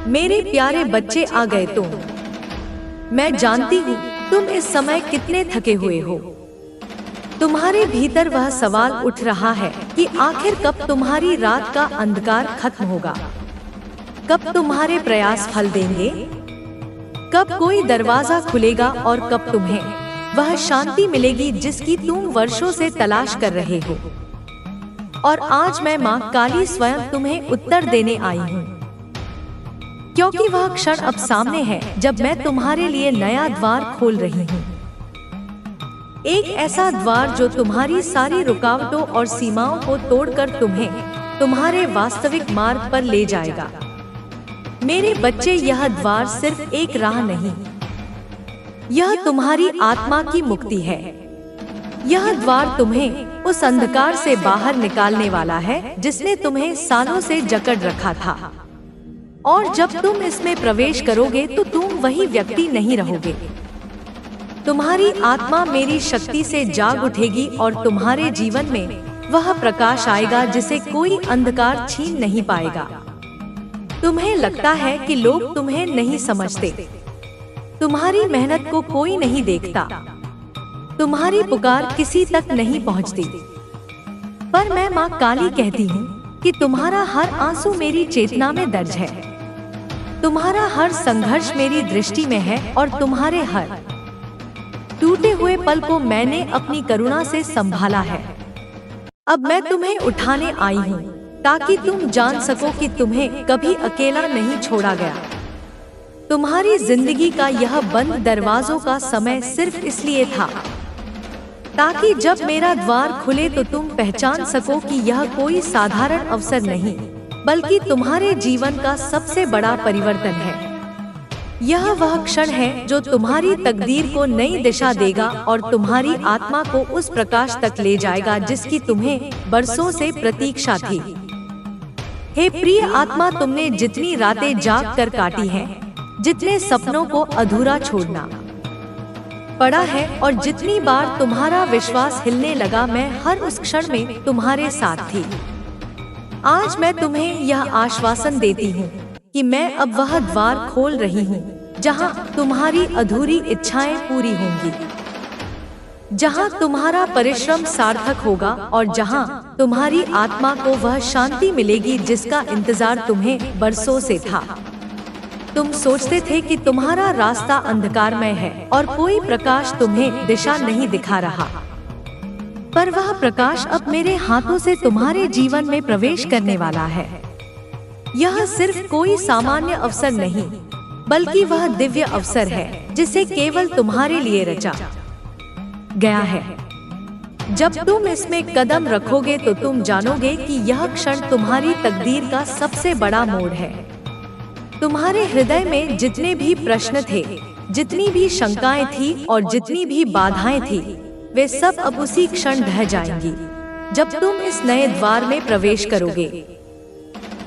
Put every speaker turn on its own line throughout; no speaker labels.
मेरे प्यारे बच्चे आ गए तुम। मैं जानती हूँ तुम इस समय कितने थके हुए हो। तुम्हारे भीतर वह सवाल उठ रहा है कि आखिर कब तुम्हारी रात का अंधकार खत्म होगा, कब तुम्हारे प्रयास फल देंगे, कब कोई दरवाजा खुलेगा और कब तुम्हें वह शांति मिलेगी जिसकी तुम वर्षों से तलाश कर रहे हो। और आज मैं माँ काली स्वयं तुम्हें उत्तर देने आई हूँ, क्योंकि वह क्षण अब सामने है जब मैं तुम्हारे लिए नया द्वार खोल रही हूँ। एक ऐसा द्वार जो तुम्हारी सारी रुकावटों और सीमाओं को तोड़कर तुम्हें तुम्हारे वास्तविक मार्ग पर ले जाएगा। मेरे बच्चे, यह द्वार सिर्फ एक राह नहीं, यह तुम्हारी आत्मा की मुक्ति है। यह द्वार तुम्हें उस अंधकार से बाहर निकालने वाला है जिसने तुम्हें सालों से जकड़ रखा था। और जब तुम इसमें प्रवेश करोगे तो तुम वही व्यक्ति नहीं रहोगे। तुम्हारी आत्मा मेरी शक्ति से जाग उठेगी और तुम्हारे जीवन में वह प्रकाश आएगा जिसे कोई अंधकार छीन नहीं पाएगा। तुम्हें लगता है कि लोग तुम्हें नहीं समझते, तुम्हारी मेहनत को कोई नहीं देखता, तुम्हारी पुकार किसी तक नहीं पहुंचती। पर मैं माँ काली कहती हूँ कि तुम्हारा हर आंसू मेरी चेतना में दर्ज है, तुम्हारा हर संघर्ष मेरी दृष्टि में है और तुम्हारे हर टूटे हुए पल को मैंने अपनी करुणा से संभाला है। अब मैं तुम्हें उठाने आई हूँ ताकि तुम जान सको कि तुम्हें कभी अकेला नहीं छोड़ा गया। तुम्हारी जिंदगी का यह बंद दरवाजों का समय सिर्फ इसलिए था ताकि जब मेरा द्वार खुले तो तुम पहचान सको कि यह कोई साधारण अवसर नहीं, बल्कि तुम्हारे जीवन का सबसे बड़ा परिवर्तन है। यह वह क्षण है जो तुम्हारी तकदीर को नई दिशा देगा और तुम्हारी आत्मा को उस प्रकाश तक ले जाएगा जिसकी तुम्हें बरसों से प्रतीक्षा थी। हे प्रिय आत्मा, तुमने जितनी रातें जाग कर काटी हैं, जितने सपनों को अधूरा छोड़ना पड़ा है और जितनी बार तुम्हारा विश्वास हिलने लगा, मैं हर उस क्षण में तुम्हारे साथ थी। आज मैं तुम्हें यह आश्वासन देती हूँ कि मैं अब वह द्वार खोल रही हूँ जहाँ तुम्हारी अधूरी इच्छाएं पूरी होंगी, जहाँ तुम्हारा परिश्रम सार्थक होगा और जहाँ तुम्हारी आत्मा को वह शांति मिलेगी जिसका इंतजार तुम्हें बरसों से था। तुम सोचते थे कि तुम्हारा रास्ता अंधकारमय है और कोई प्रकाश तुम्हें दिशा नहीं दिखा रहा, पर वह प्रकाश अब मेरे हाथों से तुम्हारे जीवन में प्रवेश करने वाला है। यह सिर्फ कोई सामान्य अवसर नहीं, बल्कि वह दिव्य अवसर है जिसे केवल तुम्हारे लिए रचा गया है। जब तुम इसमें कदम रखोगे तो तुम जानोगे कि यह क्षण तुम्हारी तकदीर का सबसे बड़ा मोड़ है। तुम्हारे हृदय में जितने भी प्रश्न थे, जितनी भी शंकाएं थी और जितनी भी बाधाएं थी, वे सब अब उसी क्षण ढह जाएंगी जब तुम इस नए द्वार में प्रवेश करोगे।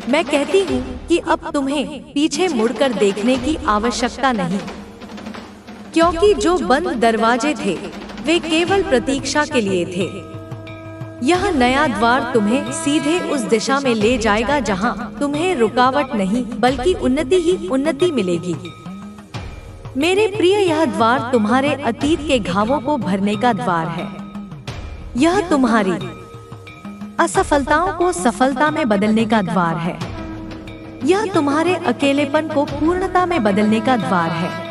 मैं कहती हूँ कि अब तुम्हें पीछे मुड़कर देखने की आवश्यकता नहीं, क्योंकि जो बंद दरवाजे थे वे केवल प्रतीक्षा के लिए थे। यह नया द्वार तुम्हें सीधे उस दिशा में ले जाएगा जहाँ तुम्हें रुकावट नहीं बल्कि उन्नति ही उन्नति मिलेगी। मेरे प्रिय, यह द्वार तुम्हारे अतीत के घावों को भरने का द्वार है। यह तुम्हारी असफलताओं को सफलता में बदलने का द्वार है। यह तुम्हारे अकेलेपन को पूर्णता में बदलने का द्वार है।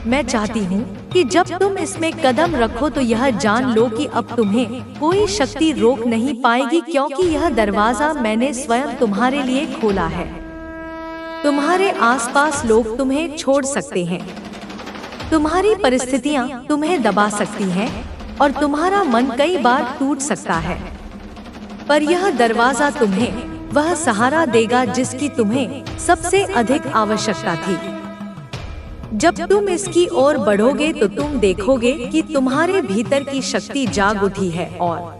मैं चाहती हूँ कि जब तुम इसमें कदम रखो तो यह जान लो कि अब तुम्हें कोई शक्ति रोक नहीं पाएगी, क्योंकि यह दरवाजा मैंने स्वयं तुम्हारे लिए खोला है। तुम्हारे आसपास लोग तुम्हें छोड़ सकते हैं, तुम्हारी परिस्थितियाँ तुम्हें दबा सकती हैं और तुम्हारा मन कई बार टूट सकता है, पर यह दरवाजा तुम्हें वह सहारा देगा जिसकी तुम्हें सबसे अधिक आवश्यकता थी। जब तुम इसकी ओर बढ़ोगे तो तुम देखोगे कि तुम्हारे भीतर की शक्ति जाग उठी है और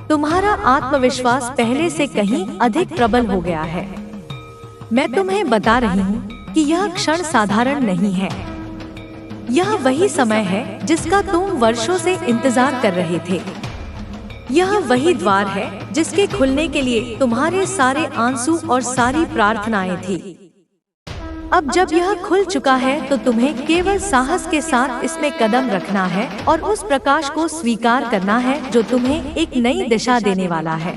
तुम्हारा आत्मविश्वास पहले से कहीं अधिक प्रबल हो गया है। मैं तुम्हें बता रही हूँ कि यह क्षण साधारण नहीं है। यह वही समय है जिसका तुम वर्षों से इंतजार कर रहे थे। यह वही द्वार है जिसके खुलने के लिए तुम्हारे सारे आंसू और सारी प्रार्थनाएं थी। अब जब यह खुल चुका है तो तुम्हें केवल साहस के साथ इसमें कदम रखना है और उस प्रकाश को स्वीकार करना है जो तुम्हें एक नई दिशा देने वाला है।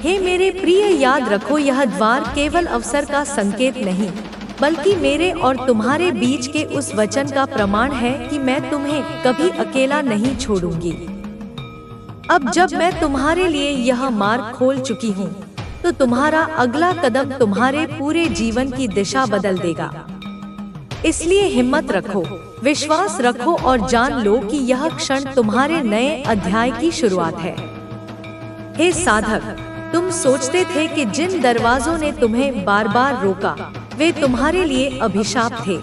हे मेरे प्रिय, याद रखो, यह द्वार केवल अवसर का संकेत नहीं, बल्कि मेरे और तुम्हारे बीच के उस वचन का प्रमाण है कि मैं तुम्हें कभी अकेला नहीं छोड़ूंगी। अब जब मैं तुम्हारे लिए यह मार्ग खोल चुकी हूँ, तो तुम्हारा अगला कदम तुम्हारे पूरे जीवन की दिशा बदल देगा। इसलिए हिम्मत रखो, विश्वास रखो और जान लो कि यह क्षण तुम्हारे नए अध्याय की शुरुआत है। हे साधक, तुम सोचते थे कि जिन दरवाजों ने तुम्हें बार बार रोका वे तुम्हारे लिए अभिशाप थे,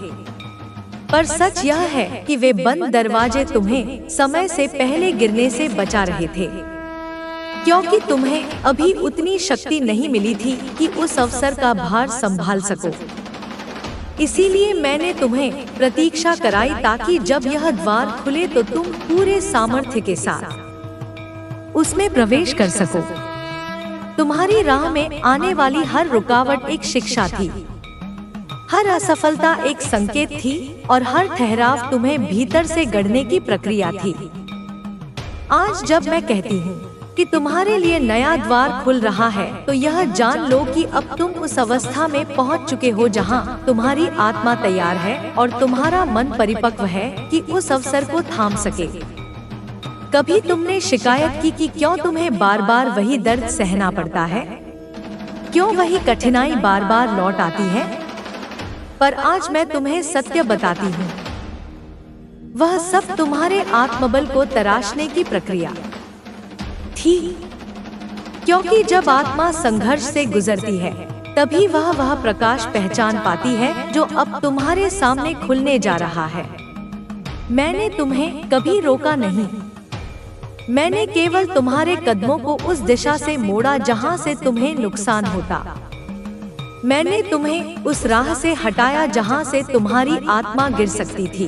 पर सच यह है कि वे बंद दरवाजे तुम्हें समय से पहले गिरने से बचा रहे थे, क्योंकि तुम्हें अभी उतनी शक्ति नहीं मिली थी कि उस अवसर का भार संभाल सको। इसीलिए मैंने तुम्हें प्रतीक्षा कराई ताकि जब यह द्वार खुले तो तुम पूरे सामर्थ्य के साथ उसमें प्रवेश कर सको। तुम्हारी राह में आने वाली हर रुकावट एक शिक्षा थी, हर असफलता एक संकेत थी और हर ठहराव तुम्हें भीतर से गढ़ने की प्रक्रिया थी। आज जब मैं कहती हूँ कि तुम्हारे लिए नया द्वार खुल रहा है, तो यह जान लो कि अब तुम उस अवस्था में पहुँच चुके हो जहाँ तुम्हारी आत्मा तैयार है और तुम्हारा मन परिपक्व है कि उस अवसर को थाम सके। कभी तुमने शिकायत की कि क्यों तुम्हें बार बार वही दर्द सहना पड़ता है, क्यों वही कठिनाई बार बार लौट आती है? पर आज मैं तुम्हें सत्य बताती हूँ, वह सब तुम्हारे आत्मबल को तराशने की प्रक्रिया थी। क्योंकि जब आत्मा संघर्ष से गुजरती है, तभी वह प्रकाश पहचान पाती है जो अब तुम्हारे सामने खुलने जा रहा है। मैंने तुम्हें कभी रोका नहीं, मैंने केवल तुम्हारे कदमों को उस दिशा से मोड़ा जहां से तुम्हें नुकसान होता। मैंने तुम्हें उस राह से हटाया जहां से तुम्हारी आत्मा गिर सकती थी।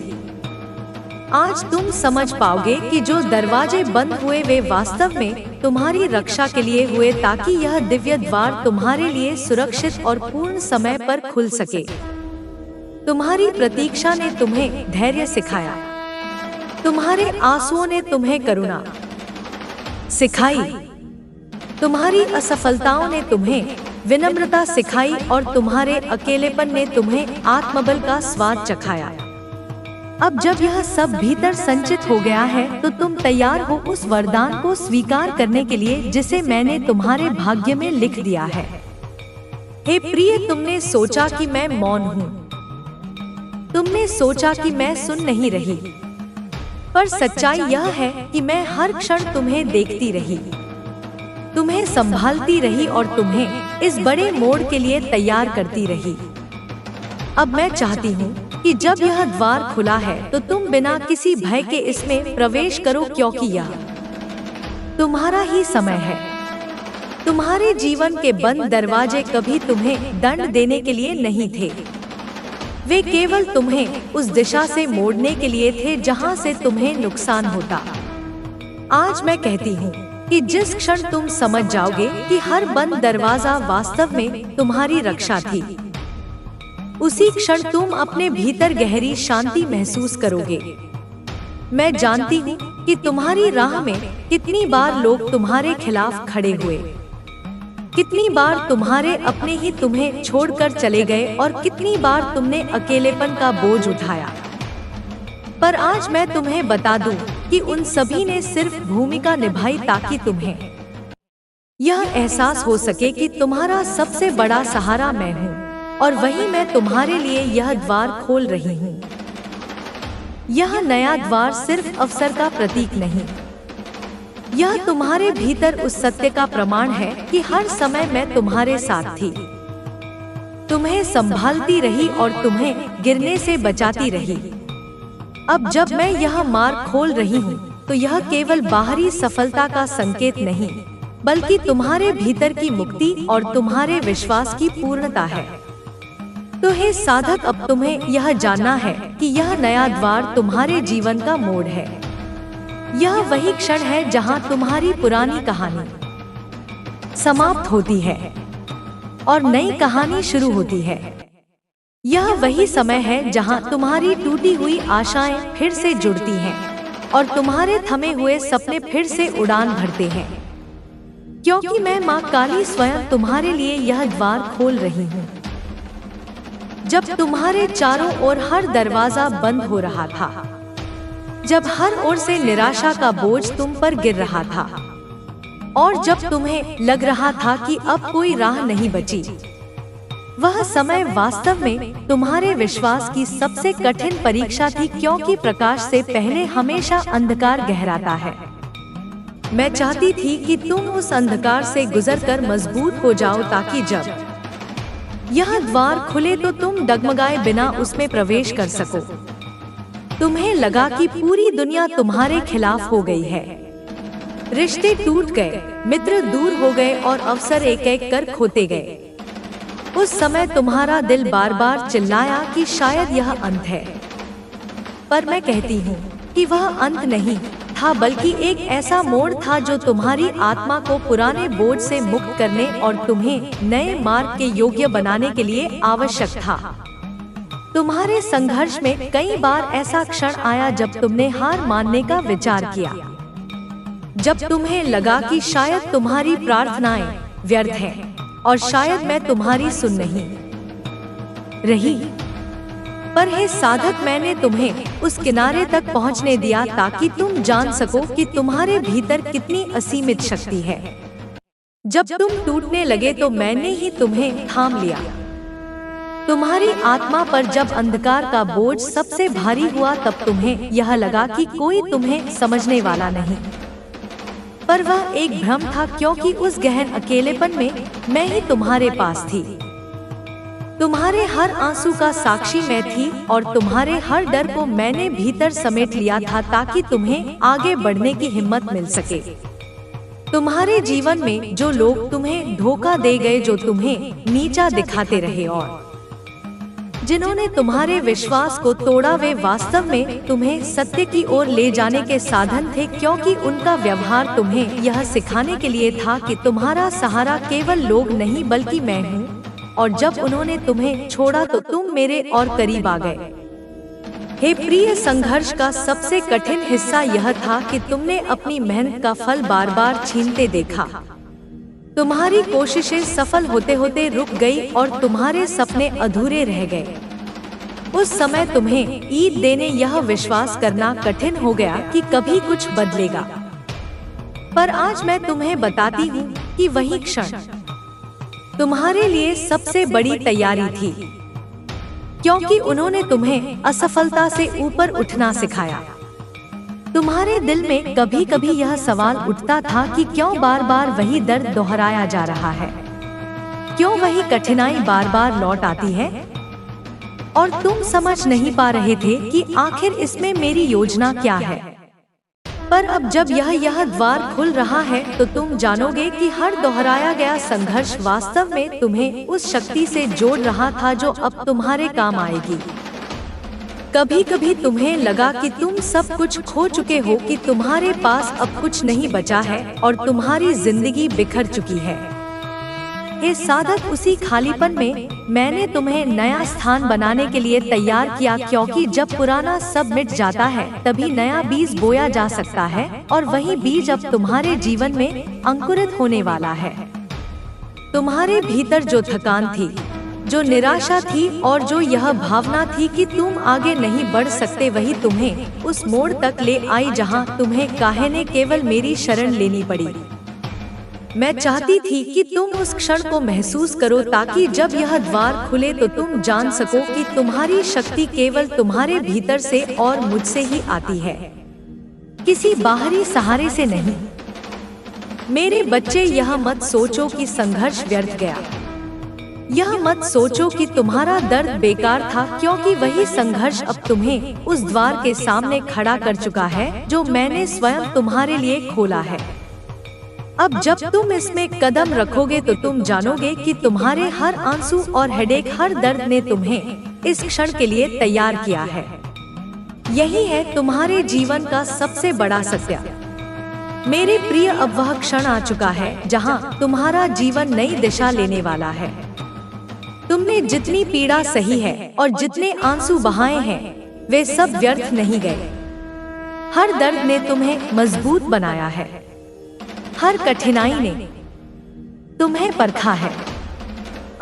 आज तुम समझ पाओगे कि जो दरवाजे बंद हुए वे वास्तव में तुम्हारी रक्षा के लिए हुए, ताकि यह दिव्य द्वार तुम्हारे लिए सुरक्षित और पूर्ण समय पर खुल सके। तुम्हारी प्रतीक्षा ने तुम्हें धैर्य सिखाया, तुम्हारे आंसुओं ने तुम्हें करुणा सिखाई, तुम्हारी असफलताओं ने तुम्हें विनम्रता सिखाई और तुम्हारे अकेलेपन ने तुम्हें आत्मबल का स्वाद चखाया। अब जब यह सब भीतर संचित हो गया है, तो तुम तैयार हो उस वरदान को स्वीकार करने के लिए जिसे मैंने तुम्हारे भाग्य में लिख दिया है। हे प्रिय, तुमने सोचा कि मैं मौन हूँ, तुमने सोचा कि मैं सुन नहीं रही, पर सच्चाई यह है कि मैं हर क्षण तुम्हें देखती रही, तुम्हें संभालती रही और तुम्हें इस बड़े मोड़ के लिए तैयार करती रही। अब मैं चाहती हूँ कि जब यह द्वार खुला है तो तुम बिना किसी भय के इसमें प्रवेश करो, क्योंकि यह तुम्हारा ही समय है। तुम्हारे जीवन के बंद दरवाजे कभी तुम्हें दंड देने के लिए नहीं थे, वे केवल तुम्हें उस दिशा से मोड़ने के लिए थे जहां से तुम्हें नुकसान होता। आज मैं कहती हूँ कि जिस क्षण तुम समझ जाओगे कि हर बंद दरवाजा वास्तव में तुम्हारी रक्षा थी, उसी क्षण तुम अपने भीतर गहरी शांति महसूस करोगे। मैं जानती हूँ कि तुम्हारी राह में कितनी बार लोग तुम्हारे खिलाफ खड़े हुए, कितनी बार तुम्हारे अपने ही तुम्हें छोड़कर चले गए और कितनी बार तुमने अकेलेपन का बोझ उठाया। पर आज मैं तुम्हें बता दूं कि उन सभी ने सिर्फ भूमिका निभाई ताकि तुम्हें यह एहसास हो सके कि तुम्हारा सबसे बड़ा सहारा मैं हूँ और वही मैं तुम्हारे लिए यह द्वार खोल रही हूँ। यह नया द्वार सिर्फ अवसर का प्रतीक नहीं, यह तुम्हारे भीतर उस सत्य का प्रमाण है कि हर समय मैं तुम्हारे साथ थी, तुम्हें संभालती रही और तुम्हें गिरने से बचाती रही। अब जब मैं यह मार्ग खोल रही हूँ तो यह केवल बाहरी सफलता का संकेत नहीं, बल्कि तुम्हारे भीतर की मुक्ति और तुम्हारे विश्वास की पूर्णता है। तो हे साधक, अब तुम्हें यह जानना है कि यह नया द्वार तुम्हारे जीवन का मोड़ है। यह वही क्षण है जहां तुम्हारी पुरानी कहानी समाप्त होती है और नई कहानी शुरू होती है। यह वही समय है जहां तुम्हारी टूटी हुई आशाएं फिर से जुड़ती हैं और तुम्हारे थमे हुए सपने फिर से उड़ान भरते हैं, क्योंकि मैं माँ काली स्वयं तुम्हारे लिए यह द्वार खोल रही हूँ। जब तुम्हारे चारों ओर हर दरवाजा बंद हो रहा था, जब हर ओर से निराशा का बोझ तुम पर गिर रहा था और जब तुम्हें लग रहा था कि अब कोई राह नहीं बची, वह समय वास्तव में तुम्हारे विश्वास की सबसे कठिन परीक्षा थी, क्योंकि प्रकाश से पहले हमेशा अंधकार गहराता है। मैं चाहती थी कि तुम उस अंधकार से गुजरकर मजबूत हो जाओ, ताकि जब यह द्वार खुले तो तुम डगमगाए बिना उसमें प्रवेश कर सको। तुम्हें लगा कि पूरी दुनिया तुम्हारे खिलाफ हो गई है, रिश्ते टूट गए, मित्र दूर हो गए और अवसर एक एक कर खोते गए। उस समय तुम्हारा दिल बार बार चिल्लाया कि शायद यह अंत है, पर मैं कहती हूँ कि वह अंत नहीं था, बल्कि एक ऐसा मोड़ था जो तुम्हारी आत्मा को पुराने बोझ से मुक्त करने और तुम्हें नए मार्ग के योग्य बनाने के लिए आवश्यक था। तुम्हारे संघर्ष में कई बार ऐसा क्षण आया जब तुमने हार मानने का विचार किया, जब तुम्हें लगा कि शायद तुम्हारी प्रार्थनाएं व्यर्थ हैं और शायद मैं तुम्हारी सुन नहीं रही। पर हे साधक, मैंने तुम्हें उस किनारे तक पहुंचने दिया ताकि तुम जान सको कि तुम्हारे भीतर कितनी असीमित शक्ति है। जब तुम टूटने लगे तो मैंने ही तुम्हें थाम लिया। तुम्हारी आत्मा पर जब अंधकार का बोझ सबसे भारी हुआ, तब तुम्हें यह लगा कि कोई तुम्हें समझने वाला नहीं, पर वह एक भ्रम था, क्योंकि उस गहन अकेलेपन में मैं ही तुम्हारे पास थी। तुम्हारे हर आंसू का साक्षी मैं थी और तुम्हारे हर डर को मैंने भीतर समेट लिया था, ताकि तुम्हें आगे बढ़ने की हिम्मत मिल सके। तुम्हारे जीवन में जो लोग तुम्हें धोखा दे गए, जो तुम्हें नीचा दिखाते रहे और जिन्होंने तुम्हारे विश्वास को तोड़ा, वे वास्तव में तुम्हें सत्य की ओर ले जाने के साधन थे, क्योंकि उनका व्यवहार तुम्हें यह सिखाने के लिए था कि तुम्हारा सहारा केवल लोग नहीं बल्कि मैं हूँ। और जब उन्होंने तुम्हें छोड़ा तो तुम मेरे और करीब आ गए। हे प्रिय, संघर्ष का सबसे कठिन हिस्सा यह था कि तुमने अपनी मेहनत का फल बार बार छीनते देखा। तुम्हारी कोशिशें सफल होते होते रुक गई और तुम्हारे सपने अधूरे रह गए। उस समय तुम्हें ईद देने यह विश्वास करना कठिन हो गया कि कभी कुछ बदलेगा, पर आज मैं तुम्हें बताती हूँ कि वही क्षण तुम्हारे लिए सबसे बड़ी तैयारी थी, क्योंकि उन्होंने तुम्हें असफलता से ऊपर उठना सिखाया। तुम्हारे दिल में कभी कभी यह सवाल उठता था कि क्यों बार बार वही दर्द दोहराया जा रहा है, क्यों वही कठिनाई बार बार लौट आती है, और तुम समझ नहीं पा रहे थे कि आखिर इसमें मेरी योजना क्या है। पर अब जब यह द्वार खुल रहा है तो तुम जानोगे कि हर दोहराया गया संघर्ष वास्तव में तुम्हें उस शक्ति से जोड़ रहा था जो अब तुम्हारे काम आएगी। कभी कभी तुम्हें लगा कि तुम सब कुछ खो चुके हो, कि तुम्हारे पास अब कुछ नहीं बचा है और तुम्हारी जिंदगी बिखर चुकी है। हे साधक, उसी खालीपन में मैंने तुम्हें नया स्थान बनाने के लिए तैयार किया, क्योंकि जब पुराना सब मिट जाता है तभी नया बीज बोया जा सकता है, और वही बीज अब तुम्हारे जीवन में अंकुरित होने वाला है। तुम्हारे भीतर जो थकान थी, जो निराशा थी और जो यह भावना थी कि तुम आगे नहीं बढ़ सकते, वही तुम्हें उस मोड़ तक ले आई जहां तुम्हें काहे ने केवल मेरी शरण लेनी पड़ी। मैं चाहती थी कि तुम उस क्षण को महसूस करो, ताकि जब यह द्वार खुले तो तुम जान सको कि तुम्हारी शक्ति केवल तुम्हारे भीतर से और मुझसे ही आती है, किसी बाहरी सहारे से नहीं। मेरे बच्चे, यह मत सोचो कि संघर्ष व्यर्थ गया, यह मत सोचो कि तुम्हारा दर्द बेकार था, क्योंकि वही संघर्ष अब तुम्हें उस द्वार के सामने खड़ा कर चुका है जो मैंने स्वयं तुम्हारे लिए खोला है। अब जब तुम इसमें कदम रखोगे तो तुम जानोगे कि तुम्हारे हर आंसू और हेडेक, हर दर्द ने तुम्हें इस क्षण के लिए तैयार किया है। यही है तुम्हारे जीवन का सबसे बड़ा सत्य। मेरे प्रिय, अब वह क्षण आ चुका है जहां तुम्हारा जीवन नई दिशा लेने वाला है। तुमने जितनी पीड़ा सही है और जितने आंसू बहाए हैं वे सब व्यर्थ नहीं गए। हर दर्द ने तुम्हें मजबूत बनाया है। हर कठिनाई ने तुम्हें परखा है।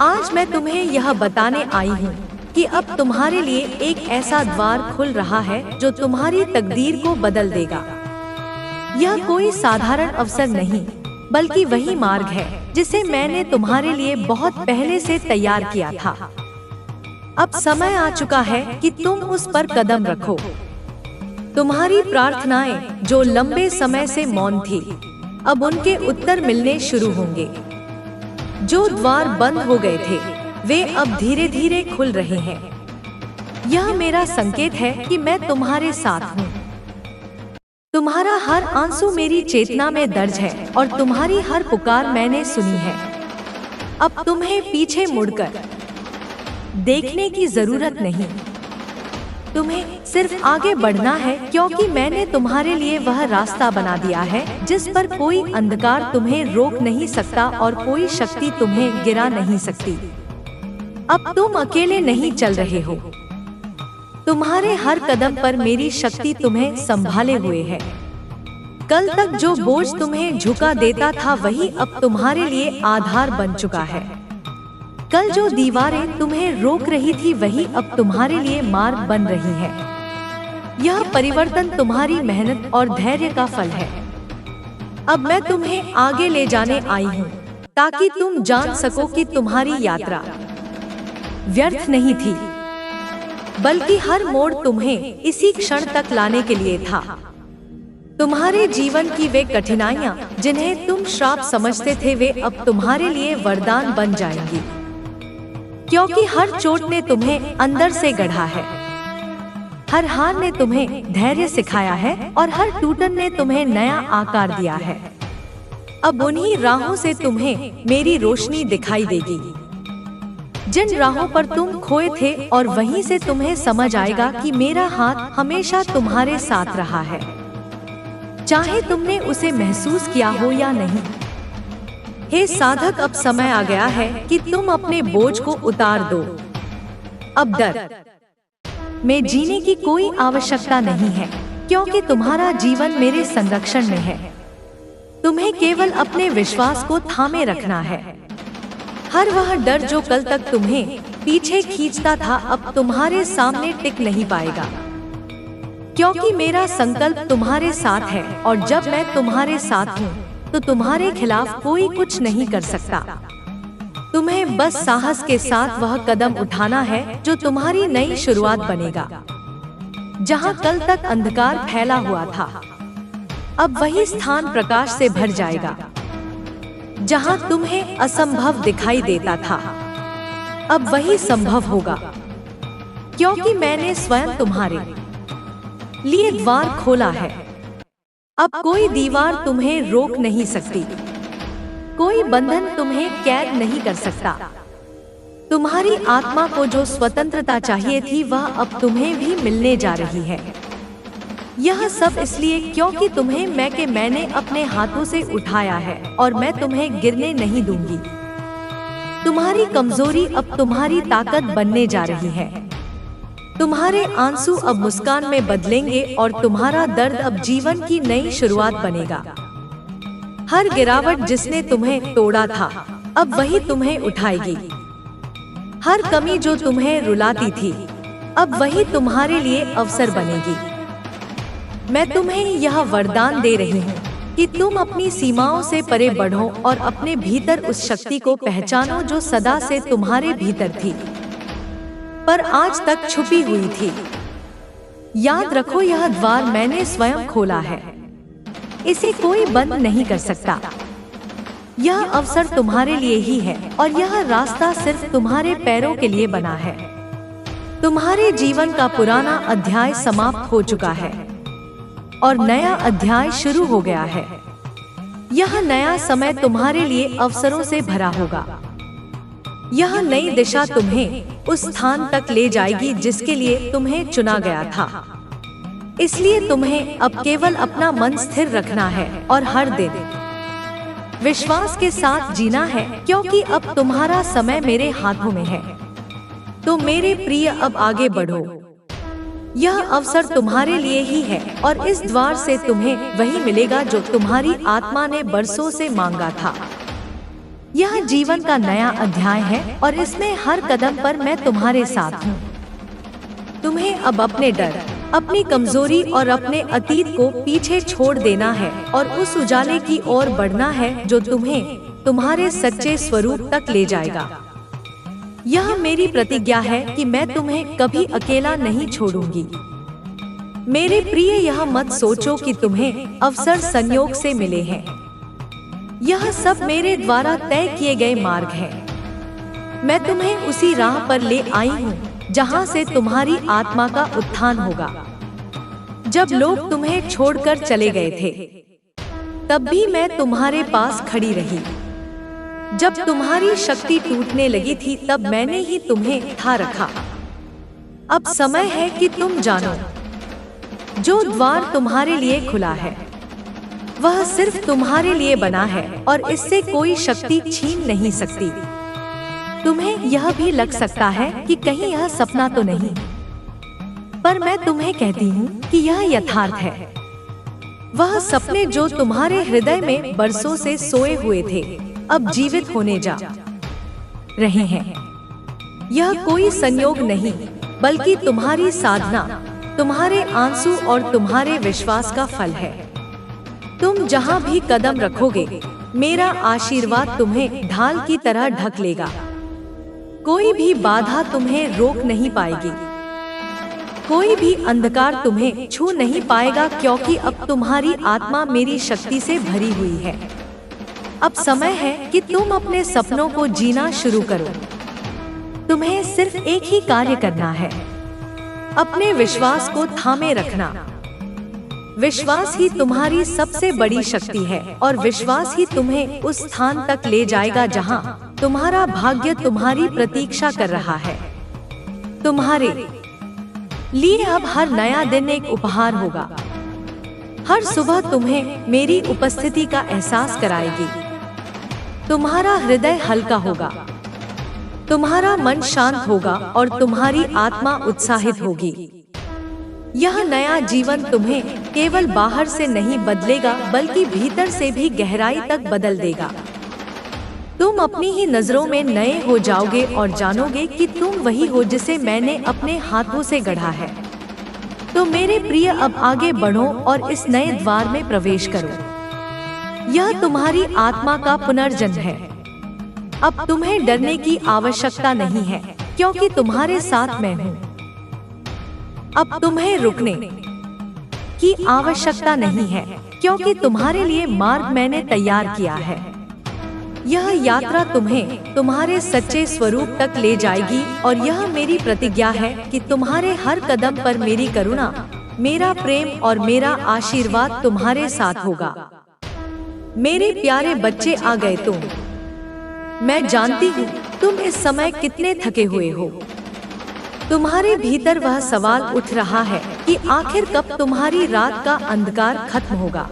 आज मैं तुम्हें यह बताने आई हूँ कि अब तुम्हारे लिए एक ऐसा द्वार खुल रहा है जो तुम्हारी तकदीर को बदल देगा। यह कोई साधारण अवसर नहीं, बल्कि वही मार्ग है जिसे मैंने तुम्हारे लिए बहुत पहले से तैयार किया था। अब समय आ चुका है कि तुम उस पर कदम रखो। तुम्हारी प्रार्थनाएं जो लंबे समय से मौन थी, अब उनके उत्तर मिलने शुरू होंगे। जो द्वार बंद हो गए थे वे अब धीरे धीरे खुल रहे हैं। यह मेरा संकेत है कि मैं तुम्हारे साथ हूँ। तुम्हारा हर आंसू मेरी चेतना में दर्ज है और तुम्हारी हर पुकार मैंने सुनी है। अब तुम्हें पीछे मुड़कर देखने की जरूरत नहीं। तुम्हें सिर्फ आगे बढ़ना है, क्योंकि मैंने तुम्हारे लिए वह रास्ता बना दिया है जिस पर कोई अंधकार तुम्हें रोक नहीं सकता और कोई शक्ति तुम्हें गिरा नहीं सकती। अब तुम अकेले नहीं चल रहे हो। तुम्हारे हर कदम पर मेरी शक्ति तुम्हें संभाले हुए है। कल तक जो बोझ तुम्हें झुका देता था वही अब तुम्हारे लिए आधार बन चुका है। कल जो दीवारें तुम्हें रोक रही थी वही अब तुम्हारे लिए मार्ग बन रही है। यह परिवर्तन तुम्हारी मेहनत और धैर्य का फल है। अब मैं तुम्हें आगे ले जाने आई हूँ ताकि तुम जान सको कि तुम्हारी यात्रा व्यर्थ नहीं थी, बल्कि हर मोड़ तुम्हें इसी क्षण तक लाने के लिए था। तुम्हारे जीवन की वे कठिनाइयाँ जिन्हें तुम श्राप समझते थे वे अब तुम्हारे लिए वरदान बन जाएंगी, क्योंकि हर चोट ने तुम्हें अंदर से गढ़ा है। हर हार ने तुम्हें धैर्य सिखाया है और हर टूटन ने तुम्हें नया आकार दिया है। अब उन्हीं राहों से तुम्हें मेरी रोशनी दिखाई देगी, जिन राहों पर तुम खोए थे, और वहीं से तुम्हें समझ आएगा कि मेरा हाथ हमेशा तुम्हारे साथ रहा है, चाहे तुमने उसे महसूस किया हो या नहीं। हे साधक, अब समय आ गया है कि तुम अपने बोझ को उतार दो। अब डर में जीने की कोई आवश्यकता नहीं है, क्योंकि तुम्हारा जीवन मेरे संरक्षण में है। तुम्हें केवल अपने विश्वास को थामे रखना है। हर वह डर जो कल तक तुम्हें पीछे खींचता था अब तुम्हारे सामने टिक नहीं पाएगा, क्योंकि मेरा संकल्प तुम्हारे साथ है, और जब मैं तुम्हारे साथ हूँ तो तुम्हारे खिलाफ कोई कुछ नहीं कर सकता। तुम्हें बस साहस के साथ वह कदम उठाना है जो तुम्हारी नई शुरुआत बनेगा। जहाँ कल तक अंधकार फैला हुआ था, अब वही स्थान प्रकाश से भर जाएगा। जहाँ तुम्हें असंभव दिखाई देता था, अब वही संभव होगा, क्योंकि मैंने स्वयं तुम्हारे लिए द्वार खोला है। अब कोई दीवार तुम्हें रोक नहीं सकती, कोई बंधन तुम्हें कैद नहीं कर सकता। तुम्हारी आत्मा को जो स्वतंत्रता चाहिए थी वह अब तुम्हें भी मिलने जा रही है। यह सब इसलिए क्योंकि तुम्हें मैंने अपने हाथों से उठाया है और मैं तुम्हें गिरने नहीं दूंगी। तुम्हारी कमजोरी अब तुम्हारी ताकत बनने जा रही है। तुम्हारे आंसू अब मुस्कान में बदलेंगे और तुम्हारा दर्द अब जीवन की नई शुरुआत बनेगा। हर गिरावट जिसने तुम्हें तोड़ा था अब वही तुम्हें उठाएगी। हर कमी जो तुम्हें रुलाती थी अब वही तुम्हारे लिए अवसर बनेगी। मैं तुम्हें यह वरदान दे रही हूँ कि तुम अपनी सीमाओं से परे बढ़ो और अपने भीतर उस शक्ति को पहचानो जो सदा से तुम्हारे भीतर थी, पर आज तक छुपी हुई थी। याद रखो, यह द्वार मैंने स्वयं खोला है, इसे कोई बंद नहीं कर सकता। यह अवसर तुम्हारे लिए ही है और यह रास्ता सिर्फ तुम्हारे पैरों के लिए बना है। तुम्हारे जीवन का पुराना अध्याय समाप्त हो चुका है और नया अध्याय शुरू हो गया है। यह नया समय तुम्हारे लिए अवसरों से भरा होगा। यह नई दिशा तुम्हें उस स्थान तक ले जाएगी जिसके लिए तुम्हें चुना गया था। इसलिए तुम्हें अब केवल अपना मन स्थिर रखना है और हर दिन विश्वास के साथ जीना है, क्योंकि अब तुम्हारा समय मेरे हाथों में है। तो मेरे प्रिय, अब आगे बढ़ो। यह अवसर तुम्हारे लिए ही है और इस द्वार से तुम्हें वही मिलेगा जो तुम्हारी आत्मा ने बरसों से मांगा था। यह जीवन का नया अध्याय है और इसमें हर कदम पर मैं तुम्हारे साथ हूँ। तुम्हें अब अपने डर, अपनी कमजोरी और अपने अतीत को पीछे छोड़ देना है और उस उजाले की ओर बढ़ना है जो तुम्हें तुम्हारे सच्चे स्वरूप तक ले जाएगा। यह मेरी प्रतिज्ञा है कि मैं तुम्हें कभी अकेला नहीं छोड़ूंगी। मेरे प्रिय, यह मत सोचो कि तुम्हें अवसर संयोग से मिले हैं। यह सब मेरे द्वारा तय किए गए मार्ग हैं। मैं तुम्हें उसी राह पर ले आई हूँ जहाँ से तुम्हारी आत्मा का उत्थान होगा। जब लोग तुम्हें छोड़कर चले गए थे, तब भी मैं तुम्हारे पास खड़ी रही। जब तुम्हारी शक्ति टूटने लगी थी, तब मैंने ही तुम्हें था रखा। अब समय है कि तुम जानो, जो द्वार तुम्हारे लिए खुला है वह सिर्फ तुम्हारे लिए बना है और इससे कोई शक्ति छीन नहीं सकती। तुम्हें यह भी लग सकता है कि कहीं यह सपना तो नहीं, पर मैं तुम्हें कहती हूँ कि यह यथार्थ है। वह सपने जो तुम्हारे हृदय में बरसों से सोए हुए थे, अब जीवित होने जा रहे हैं। यह कोई संयोग नहीं, बल्कि तुम्हारी साधना, तुम्हारे आंसू और तुम्हारे विश्वास का फल है। तुम जहाँ भी कदम रखोगे, मेरा आशीर्वाद तुम्हें ढाल की तरह ढक लेगा। कोई भी बाधा तुम्हें रोक नहीं पाएगी, कोई भी अंधकार तुम्हें छू नहीं पाएगा, क्योंकि अब तुम्हारी आत्मा मेरी शक्ति से भरी हुई है। अब समय है कि तुम अपने सपनों को जीना शुरू करो। तुम्हें सिर्फ एक ही कार्य करना है, अपने विश्वास को थामे रखना। विश्वास ही तुम्हारी सबसे बड़ी शक्ति है और विश्वास ही तुम्हें उस स्थान तक ले जाएगा जहां तुम्हारा भाग्य तुम्हारी प्रतीक्षा कर रहा है। तुम्हारे लिए अब हर नया दिन एक उपहार होगा। हर सुबह तुम्हें मेरी उपस्थिति का एहसास कराएगी। तुम्हारा हृदय हल्का होगा, तुम्हारा मन शांत होगा और तुम्हारी आत्मा उत्साहित होगी। यह नया जीवन तुम्हें केवल बाहर से नहीं बदलेगा, बल्कि भीतर से भी गहराई तक बदल देगा। तुम अपनी ही नजरों में नए हो जाओगे और जानोगे कि तुम वही हो जिसे मैंने अपने हाथों से गढ़ा है। तो मेरे प्रिय, अब आगे बढ़ो और इस नए द्वार में प्रवेश करो। यह तुम्हारी आत्मा का पुनर्जन्म है। अब तुम्हें डरने की आवश्यकता नहीं है, क्योंकि तुम्हारे साथ मैं हूँ। अब तुम्हें रुकने की आवश्यकता नहीं है, क्योंकि तुम्हारे लिए मार्ग मैंने तैयार किया है। यह यात्रा तुम्हें तुम्हारे सच्चे स्वरूप तक ले जाएगी और यह मेरी प्रतिज्ञा है कि तुम्हारे हर कदम पर मेरी करुणा, मेरा प्रेम और मेरा आशीर्वाद तुम्हारे साथ होगा। मेरे प्यारे बच्चे, आ गए तुम। मैं जानती हूँ तुम इस समय कितने थके हुए हो। तुम्हारे भीतर वह सवाल उठ रहा है कि आखिर कब तुम्हारी रात का अंधकार खत्म होगा,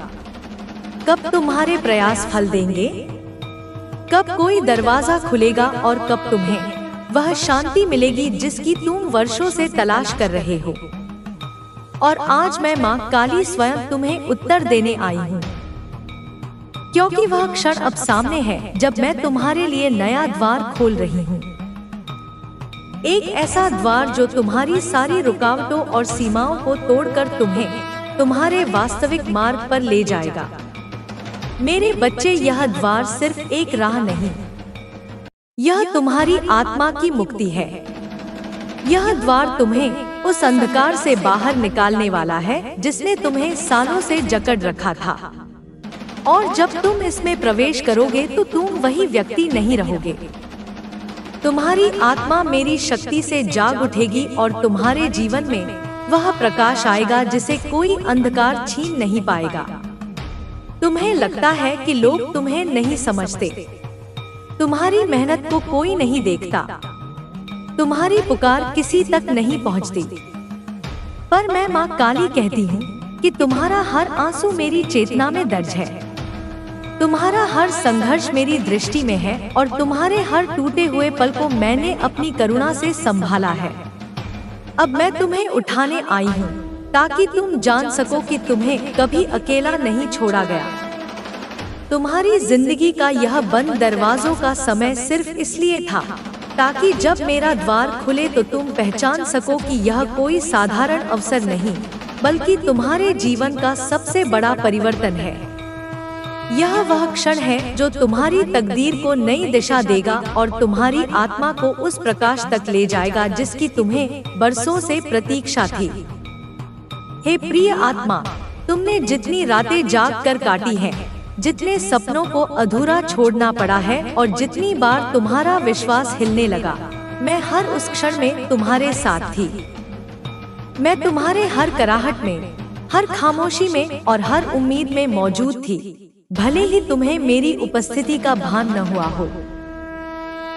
कब तुम्हारे प्रयास फल देंगे, कब कोई दरवाजा खुलेगा और कब तुम्हें वह शांति मिलेगी जिसकी तुम वर्षों से तलाश कर रहे हो। और आज मैं माँ काली स्वयं तुम्हें उत्तर देने आई हूँ, क्योंकि वह क्षण अब सामने है जब मैं तुम्हारे लिए नया द्वार खोल रही हूँ। एक ऐसा द्वार जो तुम्हारी सारी रुकावटों और सीमाओं को तोड़कर तुम्हें तुम्हारे वास्तविक मार्ग पर ले जाएगा। मेरे बच्चे, यह द्वार सिर्फ एक राह नहीं, यह तुम्हारी आत्मा की मुक्ति है। यह द्वार तुम्हें उस अंधकार से बाहर निकालने वाला है जिसने तुम्हें सालों से जकड़ रखा था। और जब तुम इसमें प्रवेश करोगे तो तुम वही व्यक्ति नहीं रहोगे। तुम्हारी आत्मा मेरी शक्ति से जाग उठेगी और तुम्हारे जीवन में वह प्रकाश आएगा जिसे कोई अंधकार छीन नहीं पाएगा। तुम्हें लगता है कि लोग तुम्हें नहीं समझते, तुम्हारी मेहनत को कोई नहीं देखता, तुम्हारी पुकार किसी तक नहीं पहुंचती, पर मैं माँ काली कहती हूँ कि तुम्हारा हर आंसू मेरी चेतना में दर्ज है। तुम्हारा हर संघर्ष मेरी दृष्टि में है और तुम्हारे हर टूटे हुए पल को मैंने अपनी करुणा से संभाला है। अब मैं तुम्हें उठाने आई हूँ ताकि तुम जान सको कि तुम्हें कभी अकेला नहीं छोड़ा गया। तुम्हारी जिंदगी का यह बंद दरवाजों का समय सिर्फ इसलिए था ताकि जब मेरा द्वार खुले तो तुम पहचान सको कि यह कोई साधारण अवसर नहीं बल्कि तुम्हारे जीवन का सबसे बड़ा परिवर्तन है। यह वह क्षण है जो तुम्हारी तकदीर को नई दिशा देगा और तुम्हारी आत्मा को उस प्रकाश तक ले जाएगा जिसकी तुम्हें बरसों से प्रतीक्षा थी। हे प्रिय आत्मा, तुमने जितनी रातें जाग कर काटी हैं, जितने सपनों को अधूरा छोड़ना पड़ा है और जितनी बार तुम्हारा विश्वास हिलने लगा, मैं हर उस क्षण में तुम्हारे साथ थी। मैं तुम्हारे हर कराहट में, हर खामोशी में और हर उम्मीद में मौजूद थी, भले ही तुम्हें मेरी उपस्थिति का भान न हुआ हो।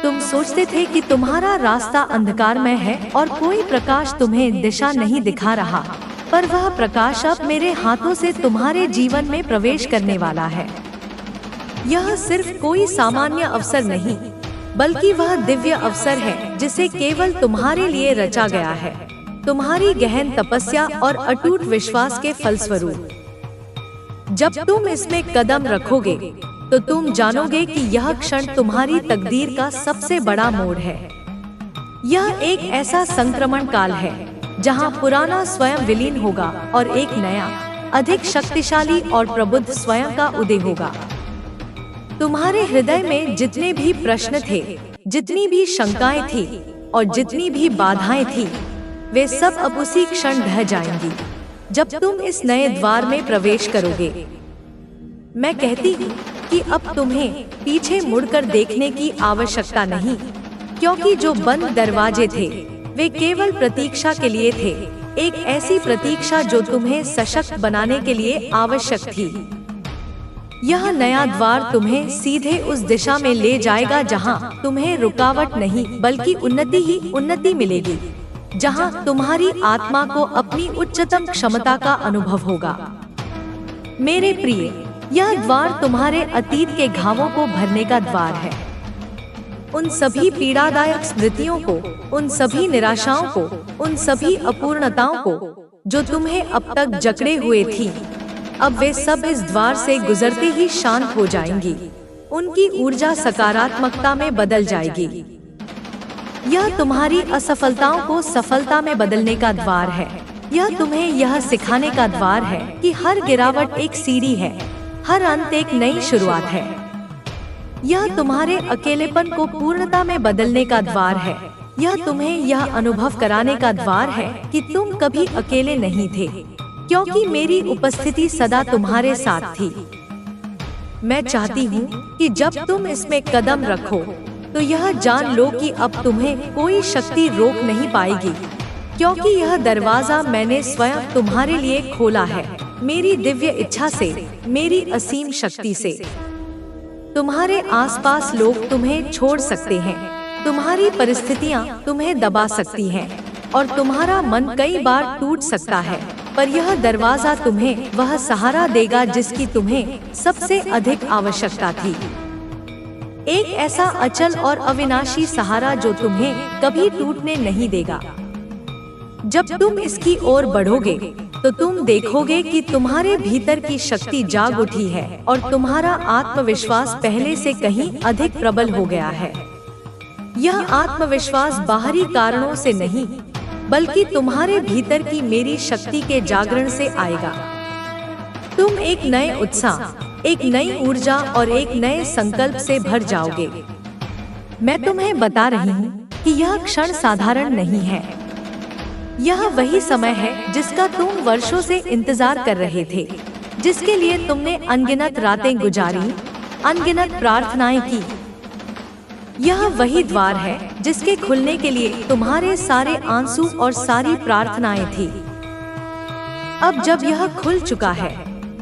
तुम सोचते थे कि तुम्हारा रास्ता अंधकारमय है और कोई प्रकाश तुम्हें दिशा नहीं दिखा रहा, पर वह प्रकाश अब मेरे हाथों से तुम्हारे जीवन में प्रवेश करने वाला है। यह सिर्फ कोई सामान्य अवसर नहीं, बल्कि वह दिव्य अवसर है जिसे केवल तुम्हारे लिए रचा गया है, तुम्हारी गहन तपस्या और अटूट विश्वास के फलस्वरूप। जब तुम इसमें कदम रखोगे तो तुम जानोगे कि यह क्षण तुम्हारी तकदीर का सबसे बड़ा मोड़ है। यह एक ऐसा संक्रमण काल है जहां पुराना स्वयं विलीन होगा और एक नया, अधिक शक्तिशाली और प्रबुद्ध स्वयं का उदय होगा। तुम्हारे हृदय में जितने भी प्रश्न थे, जितनी भी शंकाएं थी और जितनी भी बाधाएं थी, वे सब अब उसी क्षण ढह जाएंगी जब तुम इस नए द्वार में प्रवेश करोगे। मैं कहती हूँ कि अब तुम्हें पीछे मुड़कर देखने की आवश्यकता नहीं, क्योंकि जो बंद दरवाजे थे वे केवल प्रतीक्षा के लिए थे, एक ऐसी प्रतीक्षा जो तुम्हें सशक्त बनाने के लिए आवश्यक थी। यह नया द्वार तुम्हें सीधे उस दिशा में ले जाएगा जहां तुम्हें रुकावट नहीं बल्कि उन्नति ही उन्नति मिलेगी, जहां तुम्हारी आत्मा को अपनी उच्चतम क्षमता का अनुभव होगा। मेरे प्रिय, यह द्वार तुम्हारे अतीत के घावों को भरने का द्वार है। उन सभी पीड़ादायक स्मृतियों को, उन सभी निराशाओं को, उन सभी अपूर्णताओं को जो तुम्हें अब तक जकड़े हुए थी, अब वे सब इस द्वार से गुजरते ही शांत हो जाएंगी। उनकी ऊर्जा सकारात्मकता में बदल जाएगी। यह तुम्हारी असफलताओं को सफलता में बदलने का द्वार है। यह तुम्हें यह सिखाने का द्वार है कि हर गिरावट एक सीढ़ी है, हर अंत एक नई शुरुआत है। यह तुम्हारे अकेलेपन को पूर्णता में बदलने का द्वार है। यह तुम्हें यह अनुभव कराने का द्वार है कि तुम कभी अकेले नहीं थे, क्योंकि मेरी उपस्थिति सदा तुम्हारे साथ थी। मैं चाहती हूँ कि जब तुम इसमें कदम रखो तो यह जान लो कि अब तुम्हें कोई शक्ति रोक नहीं पाएगी, क्योंकि यह दरवाजा मैंने स्वयं तुम्हारे लिए खोला है, मेरी दिव्य इच्छा से, मेरी असीम शक्ति से। तुम्हारे आसपास लोग तुम्हें छोड़ सकते हैं, तुम्हारी परिस्थितियां तुम्हें दबा सकती हैं और तुम्हारा मन कई बार टूट सकता है, पर यह दरवाजा तुम्हें वह सहारा देगा जिसकी तुम्हें सबसे अधिक आवश्यकता थी। एक ऐसा अचल और अविनाशी सहारा जो तुम्हें कभी टूटने नहीं देगा। जब तुम इसकी ओर बढ़ोगे तो तुम देखोगे कि तुम्हारे भीतर की शक्ति जाग उठी है और तुम्हारा आत्मविश्वास पहले से कहीं अधिक प्रबल हो गया है। यह आत्मविश्वास बाहरी कारणों से नहीं, बल्कि तुम्हारे भीतर की मेरी शक्ति के जागरण से आएगा। तुम एक नए उत्साह, एक नई ऊर्जा और एक नए संकल्प से भर जाओगे। मैं तुम्हें बता रही हूँ कि यह क्षण साधारण नहीं है। यह वही समय है जिसका तुम वर्षों से इंतजार कर रहे थे, जिसके लिए तुमने अनगिनत रातें गुजारी, अनगिनत प्रार्थनाएं की। यह वही द्वार है जिसके खुलने के लिए तुम्हारे सारे आंसू और सारी प्रार्थनाएं थी। अब जब यह खुल चुका है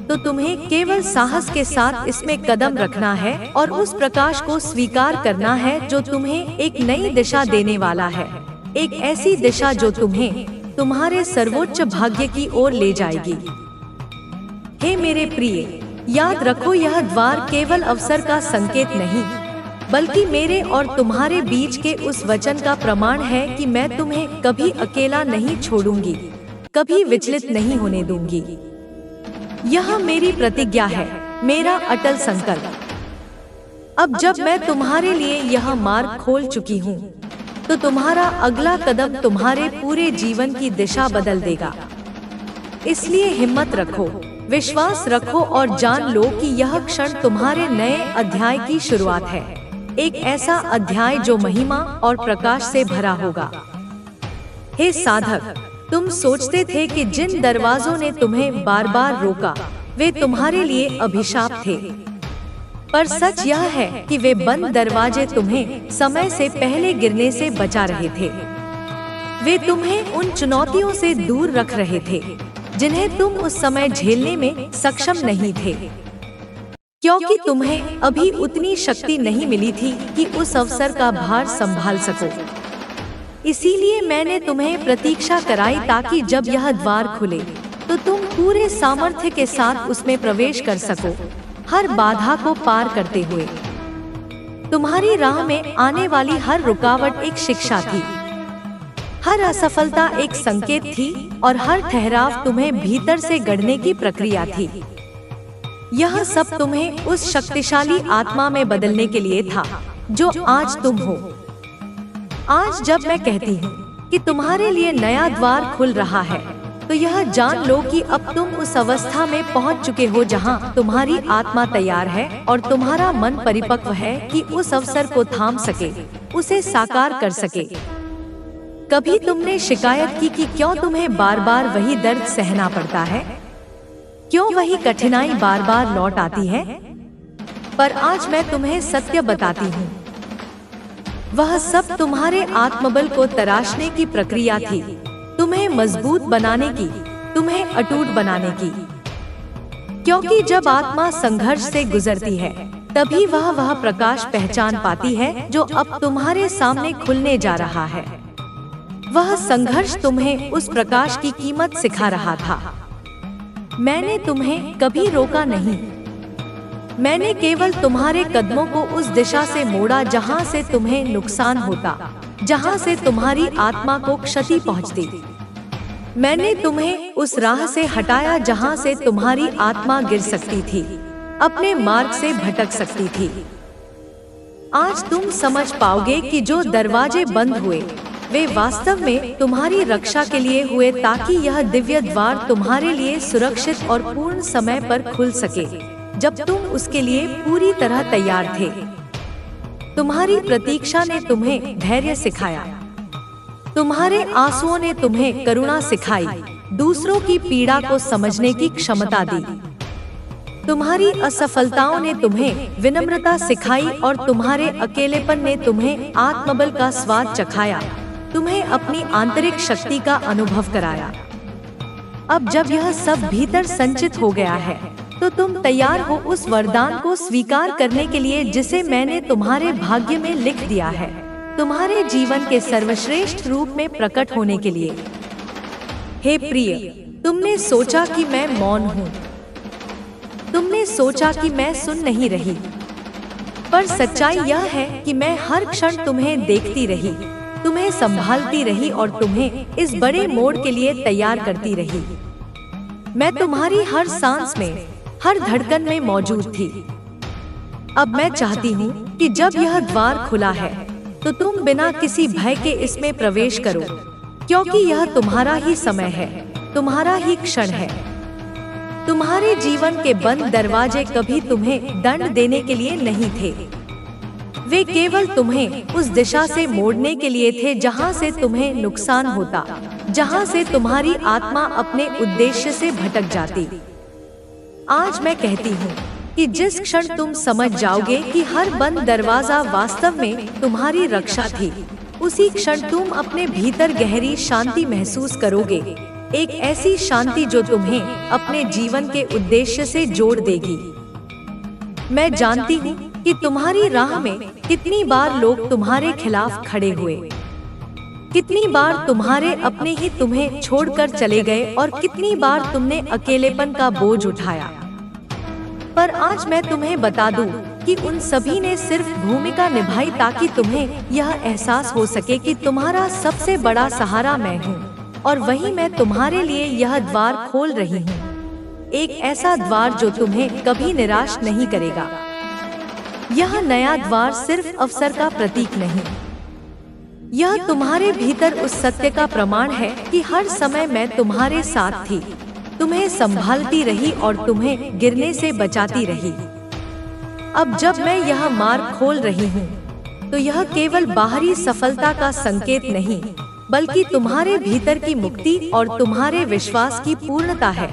तो तुम्हें केवल साहस के साथ इसमें कदम रखना है और उस प्रकाश को स्वीकार करना है जो तुम्हें एक नई दिशा देने वाला है, एक ऐसी दिशा जो तुम्हें तुम्हारे सर्वोच्च भाग्य की ओर ले जाएगी। हे मेरे प्रिय, याद रखो, यह द्वार केवल अवसर का संकेत नहीं, बल्कि मेरे और तुम्हारे बीच के उस वचन का प्रमाण है कि मैं तुम्हें कभी अकेला नहीं छोड़ूंगी, कभी विचलित नहीं होने दूंगी। यह मेरी प्रतिज्ञा है, मेरा अटल संकल्प। अब जब मैं तुम्हारे लिए यह मार्ग खोल चुकी हूँ, तो तुम्हारा अगला कदम तुम्हारे पूरे जीवन की दिशा बदल देगा। इसलिए हिम्मत रखो, विश्वास रखो और जान लो कि यह क्षण तुम्हारे नए अध्याय की शुरुआत है। एक ऐसा अध्याय जो महिमा और प्रकाश से भरा होगा। हे साधक, तुम सोचते थे कि जिन दरवाजों ने तुम्हें बार बार रोका वे तुम्हारे लिए अभिशाप थे, पर सच यह है कि वे बंद दरवाजे तुम्हें समय से पहले गिरने से बचा रहे थे। वे तुम्हें उन चुनौतियों से दूर रख रहे थे जिन्हें तुम उस समय झेलने में सक्षम नहीं थे, क्योंकि तुम्हें अभी उतनी शक्ति नहीं मिली थी कि उस अवसर का भार संभाल सको। इसीलिए मैंने तुम्हें प्रतीक्षा कराई ताकि जब यह द्वार खुले तो तुम पूरे सामर्थ्य के साथ उसमें प्रवेश कर सको, हर बाधा को पार करते हुए। तुम्हारी राह में आने वाली हर रुकावट एक शिक्षा थी, हर असफलता एक संकेत थी और हर ठहराव तुम्हें भीतर से गढ़ने की प्रक्रिया थी। यह सब तुम्हें उस शक्तिशाली आत्मा में बदलने के लिए था जो आज तुम हो। आज जब मैं कहती हूँ कि तुम्हारे लिए नया द्वार खुल रहा है, तो यह जान लो कि अब तुम उस अवस्था में पहुँच चुके हो जहाँ तुम्हारी आत्मा तैयार है और तुम्हारा मन परिपक्व है कि उस अवसर को थाम सके, उसे साकार कर सके। कभी तुमने शिकायत की कि क्यों तुम्हें बार बार वही दर्द सहना पड़ता है, क्यों वही कठिनाई बार बार लौट आती है? पर आज मैं तुम्हें सत्य बताती हूँ, वह सब तुम्हारे आत्मबल को तराशने की प्रक्रिया थी, तुम्हें मजबूत बनाने की, तुम्हें अटूट बनाने की। क्योंकि जब आत्मा संघर्ष से गुजरती है, तभी वह प्रकाश पहचान पाती है जो अब तुम्हारे सामने खुलने जा रहा है। वह संघर्ष तुम्हें उस प्रकाश की कीमत सिखा रहा था। मैंने तुम्हें कभी रोका नहीं, मैंने केवल तुम्हारे कदमों को उस दिशा से मोड़ा जहां से तुम्हें नुकसान होता, जहां से तुम्हारी आत्मा को क्षति पहुंचती। मैंने तुम्हें उस राह से हटाया जहां से तुम्हारी आत्मा गिर सकती थी, अपने मार्ग से भटक सकती थी। आज तुम समझ पाओगे कि जो दरवाजे बंद हुए वे वास्तव में तुम्हारी रक्षा के लिए हुए, ताकि यह दिव्य द्वार तुम्हारे लिए सुरक्षित और पूर्ण समय पर खुल सके, जब तुम उसके लिए पूरी तरह तैयार थे। तुम्हारी प्रतीक्षा ने तुम्हें धैर्य सिखाया, तुम्हारे आंसुओं ने तुम्हें करुणा सिखाई, दूसरों की पीड़ा को समझने की क्षमता दी। तुम्हारी असफलताओं ने तुम्हें विनम्रता सिखाई और तुम्हारे अकेलेपन ने तुम्हें आत्मबल का स्वाद चखाया, तुम्हें अपनी आंतरिक शक्ति का अनुभव कराया। अब जब यह सब भीतर संचित हो गया है, तो तुम तैयार हो उस वरदान को स्वीकार करने के लिए जिसे मैंने तुम्हारे भाग्य में लिख दिया है, तुम्हारे जीवन के सर्वश्रेष्ठ रूप में प्रकट होने के लिए। हे प्रिय, तुमने सोचा कि मैं मौन हूँ, तुमने सोचा कि मैं सुन नहीं रही, पर सच्चाई यह है कि मैं हर क्षण तुम्हें देखती रही, तुम्हें संभालती रही और तुम्हें इस बड़े मोड़ के लिए तैयार करती रही। मैं तुम्हारी हर सांस में, हर धड़कन में मौजूद थी। अब मैं चाहती हूँ कि जब यह द्वार खुला है, तो तुम बिना किसी भय के इसमें प्रवेश करो, क्योंकि यह तुम्हारा ही समय है, तुम्हारा ही क्षण है। तुम्हारे जीवन के बंद दरवाजे कभी तुम्हें दंड देने के लिए नहीं थे, वे केवल तुम्हें उस दिशा से मोड़ने के लिए थे जहां से तुम्हें नुकसान होता, जहां से तुम्हारी आत्मा अपने उद्देश्य से भटक जाती। आज मैं कहती हूँ कि जिस क्षण तुम समझ जाओगे कि हर बंद दरवाजा वास्तव में तुम्हारी रक्षा थी, उसी क्षण तुम अपने भीतर गहरी शांति महसूस करोगे, एक ऐसी शांति जो तुम्हें अपने जीवन के उद्देश्य से जोड़ देगी। मैं जानती हूँ कि तुम्हारी राह में कितनी बार लोग तुम्हारे खिलाफ खड़े हुए, कितनी बार तुम्हारे अपने ही तुम्हें छोड़कर चले गए और कितनी बार तुमने अकेलेपन का बोझ उठाया। पर आज मैं तुम्हें बता दूं कि उन सभी ने सिर्फ भूमिका निभाई ताकि तुम्हें यह एहसास हो सके कि तुम्हारा सबसे बड़ा सहारा मैं हूँ, और वही मैं तुम्हारे लिए यह द्वार खोल रही हूँ। एक ऐसा द्वार जो तुम्हें कभी निराश नहीं करेगा। यह नया द्वार सिर्फ अवसर का प्रतीक नहीं, यह तुम्हारे भीतर उस सत्य का प्रमाण है कि हर समय मैं तुम्हारे साथ थी, तुम्हें संभालती रही और तुम्हें गिरने से बचाती रही। अब जब मैं यह मार्ग खोल रही हूँ, तो यह केवल बाहरी सफलता का संकेत नहीं, बल्कि तुम्हारे भीतर की मुक्ति और तुम्हारे विश्वास की पूर्णता है,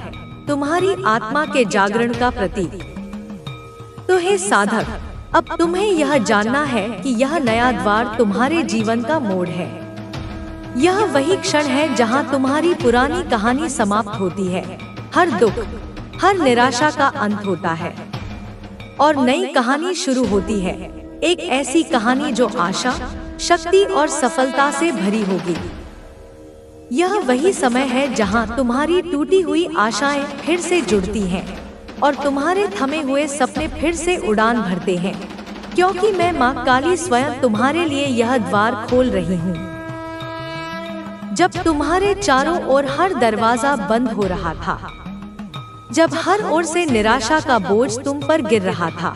तुम्हारी आत्मा के जागरण का प्रतीक। तो हे साधक, अब तुम्हें यह जानना है कि यह नया द्वार तुम्हारे जीवन का मोड़ है। यह वही क्षण है जहां तुम्हारी पुरानी कहानी समाप्त होती है, हर दुख, हर निराशा का अंत होता है और नई कहानी शुरू होती है। एक ऐसी कहानी जो आशा, शक्ति और सफलता से भरी होगी। यह वही समय है जहां तुम्हारी टूटी हुई आशाएं फिर से जुड़ती हैं और तुम्हारे थमे हुए सपने फिर से उड़ान भरते हैं, क्योंकि मैं माँ काली स्वयं तुम्हारे लिए यह द्वार खोल रही हूँ। जब तुम्हारे चारों ओर हर दरवाजा बंद हो रहा था, जब हर ओर से निराशा का बोझ तुम पर गिर रहा था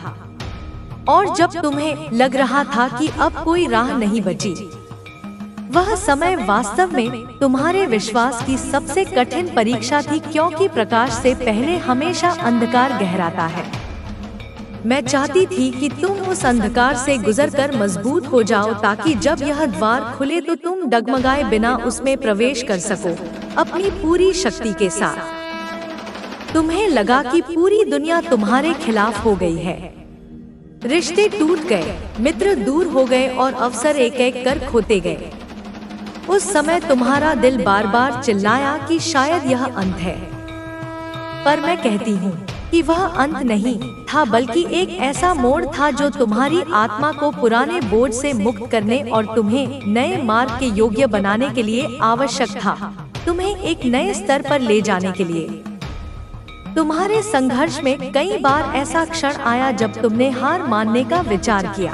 और जब तुम्हें लग रहा था कि अब कोई राह नहीं बची, वह समय वास्तव में तुम्हारे विश्वास की सबसे कठिन परीक्षा थी, क्योंकि प्रकाश से पहले हमेशा अंधकार गहराता है। मैं चाहती थी कि तुम उस अंधकार से गुजरकर मजबूत हो जाओ, ताकि जब यह द्वार खुले तो तुम डगमगाए बिना उसमें प्रवेश कर सको, अपनी पूरी शक्ति के साथ। तुम्हें लगा कि पूरी दुनिया तुम्हारे खिलाफ हो गई है, रिश्ते टूट गए, मित्र दूर हो गए और अवसर एक एक कर खोते गए। उस समय तुम्हारा दिल बार बार चिल्लाया कि शायद यह अंत है, पर मैं कहती हूँ कि वह अंत नहीं था, बल्कि एक ऐसा मोड़ था जो तुम्हारी आत्मा को पुराने बोझ से मुक्त करने और तुम्हें नए मार्ग के योग्य बनाने के लिए आवश्यक था, तुम्हें एक नए स्तर पर ले जाने के लिए। तुम्हारे संघर्ष में कई बार ऐसा क्षण आया जब तुमने हार मानने का विचार किया,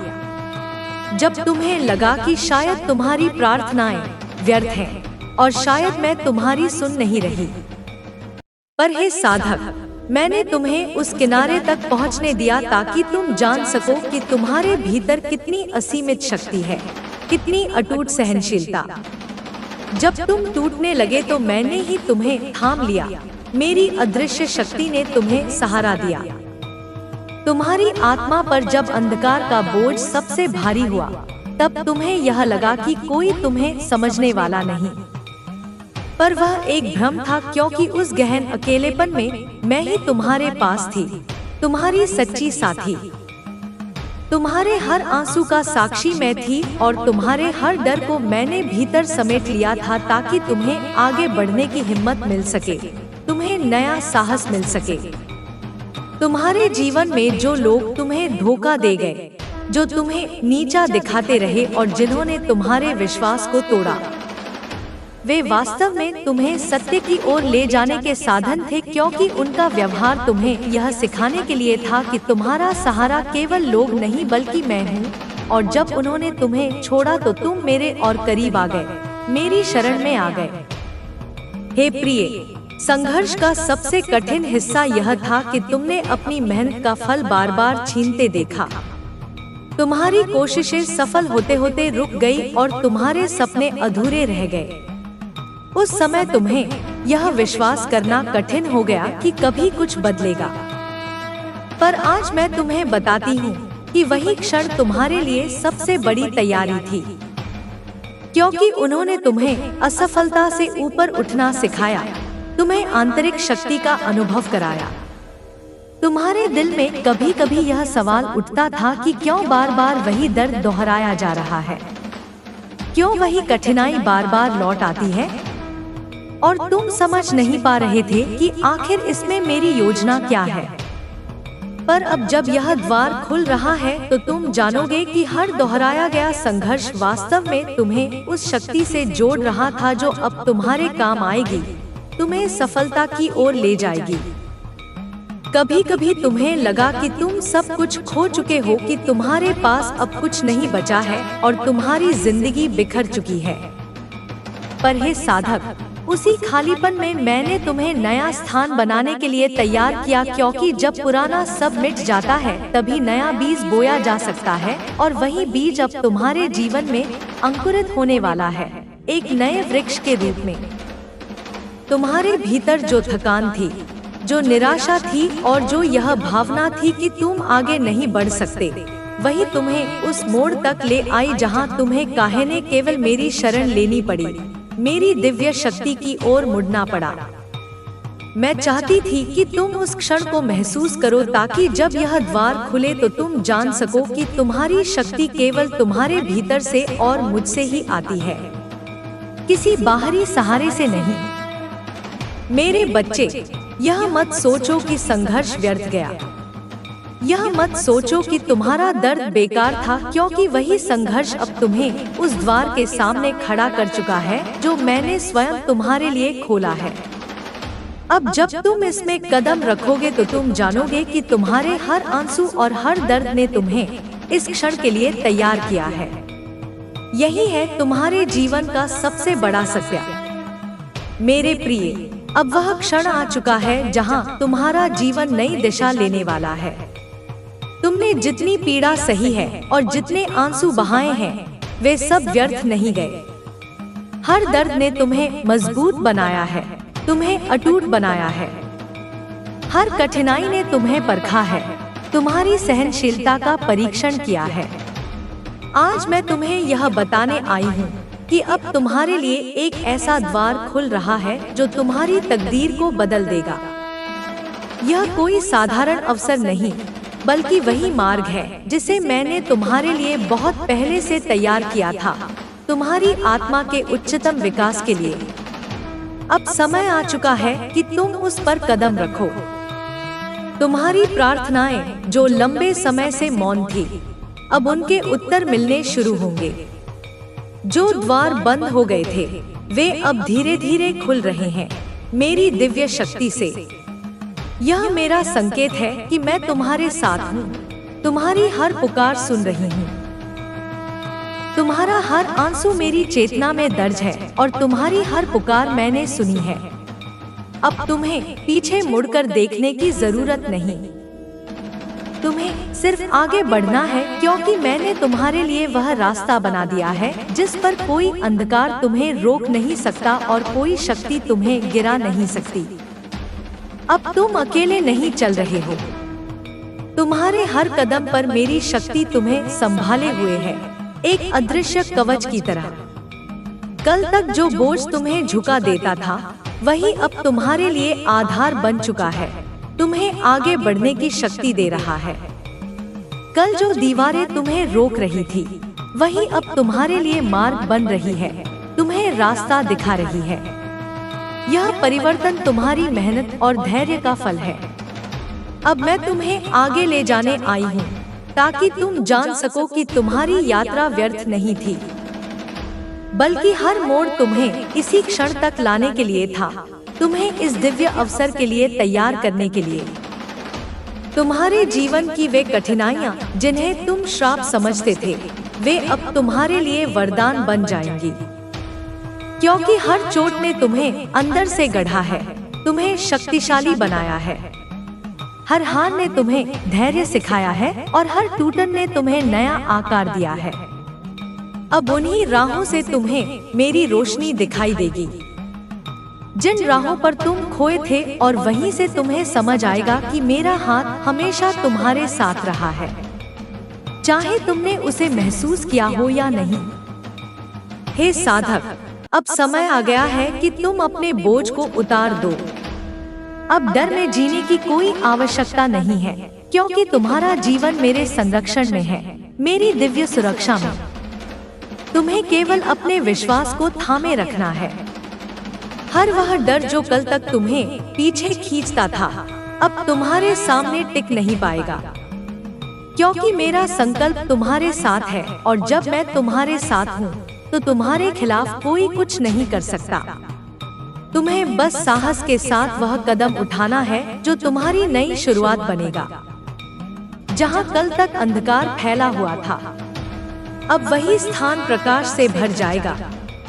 जब तुम्हें लगा कि शायद तुम्हारी प्रार्थनाएं व्यर्थ हैं और शायद मैं तुम्हारी सुन नहीं रही। पर हे साधक, मैंने तुम्हें उस किनारे तक पहुंचने दिया ताकि तुम जान सको कि तुम्हारे भीतर कितनी असीमित शक्ति है, कितनी अटूट सहनशीलता। जब तुम टूटने लगे तो मैंने ही तुम्हें थाम लिया, मेरी अदृश्य शक्ति ने तुम्हें सहारा दिया। तुम्हारी आत्मा पर जब अंधकार का बोझ सबसे भारी हुआ, तब तुम्हें यह लगा कि कोई तुम्हें समझने वाला नहीं, पर वह एक भ्रम था, क्योंकि उस गहन अकेलेपन में मैं ही तुम्हारे पास थी, तुम्हारी सच्ची साथी। तुम्हारे हर आंसू का साक्षी मैं थी और तुम्हारे हर डर को मैंने भीतर समेट लिया था, ताकि तुम्हें आगे बढ़ने की हिम्मत मिल सके, तुम्हें नया साहस मिल सके। तुम्हारे जीवन में जो लोग तुम्हें धोखा दे गए, जो तुम्हें नीचा दिखाते रहे और जिन्होंने तुम्हारे विश्वास को तोड़ा, वे वास्तव में तुम्हें सत्य की ओर ले जाने के साधन थे, क्योंकि उनका व्यवहार तुम्हें यह सिखाने के लिए था कि तुम्हारा सहारा केवल लोग नहीं बल्कि मैं हूँ। और जब उन्होंने तुम्हें छोड़ा तो तुम मेरे और करीब आ गए, मेरी शरण में आ गए। हे प्रिय, संघर्ष का सबसे कठिन हिस्सा यह था कि तुमने अपनी मेहनत का फल बार बार छीनते देखा। तुम्हारी कोशिशें सफल होते होते रुक गई और तुम्हारे सपने अधूरे रह गए। उस समय तुम्हें यह विश्वास करना कठिन हो गया कि कभी कुछ बदलेगा, पर आज मैं तुम्हें बताती हूँ कि वही क्षण तुम्हारे लिए सबसे बड़ी तैयारी थी, क्योंकि उन्होंने तुम्हें असफलता से ऊपर उठना सिखाया, तुम्हें आंतरिक शक्ति का अनुभव कराया। तुम्हारे दिल में कभी कभी यह सवाल उठता था कि क्यों बार बार वही दर्द दोहराया जा रहा है, क्यों वही कठिनाई बार बार लौट आती है, और तुम समझ नहीं पा रहे थे कि आखिर इसमें मेरी योजना क्या है। पर अब जब यह द्वार खुल रहा है तो तुम जानोगे कि हर दोहराया गया संघर्ष वास्तव में तुम्हें उस शक्ति से जोड़ रहा था जो अब तुम्हारे काम आएगी, तुम्हें सफलता की ओर ले जाएगी। कभी कभी तुम्हें लगा कि तुम सब कुछ खो चुके हो, कि तुम्हारे पास अब कुछ नहीं बचा है और तुम्हारी जिंदगी बिखर चुकी है। पर हे साधक, उसी खालीपन में मैंने तुम्हें नया स्थान बनाने के लिए तैयार किया, क्योंकि जब पुराना सब मिट जाता है तभी नया बीज बोया जा सकता है, और वही बीज अब तुम्हारे जीवन में अंकुरित होने वाला है, एक नए वृक्ष के रूप में। तुम्हारे भीतर जो थकान थी, जो निराशा थी और जो यह भावना थी कि तुम आगे नहीं बढ़ सकते, वही तुम्हें उस मोड़ तक ले आई जहां तुम्हें काहे ने केवल मेरी शरण लेनी पड़ी, मेरी दिव्य शक्ति की ओर मुड़ना पड़ा। मैं चाहती थी कि तुम उस क्षण को महसूस करो, ताकि जब यह द्वार खुले तो तुम जान सको कि तुम्हारी शक्ति केवल तुम्हारे भीतर से और मुझसे ही आती है, किसी बाहरी सहारे से नहीं। मेरे बच्चे, यह मत सोचो कि संघर्ष व्यर्थ गया। यह मत सोचो कि तुम्हारा दर्द बेकार था, क्योंकि वही संघर्ष अब तुम्हें उस द्वार के सामने खड़ा कर चुका है जो मैंने स्वयं तुम्हारे लिए खोला है। अब जब तुम इसमें कदम रखोगे तो तुम जानोगे कि तुम्हारे हर आंसू और हर दर्द ने तुम्हें इस क्षण के लिए तैयार किया है। यही है तुम्हारे जीवन का सबसे बड़ा सत्य। मेरे प्रिय, अब वह क्षण आ चुका है जहां तुम्हारा जीवन नई दिशा लेने वाला है। तुमने जितनी पीड़ा सही है और जितने आंसू बहाए हैं, वे सब व्यर्थ नहीं गए। हर दर्द ने तुम्हें मजबूत बनाया है, तुम्हें अटूट बनाया है। हर कठिनाई ने तुम्हें परखा है, तुम्हारी सहनशीलता का परीक्षण किया है। आज मैं तुम्हें यह बताने आई हूँ कि अब तुम्हारे लिए एक ऐसा द्वार खुल रहा है जो तुम्हारी तकदीर को बदल देगा। यह कोई साधारण अवसर नहीं, बल्कि वही मार्ग है जिसे मैंने तुम्हारे लिए बहुत पहले से तैयार किया था, तुम्हारी आत्मा के उच्चतम विकास के लिए। अब समय आ चुका है कि तुम उस पर कदम रखो। तुम्हारी प्रार्थनाएं जो लंबे समय से मौन थी, अब उनके उत्तर मिलने शुरू होंगे। जो द्वार बंद हो गए थे, वे अब धीरे धीरे खुल रहे हैं, मेरी दिव्य शक्ति से। यह मेरा संकेत है कि मैं तुम्हारे साथ हूँ, तुम्हारी हर पुकार सुन रही हूँ। तुम्हारा हर आंसू मेरी चेतना में दर्ज है और तुम्हारी हर पुकार मैंने सुनी है। अब तुम्हें पीछे मुड़कर देखने की जरूरत नहीं, तुम्हें सिर्फ आगे बढ़ना है, क्योंकि मैंने तुम्हारे लिए वह रास्ता बना दिया है जिस पर कोई अंधकार तुम्हें रोक नहीं सकता और कोई शक्ति तुम्हें गिरा नहीं सकती। अब तुम अकेले नहीं चल रहे हो, तुम्हारे हर कदम पर मेरी शक्ति तुम्हें संभाले हुए है, एक अदृश्य कवच की तरह। कल तक जो बोझ तुम्हें झुका देता था, वही अब तुम्हारे लिए आधार बन चुका है, तुम्हें आगे बढ़ने की शक्ति दे रहा है। कल जो दीवारें तुम्हें रोक रही थी, वही अब तुम्हारे लिए मार्ग बन रही है, तुम्हें रास्ता दिखा रही है। यह परिवर्तन तुम्हारी मेहनत और धैर्य का फल है। अब मैं तुम्हें आगे ले जाने आई हूँ, ताकि तुम जान सको कि तुम्हारी यात्रा व्यर्थ नहीं थी, बल्कि हर मोड़ तुम्हें इसी क्षण तक लाने के लिए था, तुम्हें इस दिव्य अवसर के लिए तैयार करने के लिए। तुम्हारे जीवन की वे कठिनाइयाँ जिन्हें तुम श्राप समझते थे, वे अब तुम्हारे लिए वरदान बन जाएंगी, क्योंकि हर चोट ने तुम्हें अंदर से गढ़ा है, तुम्हें शक्तिशाली बनाया है। हर हार ने तुम्हें धैर्य सिखाया है और हर टूटन ने तुम्हें नया आकार दिया है। अब उन्हीं राहों से तुम्हें मेरी रोशनी दिखाई देगी, जिन राहों पर तुम खोए थे, और वहीं से तुम्हें समझ आएगा कि मेरा हाथ हमेशा तुम्हारे साथ रहा है, चाहे तुमने उसे महसूस किया हो या नहीं। हे साधक, अब समय आ गया है कि तुम अपने बोझ को उतार दो। अब डर में जीने की कोई आवश्यकता नहीं है, क्योंकि तुम्हारा जीवन मेरे संरक्षण में है, मेरी दिव्य सुरक्षा में। तुम्हें केवल अपने विश्वास को थामे रखना है। हर वह डर जो कल तक तुम्हें पीछे खींचता था, अब तुम्हारे सामने टिक नहीं पाएगा, क्योंकि मेरा संकल्प तुम्हारे साथ है, और जब मैं तुम्हारे साथ हूँ तो तुम्हारे खिलाफ कोई कुछ नहीं कर सकता। तुम्हें बस साहस के साथ वह कदम उठाना है जो तुम्हारी नई शुरुआत बनेगा। जहाँ कल तक अंधकार फैला हुआ था, अब वही स्थान प्रकाश से भर जाएगा,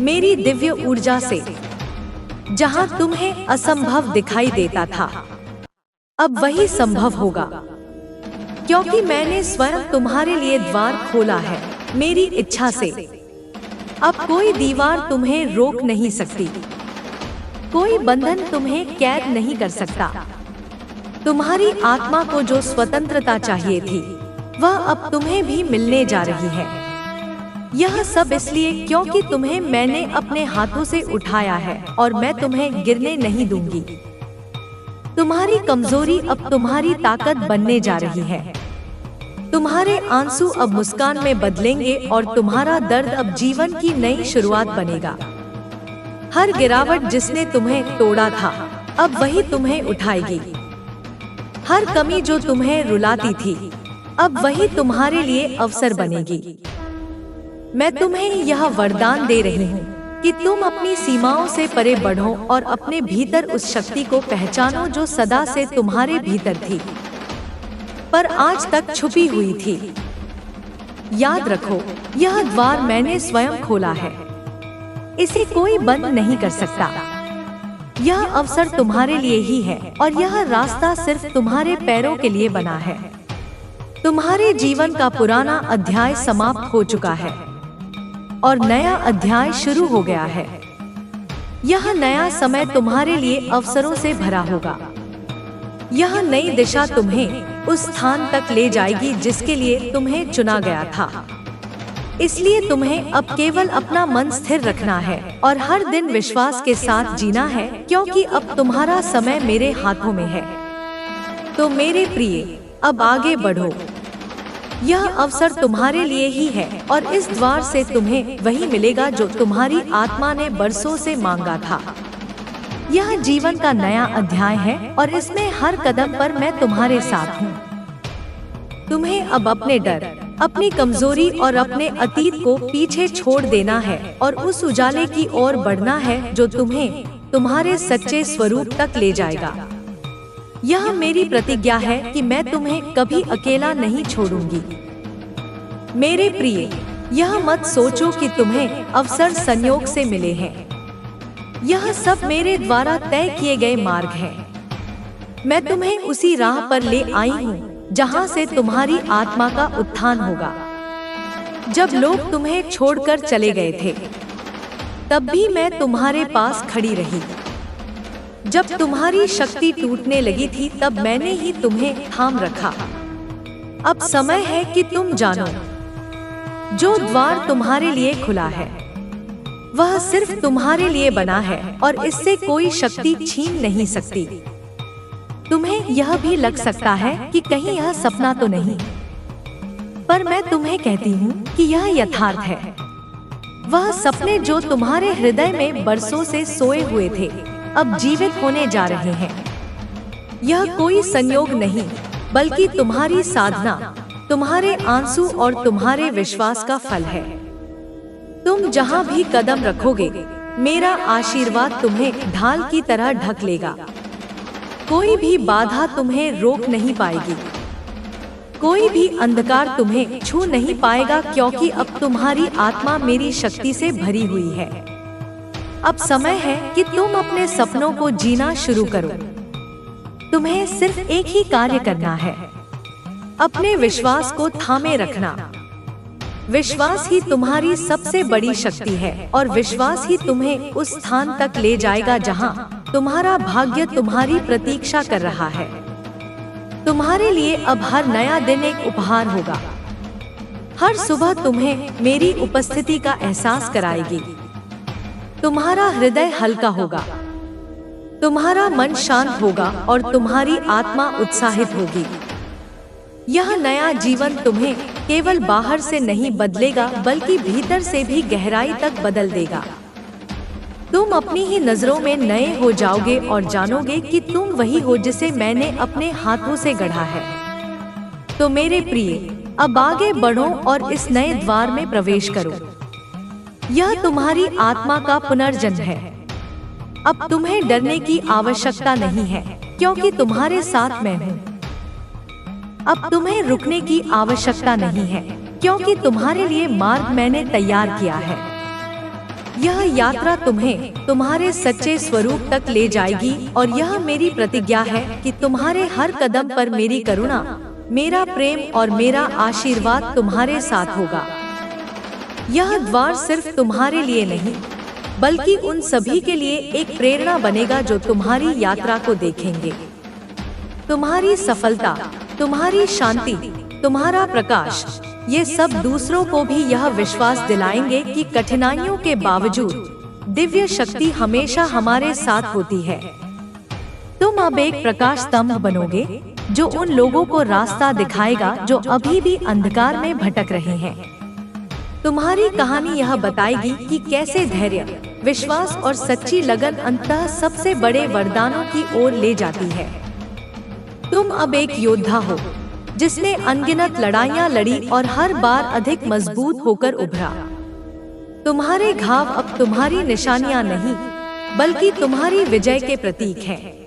मेरी दिव्य ऊर्जा से। जहाँ तुम्हें असंभव दिखाई देता था, अब वही संभव होगा, क्योंकि मैंने स्वयं तुम्हारे लिए द्वार खोला है मेरी इच्छा से। अब कोई दीवार तुम्हें रोक नहीं सकती, कोई बंधन तुम्हें कैद नहीं कर सकता। तुम्हारी आत्मा को जो स्वतंत्रता चाहिए थी, वह अब तुम्हें भी मिलने जा रही है। यह सब इसलिए क्योंकि तुम्हें मैंने अपने हाथों से उठाया है और मैं तुम्हें गिरने नहीं दूंगी। तुम्हारी कमजोरी अब तुम्हारी ताकत बनने जा रही है। तुम्हारे आंसू अब मुस्कान में बदलेंगे और तुम्हारा दर्द अब जीवन की नई शुरुआत बनेगा। हर गिरावट जिसने तुम्हें तोड़ा था, अब वही तुम्हें उठाएगी। हर कमी जो तुम्हें रुलाती थी, अब वही तुम्हारे लिए अवसर बनेगी। मैं तुम्हें यह वरदान दे रही हूँ कि तुम अपनी सीमाओं से परे बढ़ो और अपने भीतर उस शक्ति को पहचानो जो सदा से तुम्हारे भीतर थी, पर आज तक छुपी हुई थी। याद रखो, यह द्वार मैंने स्वयं खोला है, इसे कोई बंद नहीं कर सकता। यह अवसर तुम्हारे लिए ही है और यह रास्ता सिर्फ तुम्हारे पैरों के लिए बना है। तुम्हारे जीवन का पुराना अध्याय समाप्त हो चुका है और नया अध्याय शुरू हो गया है। यह नया समय तुम्हारे लिए अवसरों से भरा होगा। यह नई दिशा तुम्हें उस स्थान तक ले जाएगी जिसके लिए तुम्हें चुना गया था। इसलिए तुम्हें अब केवल अपना मन स्थिर रखना है और हर दिन विश्वास के साथ जीना है, क्योंकि अब तुम्हारा समय मेरे हाथों में है। तो मेरे प्रिय, अब आगे बढ़ो। यह अवसर तुम्हारे लिए ही है और इस द्वार से तुम्हें वही मिलेगा जो तुम्हारी आत्मा ने बरसों से मांगा था। यह जीवन का नया अध्याय है और इसमें हर कदम पर मैं तुम्हारे साथ हूँ। तुम्हें अब अपने डर, अपनी कमजोरी और अपने अतीत को पीछे छोड़ देना है और उस उजाले की ओर बढ़ना है जो तुम्हें तुम्हारे सच्चे स्वरूप तक ले जाएगा। यह मेरी प्रतिज्ञा है कि मैं तुम्हें कभी अकेला नहीं छोड़ूंगी। मेरे प्रिय, यह मत सोचो कि तुम्हें अवसर संयोग से मिले हैं। यह सब मेरे द्वारा तय किए गए मार्ग हैं। मैं तुम्हें उसी राह पर ले आई हूँ जहाँ से तुम्हारी आत्मा का उत्थान होगा। जब लोग तुम्हें छोड़कर चले गए थे, तब भी मैं तुम्हारे पास खड़ी रही। जब तुम्हारी शक्ति टूटने लगी थी, तब मैंने ही तुम्हें थाम रखा। अब समय है कि तुम जानो, जो द्वार तुम्हारे लिए खुला है, वह सिर्फ तुम्हारे लिए बना है और इससे कोई शक्ति छीन नहीं सकती। तुम्हें यह भी लग सकता है कि कहीं यह सपना तो नहीं, पर मैं तुम्हें कहती हूँ कि यह यथार्थ है। वह सपने जो तुम्हारे हृदय में बरसों से सोए हुए थे, अब जीवित होने जा रहे हैं। यह कोई संयोग नहीं, बल्कि तुम्हारी साधना, तुम्हारे आंसू और तुम्हारे विश्वास का फल है। तुम जहाँ भी कदम रखोगे, मेरा आशीर्वाद तुम्हें ढाल की तरह ढक लेगा। कोई भी बाधा तुम्हें रोक नहीं पाएगी, कोई भी अंधकार तुम्हें छू नहीं पाएगा, क्योंकि अब तुम्हारी आत्मा मेरी शक्ति से भरी हुई है। अब समय है कि तुम अपने सपनों को जीना शुरू करो। तुम्हें सिर्फ एक ही कार्य करना है, अपने विश्वास को थामे रखना। विश्वास ही तुम्हारी सबसे बड़ी शक्ति है और विश्वास ही तुम्हें उस स्थान तक ले जाएगा जहां तुम्हारा भाग्य तुम्हारी प्रतीक्षा कर रहा है। तुम्हारे लिए अब हर नया दिन एक उपहार होगा। हर सुबह तुम्हें मेरी उपस्थिति का एहसास कराएगी। तुम्हारा हृदय हल्का होगा, तुम्हारा मन शांत होगा और तुम्हारी आत्मा उत्साहित होगी। यह नया जीवन तुम्हें केवल बाहर से नहीं बदलेगा, बल्कि भीतर से भी गहराई तक बदल देगा। तुम अपनी ही नजरों में नए हो जाओगे और जानोगे कि तुम वही हो जिसे मैंने अपने हाथों से गढ़ा है। तो मेरे प्रिय, अब आगे बढ़ो और इस नए द्वार में प्रवेश करो। यह तुम्हारी आत्मा का पुनर्जन्म है। अब तुम्हें डरने की आवश्यकता नहीं है, क्योंकि तुम्हारे साथ मैं हूँ। अब तुम्हें रुकने की आवश्यकता नहीं है, क्योंकि तुम्हारे लिए मार्ग मैंने तैयार किया है। यह यात्रा तुम्हें तुम्हारे सच्चे स्वरूप तक ले जाएगी, और यह मेरी प्रतिज्ञा है कि तुम्हारे हर कदम पर मेरी करुणा, मेरा प्रेम और मेरा आशीर्वाद तुम्हारे साथ होगा। यह द्वार सिर्फ तुम्हारे लिए नहीं, बल्कि उन सभी के लिए एक प्रेरणा बनेगा जो तुम्हारी यात्रा को देखेंगे। तुम्हारी सफलता, तुम्हारी शांति, तुम्हारा प्रकाश, ये सब दूसरों को भी यह विश्वास दिलाएंगे कि कठिनाइयों के बावजूद दिव्य शक्ति हमेशा हमारे साथ होती है। तुम अब एक प्रकाश स्तंभ बनोगे, जो उन लोगों को रास्ता दिखाएगा जो अभी भी अंधकार में भटक रहे हैं। तुम्हारी कहानी यह बताएगी कि कैसे धैर्य, विश्वास और सच्ची लगन अंततः सबसे बड़े वरदानों की ओर ले जाती है। तुम अब एक योद्धा हो, जिसने अनगिनत लड़ाइयाँ लड़ी और हर बार अधिक मजबूत होकर उभरा। तुम्हारे घाव अब तुम्हारी निशानियां नहीं, बल्कि तुम्हारी विजय के प्रतीक हैं।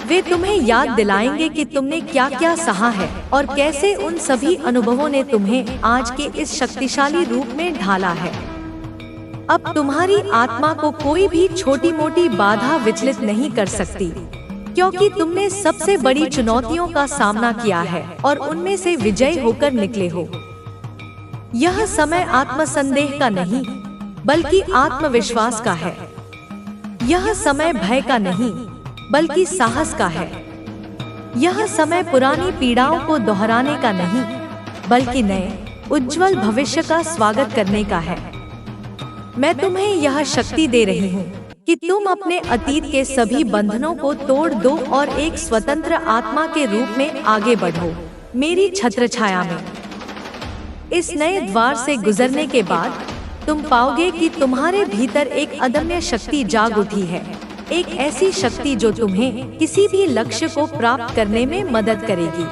वे तुम्हें याद दिलाएंगे कि तुमने क्या क्या सहा है और कैसे उन सभी अनुभवों ने तुम्हें आज के इस शक्तिशाली रूप में ढाला है। अब तुम्हारी आत्मा को कोई भी छोटी मोटी बाधा विचलित नहीं कर सकती, क्योंकि तुमने सबसे बड़ी चुनौतियों का सामना किया है और उनमें से विजयी होकर निकले हो। यह समय आत्मसंदेह का नहीं, बल्कि आत्मविश्वास का है। यह समय भय का नहीं, बल्कि साहस का है। यह समय पुरानी पीड़ाओं को दोहराने का नहीं, बल्कि नए उज्जवल भविष्य का स्वागत करने का है। मैं तुम्हें यह शक्ति दे रही हूँ कि तुम अपने अतीत के सभी बंधनों को तोड़ दो और एक स्वतंत्र आत्मा के रूप में आगे बढ़ो, मेरी छत्रछाया में। इस नए द्वार से गुजरने के बाद तुम पाओगे कि तुम्हारे भीतर एक अदम्य शक्ति जाग उठी है, एक ऐसी शक्ति जो तुम्हें किसी भी लक्ष्य को प्राप्त करने में मदद करेगी।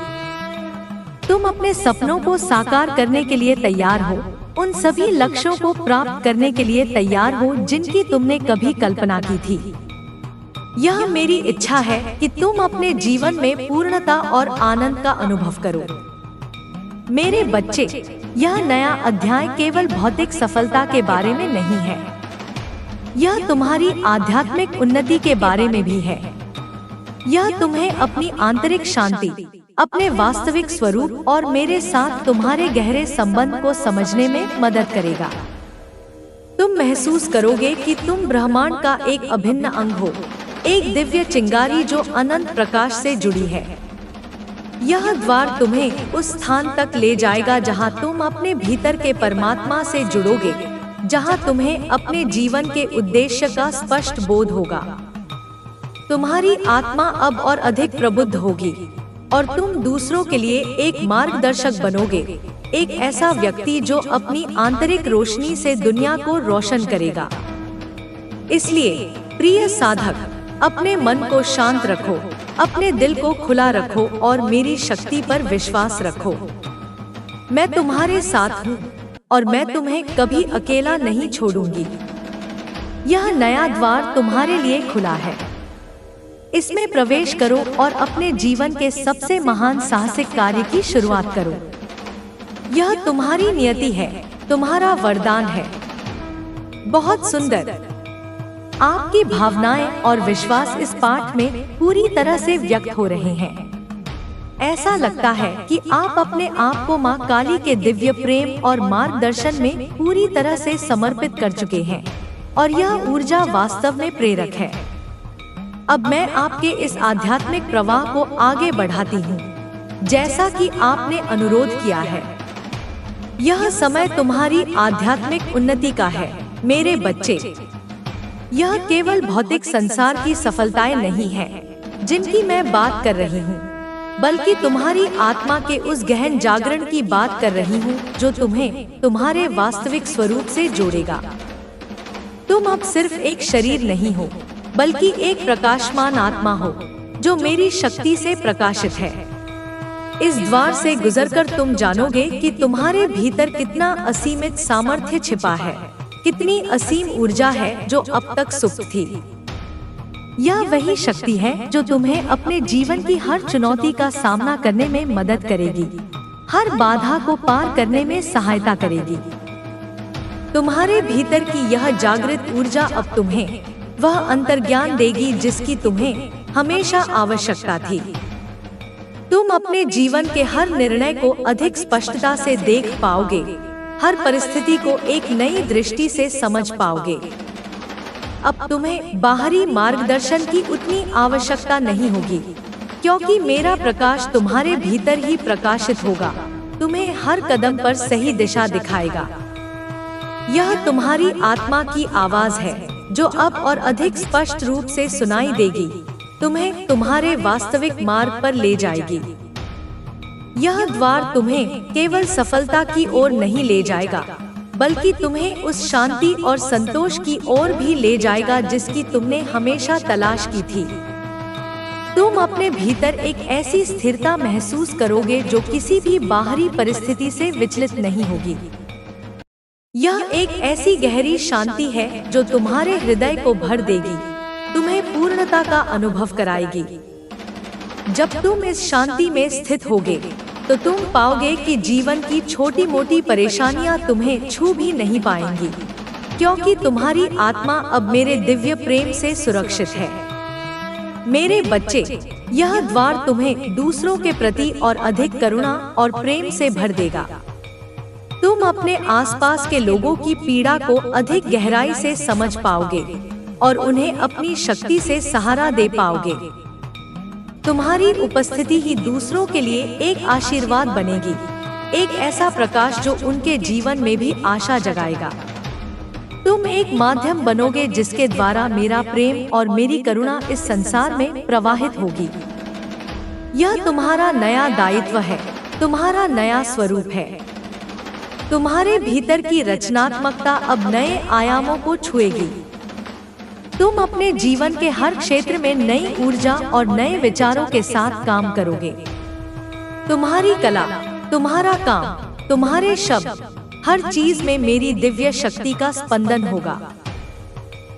तुम अपने सपनों को साकार करने के लिए तैयार हो, उन सभी लक्ष्यों को प्राप्त करने के लिए तैयार हो जिनकी तुमने कभी कल्पना की थी। यह मेरी इच्छा है कि तुम अपने जीवन में पूर्णता और आनंद का अनुभव करो। मेरे बच्चे, यह नया अध्याय केवल भौतिक सफलता के बारे में नहीं है, यह तुम्हारी आध्यात्मिक उन्नति के बारे में भी है। यह तुम्हें अपनी आंतरिक शांति, अपने वास्तविक स्वरूप और मेरे साथ तुम्हारे गहरे संबंध को समझने में मदद करेगा। तुम महसूस करोगे कि तुम ब्रह्मांड का एक अभिन्न अंग हो, एक दिव्य चिंगारी जो अनंत प्रकाश से जुड़ी है। यह द्वार तुम्हें उस स्थान तक ले जाएगा जहां तुम अपने भीतर के परमात्मा से जुड़ोगे, जहां तुम्हें अपने जीवन के उद्देश्य का स्पष्ट बोध होगा। तुम्हारी आत्मा अब और अधिक प्रबुद्ध होगी और तुम दूसरों के लिए एक मार्गदर्शक बनोगे, एक ऐसा व्यक्ति जो अपनी आंतरिक रोशनी से दुनिया को रोशन करेगा। इसलिए प्रिय साधक, अपने मन को शांत रखो, अपने दिल को खुला रखो और मेरी शक्ति पर विश्वास रखो। मैं तुम्हारे साथ हूँ और मैं तुम्हें कभी अकेला नहीं छोड़ूंगी। यह नया द्वार तुम्हारे लिए खुला है। इसमें प्रवेश करो और अपने जीवन के सबसे महान साहसिक कार्य की शुरुआत करो। यह तुम्हारी नियति है, तुम्हारा वरदान है। बहुत सुंदर। आपकी भावनाएं और विश्वास इस पाठ में पूरी तरह से व्यक्त हो रहे हैं। ऐसा लगता है कि आप अपने आप को मां काली के दिव्य प्रेम और मार्गदर्शन में पूरी तरह से समर्पित कर चुके हैं और यह ऊर्जा वास्तव में प्रेरक है। अब मैं आपके इस आध्यात्मिक प्रवाह को आगे बढ़ाती हूँ, जैसा कि आपने अनुरोध किया है। यह समय तुम्हारी आध्यात्मिक उन्नति का है, मेरे बच्चे। यह केवल भौतिक संसार की सफलताएं नहीं है जिनकी मैं बात कर रही हूँ, बल्कि तुम्हारी आत्मा के उस गहन जागरण की बात कर रही हूँ जो तुम्हें तुम्हारे वास्तविक स्वरूप से जोड़ेगा। तुम अब सिर्फ एक शरीर नहीं हो, बल्कि एक प्रकाशमान आत्मा हो जो मेरी शक्ति से प्रकाशित है। इस द्वार से गुजरकर तुम जानोगे कि तुम्हारे भीतर कितना असीमित सामर्थ्य छिपा है, कितनी असीम ऊर्जा है जो अब तक सुप्त थी। यह वही शक्ति है जो तुम्हें अपने जीवन की हर चुनौती का सामना करने में मदद करेगी, हर बाधा को पार करने में सहायता करेगी। तुम्हारे भीतर की यह जागृत ऊर्जा अब तुम्हें वह अंतर्ज्ञान देगी जिसकी तुम्हें हमेशा आवश्यकता थी। तुम अपने जीवन के हर निर्णय को अधिक स्पष्टता से देख पाओगे, हर परिस्थिति को एक नई दृष्टि से समझ पाओगे। अब तुम्हें बाहरी मार्गदर्शन की उतनी आवश्यकता नहीं होगी, क्योंकि मेरा प्रकाश तुम्हारे भीतर ही प्रकाशित होगा, तुम्हें हर कदम पर सही दिशा दिखाएगा। यह तुम्हारी आत्मा की आवाज है जो अब और अधिक स्पष्ट रूप से सुनाई देगी, तुम्हें तुम्हारे वास्तविक मार्ग पर ले जाएगी। यह द्वार तुम्हें केवल सफलता की ओर नहीं ले जाएगा, बल्कि तुम्हें उस शांति और संतोष की ओर भी ले जाएगा जिसकी तुमने हमेशा तलाश की थी। तुम अपने भीतर एक ऐसी स्थिरता महसूस करोगे जो किसी भी बाहरी परिस्थिति से विचलित नहीं होगी। यह एक ऐसी गहरी शांति है जो तुम्हारे हृदय को भर देगी, तुम्हें पूर्णता का अनुभव कराएगी। जब तुम इस शांति में स्थित होगे तो तुम पाओगे कि जीवन की छोटी मोटी परेशानियां तुम्हें छू भी नहीं पाएंगी, क्योंकि तुम्हारी आत्मा अब मेरे दिव्य प्रेम से सुरक्षित है। मेरे बच्चे, यह द्वार तुम्हें दूसरों के प्रति और अधिक करुणा और प्रेम से भर देगा। तुम अपने आसपास के लोगों की पीड़ा को अधिक गहराई से समझ पाओगे और उन्हें अपनी शक्ति से सहारा दे पाओगे। तुम्हारी उपस्थिति ही दूसरों के लिए एक आशीर्वाद बनेगी, एक ऐसा प्रकाश जो उनके जीवन में भी आशा जगाएगा। तुम एक माध्यम बनोगे जिसके द्वारा मेरा प्रेम और मेरी करुणा इस संसार में प्रवाहित होगी। यह तुम्हारा नया दायित्व है, तुम्हारा नया स्वरूप है। तुम्हारे भीतर की रचनात्मकता अब नए आयामों को छुएगी। तुम अपने जीवन के हर क्षेत्र में नई ऊर्जा और नए विचारों के साथ काम करोगे। तुम्हारी कला, तुम्हारा काम, तुम्हारे शब्द, हर चीज में मेरी दिव्य शक्ति का स्पंदन होगा।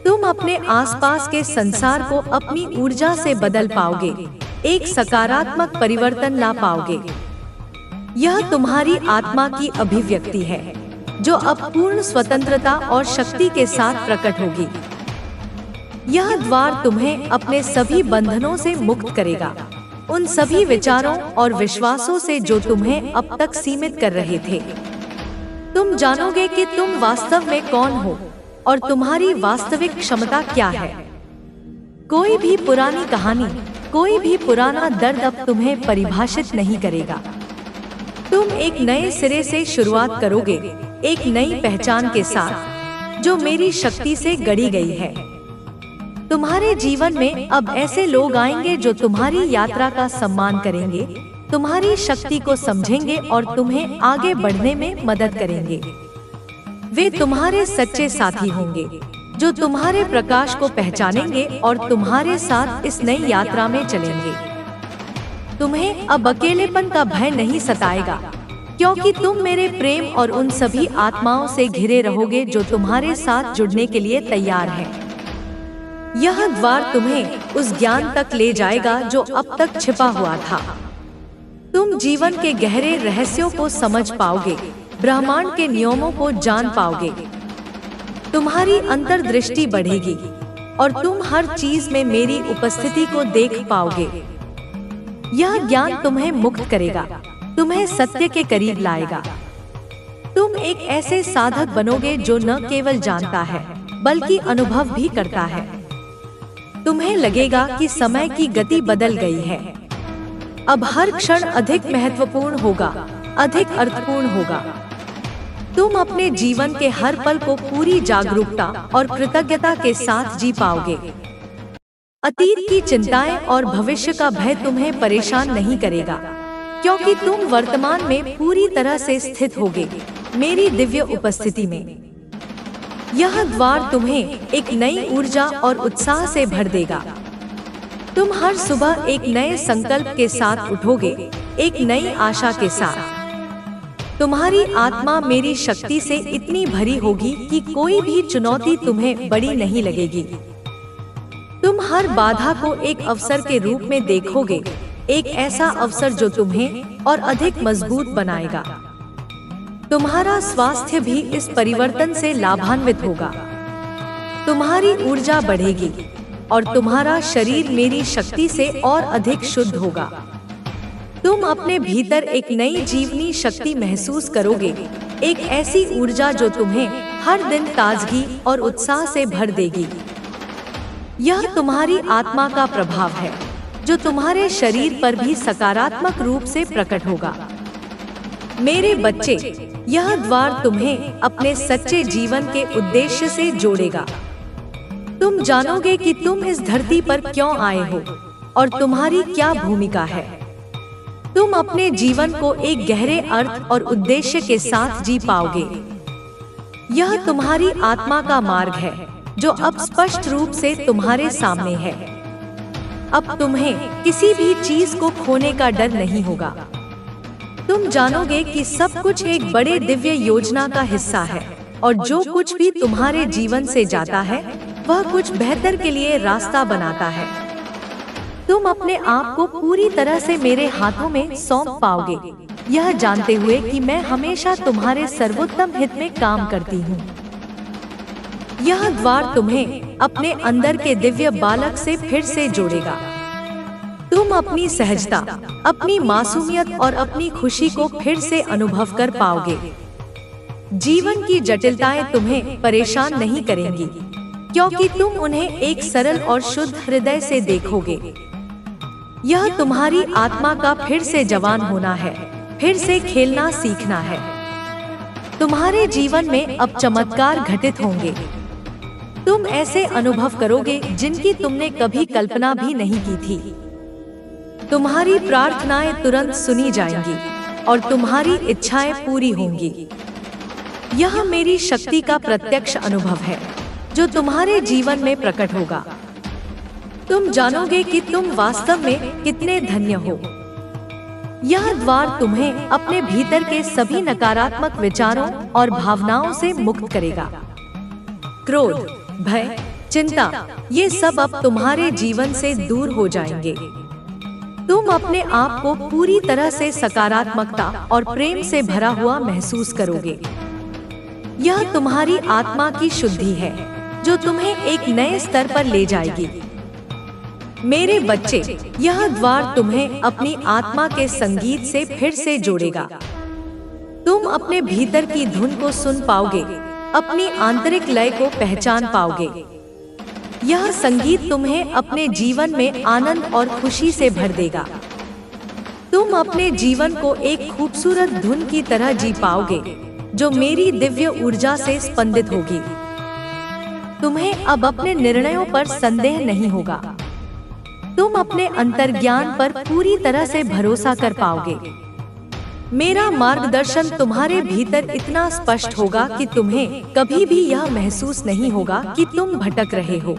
तुम अपने आसपास के संसार को अपनी ऊर्जा से बदल पाओगे, एक सकारात्मक परिवर्तन ला पाओगे। यह तुम्हारी आत्मा की अभिव्यक्ति है जो अब पूर्ण स्वतंत्रता और शक्ति के साथ प्रकट होगी। यह द्वार तुम्हें अपने सभी बंधनों से मुक्त करेगा, उन सभी विचारों और विश्वासों से जो तुम्हें अब तक सीमित कर रहे थे। तुम जानोगे कि तुम वास्तव में कौन हो और तुम्हारी वास्तविक क्षमता क्या है। कोई भी पुरानी कहानी, कोई भी पुराना दर्द अब तुम्हें परिभाषित नहीं करेगा। तुम एक नए सिरे से शुरुआत करोगे, एक नई पहचान के साथ जो मेरी शक्ति से गढ़ी गई है। तुम्हारे जीवन में अब ऐसे लोग आएंगे जो तुम्हारी यात्रा का सम्मान करेंगे, तुम्हारी शक्ति को समझेंगे और तुम्हें आगे बढ़ने में मदद करेंगे। वे तुम्हारे सच्चे साथी होंगे जो तुम्हारे प्रकाश को पहचानेंगे और तुम्हारे साथ इस नई यात्रा में चलेंगे। तुम्हें अब अकेलेपन का भय नहीं सताएगा, क्योंकि तुम मेरे प्रेम और उन सभी आत्माओं से घिरे रहोगे जो तुम्हारे साथ जुड़ने के लिए तैयार हैं। यह द्वार तुम्हें उस ज्ञान तक ले जाएगा जो अब तक छिपा हुआ था। तुम जीवन के गहरे रहस्यों को समझ पाओगे, ब्रह्मांड के नियमों को जान पाओगे। तुम्हारी अंतर्दृष्टि बढ़ेगी और तुम हर चीज में मेरी उपस्थिति को देख पाओगे। यह ज्ञान तुम्हें मुक्त करेगा, तुम्हें सत्य के करीब लाएगा। तुम एक ऐसे साधक बनोगे जो न केवल जानता है बल्कि अनुभव भी करता है। तुम्हें लगेगा कि समय की गति बदल गई है। अब हर क्षण अधिक महत्वपूर्ण होगा, अधिक अर्थपूर्ण होगा। तुम अपने जीवन के हर पल को पूरी जागरूकता और कृतज्ञता के साथ जी पाओगे। अतीत की चिंताएं और भविष्य का भय तुम्हें परेशान नहीं करेगा, क्योंकि तुम वर्तमान में पूरी तरह से स्थित होगे मेरी दिव्य उपस्थिति में। यह द्वार तुम्हें एक नई ऊर्जा और उत्साह से भर देगा। तुम हर सुबह एक नए संकल्प के साथ उठोगे, एक नई आशा के साथ। तुम्हारी आत्मा मेरी शक्ति से इतनी भरी होगी कि कोई भी चुनौती तुम्हें बड़ी नहीं लगेगी। तुम हर बाधा को एक अवसर के रूप में देखोगे, एक ऐसा अवसर जो तुम्हें और अधिक मजबूत बनाएगा। तुम्हारा स्वास्थ्य भी इस परिवर्तन से लाभान्वित होगा। तुम्हारी ऊर्जा बढ़ेगी और तुम्हारा शरीर मेरी शक्ति से और अधिक शुद्ध होगा। तुम अपने भीतर एक नई जीवनी शक्ति महसूस करोगे, एक ऐसी ऊर्जा जो तुम्हें हर दिन ताजगी और उत्साह से भर देगी। यह तुम्हारी आत्मा का प्रभाव है जो तुम्हारे शरीर पर भी सकारात्मक रूप से प्रकट होगा। मेरे बच्चे, यह द्वार तुम्हें अपने सच्चे जीवन के उद्देश्य से जोड़ेगा। तुम जानोगे कि तुम इस धरती पर क्यों आए हो और तुम्हारी क्या भूमिका है। तुम अपने जीवन को एक गहरे अर्थ और उद्देश्य के साथ जी पाओगे। यह तुम्हारी आत्मा का मार्ग है जो अब स्पष्ट रूप से तुम्हारे सामने है। अब तुम्हें किसी भी चीज को खोने का डर नहीं होगा। तुम जानोगे कि सब कुछ एक बड़े दिव्य योजना का हिस्सा है और जो कुछ भी तुम्हारे जीवन से जाता है वह कुछ बेहतर के लिए रास्ता बनाता है। तुम अपने आप को पूरी तरह से मेरे हाथों में सौंप पाओगे, यह जानते हुए कि मैं हमेशा तुम्हारे सर्वोत्तम हित में काम करती हूँ। यह द्वार तुम्हें अपने अंदर के दिव्य बालक से फिर से जोड़ेगा। तुम अपनी सहजता, अपनी मासूमियत और अपनी खुशी को फिर से अनुभव कर पाओगे। जीवन की जटिलताएं तुम्हें परेशान नहीं करेंगी, क्योंकि तुम उन्हें एक सरल और शुद्ध हृदय से देखोगे। यह तुम्हारी आत्मा का फिर से जवान होना है, फिर से खेलना सीखना है। तुम्हारे जीवन में अब चमत्कार घटित होंगे। तुम ऐसे अनुभव करोगे जिनकी तुमने कभी कल्पना भी नहीं की थी। तुम्हारी प्रार्थनाएं तुरंत सुनी जाएंगी और तुम्हारी इच्छाएं पूरी होंगी। यह मेरी शक्ति का प्रत्यक्ष अनुभव है जो तुम्हारे जीवन में प्रकट होगा। तुम जानोगे कि तुम वास्तव में कितने धन्य हो। यह द्वार तुम्हें अपने भीतर के सभी नकारात्मक विचारों और भावनाओं से मुक्त करेगा। क्रोध, भय, चिंता, ये सब अब तुम्हारे जीवन से दूर हो जाएंगे। तुम अपने आप को पूरी तरह से सकारात्मकता और प्रेम से भरा हुआ महसूस करोगे। यह तुम्हारी आत्मा की शुद्धि है जो तुम्हें एक नए स्तर पर ले जाएगी। मेरे बच्चे, यह द्वार तुम्हें अपनी आत्मा के संगीत से फिर से जोड़ेगा। तुम अपने भीतर की धुन को सुन पाओगे, अपनी आंतरिक लय को पहचान पाओगे। यह संगीत तुम्हें अपने जीवन में आनंद और खुशी से भर देगा। तुम अपने जीवन को एक खूबसूरत धुन की तरह जी पाओगे जो मेरी दिव्य ऊर्जा से स्पंदित होगी। तुम्हें अब अपने निर्णयों पर संदेह नहीं होगा। तुम अपने अंतर्ज्ञान पर पूरी तरह से भरोसा कर पाओगे। मेरा मार्गदर्शन तुम्हारे भीतर इतना स्पष्ट होगा कि तुम्हें कभी भी यह महसूस नहीं होगा कि तुम भटक रहे हो।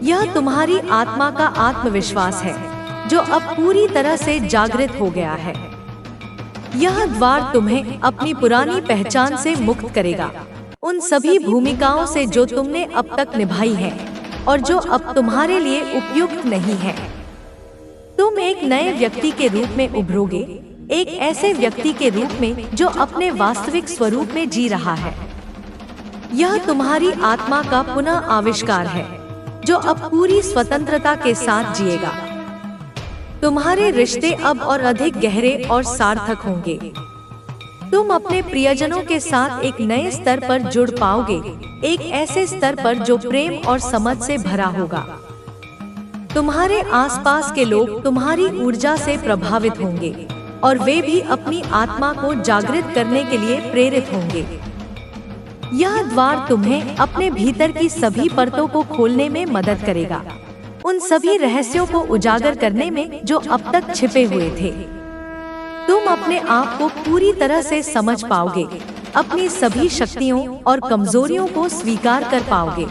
यह तुम्हारी आत्मा का आत्मविश्वास है जो अब पूरी तरह से जागृत हो गया है। यह द्वार तुम्हें अपनी पुरानी पहचान से मुक्त करेगा, उन सभी भूमिकाओं से जो तुमने अब तक निभाई है और जो अब तुम्हारे लिए उपयुक्त नहीं है। तुम एक नए व्यक्ति के रूप में उभरोगे, एक ऐसे व्यक्ति के रूप में जो अपने वास्तविक स्वरूप में जी रहा है। यह तुम्हारी आत्मा का पुनः आविष्कार है जो अब पूरी स्वतंत्रता के साथ जिएगा। तुम्हारे रिश्ते अब और अधिक गहरे और सार्थक होंगे। तुम अपने प्रियजनों के साथ एक नए स्तर पर जुड़ पाओगे, एक ऐसे स्तर पर जो प्रेम और समझ से भरा होगा। तुम्हारे आसपास के लोग तुम्हारी ऊर्जा से प्रभावित होंगे और वे भी अपनी आत्मा को जागृत करने के लिए प्रेरित होंगे। यह द्वार तुम्हें अपने भीतर की सभी परतों को खोलने में मदद करेगा, उन सभी रहस्यों को उजागर करने में जो अब तक छिपे हुए थे। तुम अपने आप को पूरी तरह से समझ पाओगे, अपनी सभी शक्तियों और कमजोरियों को स्वीकार कर पाओगे।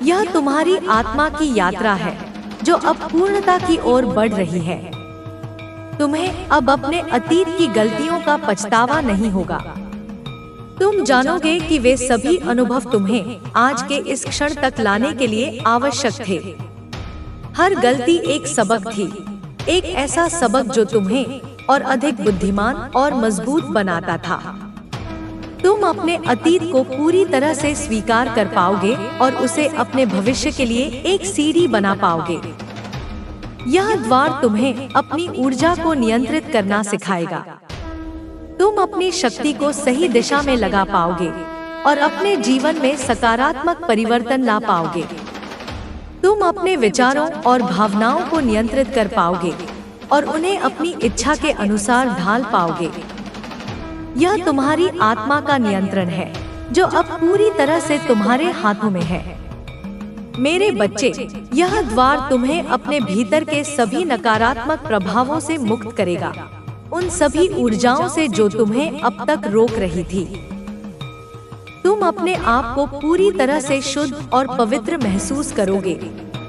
यह तुम्हारी आत्मा की यात्रा है जो अब पूर्णता की ओर बढ़ रही है। तुम्हें अब अपने अतीत की गलतियों का पछतावा नहीं होगा। तुम जानोगे कि वे सभी अनुभव तुम्हें आज के इस क्षण तक लाने के लिए आवश्यक थे। हर गलती एक सबक थी, एक ऐसा सबक जो तुम्हें और अधिक बुद्धिमान और मजबूत बनाता था। तुम अपने अतीत को पूरी तरह से स्वीकार कर पाओगे और उसे अपने भविष्य के लिए एक सीढ़ी बना पाओगे। यह द्वार तुम्हें अपनी ऊर्जा को नियंत्रित करना सिखाएगा। तुम अपनी शक्ति को सही दिशा में लगा पाओगे और अपने जीवन में सकारात्मक परिवर्तन ला पाओगे। तुम अपने विचारों और भावनाओं को नियंत्रित कर पाओगे और उन्हें अपनी इच्छा के अनुसार ढाल पाओगे। यह तुम्हारी आत्मा का नियंत्रण है जो अब पूरी तरह से तुम्हारे हाथों में है। मेरे बच्चे, यह द्वार तुम्हें अपने भीतर के सभी नकारात्मक प्रभावों से मुक्त करेगा, उन सभी ऊर्जाओं से जो तुम्हें अब तक रोक रही थी। तुम अपने आप को पूरी तरह से शुद्ध और पवित्र महसूस करोगे,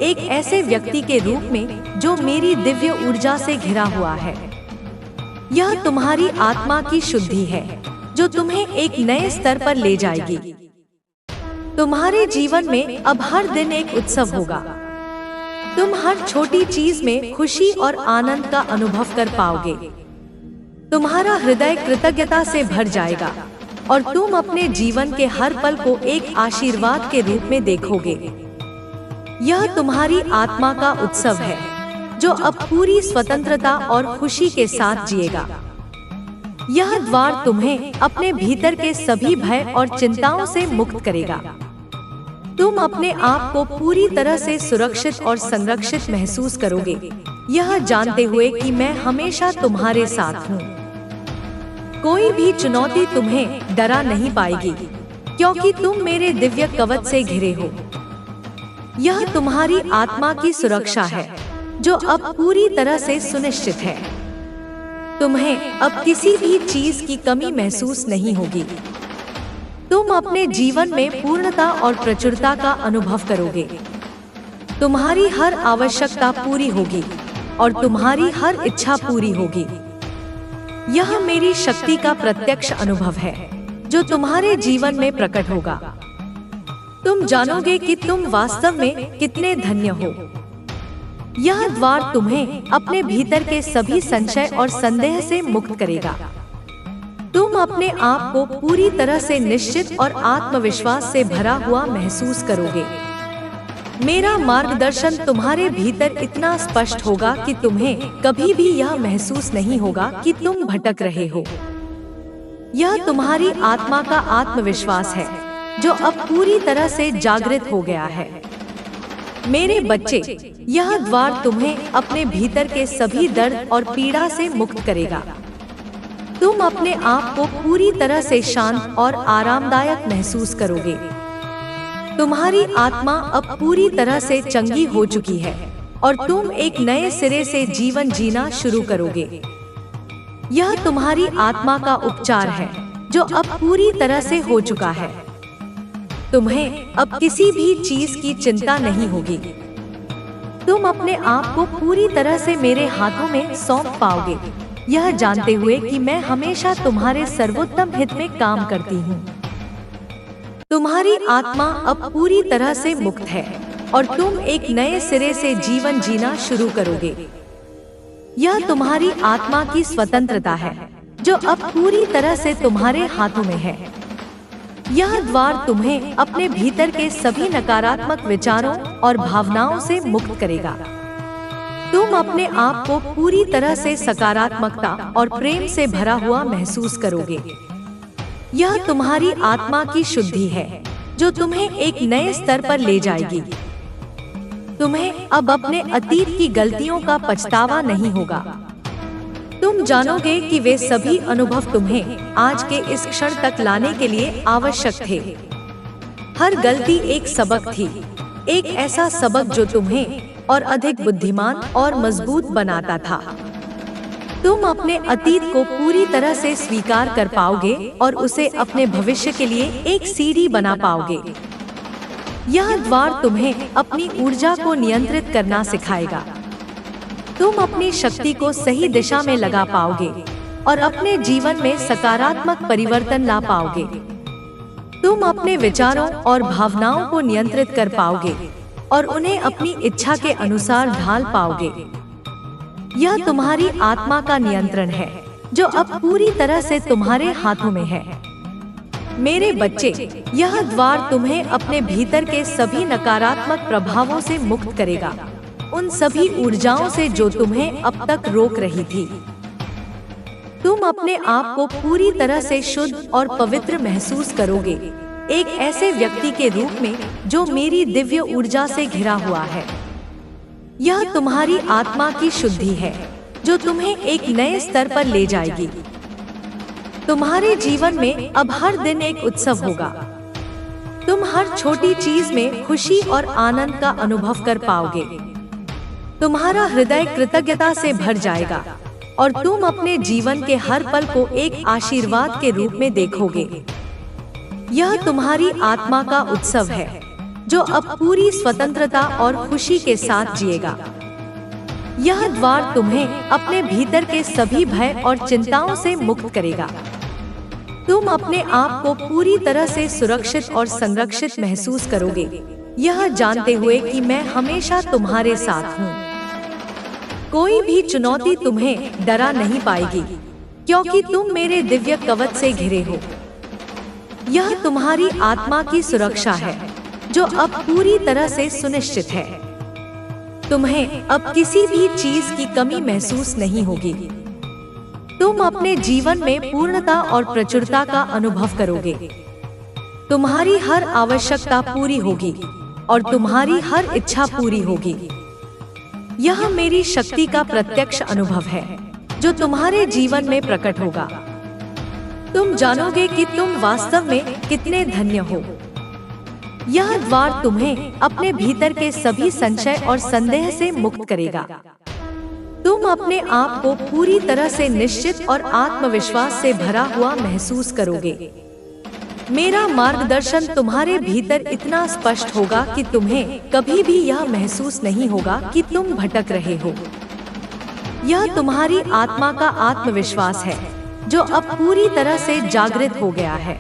एक ऐसे व्यक्ति के रूप में जो मेरी दिव्य ऊर्जा से घिरा हुआ है। यह तुम्हारी आत्मा की शुद्धि है जो तुम्हें एक नए स्तर पर ले जाएगी। तुम्हारे जीवन में अब हर दिन एक उत्सव होगा। तुम हर छोटी चीज में खुशी और आनंद का अनुभव कर पाओगे। तुम्हारा हृदय कृतज्ञता से भर जाएगा और तुम अपने जीवन के हर पल को एक आशीर्वाद के रूप में देखोगे। यह तुम्हारी आत्मा का उत्सव है जो अब पूरी स्वतंत्रता और खुशी के साथ जिएगा। यह द्वार तुम्हें अपने भीतर के सभी भय और चिंताओं से मुक्त करेगा। तुम अपने आप को पूरी तरह से सुरक्षित और संरक्षित महसूस करोगे, यह जानते हुए कि मैं हमेशा तुम्हारे साथ हूँ। कोई भी चुनौती तुम्हें डरा नहीं पाएगी क्योंकि तुम मेरे दिव्य कवच से घिरे हो। यह तुम्हारी आत्मा की सुरक्षा है जो अब पूरी तरह से सुनिश्चित है। तुम्हें अब किसी भी चीज की कमी महसूस नहीं होगी। तुम अपने जीवन में पूर्णता और प्रचुरता का अनुभव करोगे। तुम्हारी हर आवश्यकता पूरी होगी और तुम्हारी हर इच्छा पूरी होगी। यह मेरी शक्ति का प्रत्यक्ष अनुभव है जो तुम्हारे जीवन में प्रकट होगा। तुम जानोगे कि तुम वास्तव में कितने धन्य हो। यह द्वार तुम्हें अपने भीतर के सभी संशय और संदेह से मुक्त करेगा। तुम अपने आप को पूरी तरह से निश्चित और आत्मविश्वास से भरा हुआ महसूस करोगे। मेरा मार्गदर्शन तुम्हारे भीतर इतना स्पष्ट होगा कि तुम्हें कभी भी यह महसूस नहीं होगा कि तुम भटक रहे हो। यह तुम्हारी आत्मा का आत्मविश्वास है जो अब पूरी तरह से जागृत हो गया है। मेरे बच्चे, यह द्वार तुम्हें अपने भीतर के सभी दर्द और पीड़ा से मुक्त करेगा। तुम अपने आप को पूरी तरह से शांत और आरामदायक महसूस करोगे। तुम्हारी आत्मा अब पूरी तरह से चंगी हो चुकी है और तुम एक नए सिरे से जीवन जीना शुरू करोगे। यह तुम्हारी आत्मा का उपचार है जो अब पूरी तरह से हो चुका है। तुम्हें अब किसी भी चीज की चिंता नहीं होगी। तुम अपने आप को पूरी तरह से मेरे हाथों में सौंप पाओगे, यह जानते हुए कि मैं हमेशा तुम्हारे सर्वोत्तम हित में काम करती हूँ। तुम्हारी आत्मा अब पूरी तरह से मुक्त है और तुम एक नए सिरे से जीवन जीना शुरू करोगे। यह तुम्हारी आत्मा की स्वतंत्रता है जो अब पूरी तरह से तुम्हारे हाथों में है। यह द्वार तुम्हें अपने भीतर के सभी नकारात्मक विचारों और भावनाओं से मुक्त करेगा। तुम अपने आप को पूरी तरह से सकारात्मकता और प्रेम से भरा हुआ महसूस करोगे। यह तुम्हारी आत्मा की शुद्धि है जो तुम्हें एक नए स्तर पर ले जाएगी। तुम्हें अब अपने अतीत की गलतियों का पछतावा नहीं होगा। तुम जानोगे कि वे सभी अनुभव तुम्हें आज के इस क्षण तक लाने के लिए आवश्यक थे। हर गलती एक सबक थी, एक ऐसा सबक जो तुम्हें और अधिक बुद्धिमान और मजबूत बनाता था। तुम अपने अतीत को पूरी तरह से स्वीकार कर पाओगे और उसे अपने भविष्य के लिए एक सीढ़ी बना पाओगे। यह द्वार तुम्हें अपनी ऊर्जा को नियंत्रित करना सिखाएगा। तुम अपनी शक्ति को सही दिशा में लगा पाओगे और अपने जीवन में सकारात्मक परिवर्तन ला पाओगे। तुम अपने विचारों और भावनाओं को नियंत्रित कर पाओगे और उन्हें अपनी इच्छा के अनुसार ढाल पाओगे। यह तुम्हारी आत्मा का नियंत्रण है जो अब पूरी तरह से तुम्हारे हाथों में है। मेरे बच्चे, यह द्वार तुम्हें अपने भीतर के सभी नकारात्मक प्रभावों से मुक्त करेगा, उन सभी ऊर्जाओं से जो तुम्हें अब तक रोक रही थी। तुम अपने आप को पूरी तरह से शुद्ध और पवित्र महसूस करोगे, एक ऐसे व्यक्ति के रूप में जो मेरी दिव्य ऊर्जा से घिरा हुआ है। यह तुम्हारी आत्मा की शुद्धि है जो तुम्हें एक नए स्तर पर ले जाएगी। तुम्हारे जीवन में अब हर दिन एक उत्सव होगा। तुम हर छोटी चीज में खुशी और आनंद का अनुभव कर पाओगे। तुम्हारा हृदय कृतज्ञता से भर जाएगा और तुम अपने जीवन के हर पल को एक आशीर्वाद के रूप में देखोगे। यह तुम्हारी आत्मा का उत्सव है जो अब पूरी स्वतंत्रता और खुशी के साथ जिएगा। यह द्वार तुम्हें अपने भीतर के सभी भय और चिंताओं से मुक्त करेगा। तुम अपने आप को पूरी तरह से सुरक्षित और संरक्षित महसूस करोगे, यह जानते हुए कि मैं हमेशा तुम्हारे साथ हूँ। कोई भी चुनौती तुम्हें डरा नहीं पाएगी, क्योंकि तुम मेरे दिव्य कवच से घिरे हो। यह तुम्हारी आत्मा की सुरक्षा है जो अब पूरी तरह से सुनिश्चित है। तुम्हें अब किसी भी चीज की कमी महसूस नहीं होगी। तुम अपने जीवन में पूर्णता और प्रचुरता का अनुभव करोगे। तुम्हारी हर आवश्यकता पूरी होगी और तुम्हारी हर इच्छा पूरी होगी। यह मेरी शक्ति का प्रत्यक्ष अनुभव है जो तुम्हारे जीवन में प्रकट होगा। तुम जानोगे कि तुम वास्तव में कितने धन्य हो। यह द्वार तुम्हें अपने भीतर के सभी संशय और संदेह से मुक्त करेगा। तुम अपने आप को पूरी तरह से निश्चित और आत्मविश्वास से भरा हुआ महसूस करोगे। मेरा मार्गदर्शन तुम्हारे भीतर इतना स्पष्ट होगा कि तुम्हें कभी भी यह महसूस नहीं होगा कि तुम भटक रहे हो। यह तुम्हारी आत्मा का आत्मविश्वास है जो अब पूरी तरह से जागृत हो गया है।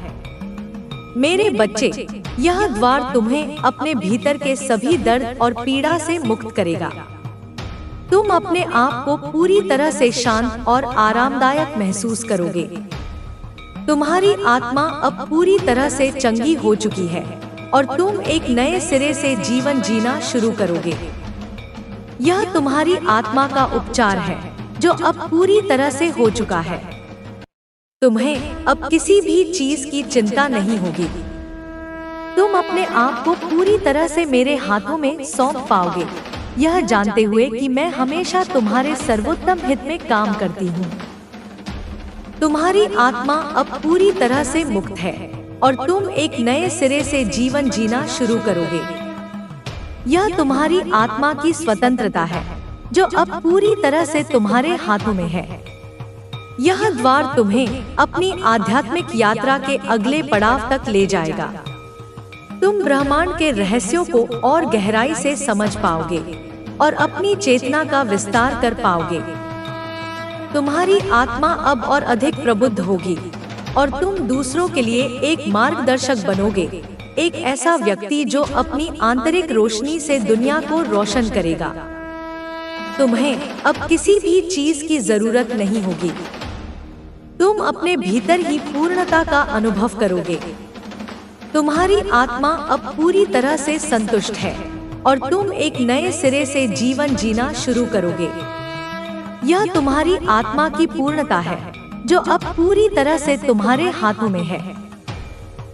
मेरे बच्चे, यह द्वार तुम्हें अपने भीतर के सभी दर्द और पीड़ा से मुक्त करेगा। तुम अपने आप को पूरी तरह से शांत और आरामदायक महसूस करोगे। तुम्हारी आत्मा अब पूरी तरह से चंगी हो चुकी है और तुम एक नए सिरे से जीवन जीना शुरू करोगे। यह तुम्हारी आत्मा का उपचार है जो अब पूरी तरह से हो चुका है। तुम्हें अब किसी भी चीज की चिंता नहीं होगी। तुम अपने आप को पूरी तरह से मेरे हाथों में सौंप पाओगे, यह जानते हुए कि मैं हमेशा तुम्हारे सर्वोत्तम हित में काम करती हूँ। तुम्हारी आत्मा अब पूरी तरह से मुक्त है और तुम एक नए सिरे से जीवन जीना शुरू करोगे। यह तुम्हारी आत्मा की स्वतंत्रता है जो अब पूरी तरह से तुम्हारे हाथों में है। यह द्वार तुम्हें अपनी आध्यात्मिक यात्रा के अगले पड़ाव तक ले जाएगा। तुम ब्रह्मांड के रहस्यों को और गहराई से समझ पाओगे और अपनी चेतना का विस्तार कर पाओगे। तुम्हारी आत्मा अब और अधिक प्रबुद्ध होगी और तुम दूसरों के लिए एक मार्गदर्शक बनोगे, एक ऐसा व्यक्ति जो अपनी आंतरिक रोशनी से दुनिया को रोशन करेगा। तुम्हें अब किसी भी चीज की जरूरत नहीं होगी। तुम अपने भीतर ही पूर्णता का अनुभव करोगे। तुम्हारी आत्मा अब पूरी तरह से संतुष्ट है और तुम एक नए सिरे से जीवन जीना शुरू करोगे। यह तुम्हारी आत्मा की पूर्णता है जो अब पूरी तरह से तुम्हारे हाथों में है।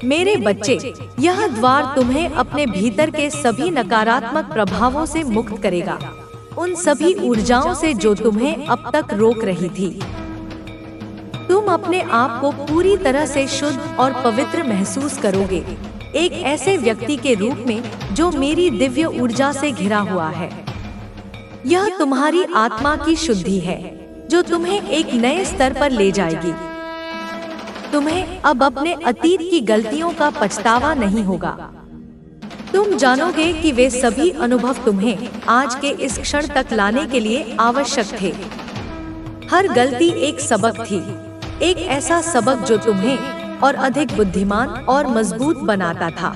मेरे बच्चे, यह द्वार तुम्हें अपने भीतर के सभी नकारात्मक प्रभावों से मुक्त करेगा, उन सभी ऊर्जाओं से जो तुम्हें अब तक रोक रही थी। तुम अपने आप को पूरी तरह से शुद्ध और पवित्र महसूस करोगे, एक ऐसे व्यक्ति के रूप में जो मेरी दिव्य ऊर्जा से घिरा हुआ है। यह तुम्हारी आत्मा की शुद्धि है जो तुम्हें एक नए स्तर पर ले जाएगी। तुम्हें अब अपने अतीत की गलतियों का पछतावा नहीं होगा। तुम जानोगे कि वे सभी अनुभव तुम्हें आज के इस क्षण तक लाने के लिए आवश्यक थे। हर गलती एक सबक थी, एक ऐसा सबक जो तुम्हें और अधिक बुद्धिमान और मजबूत बनाता था।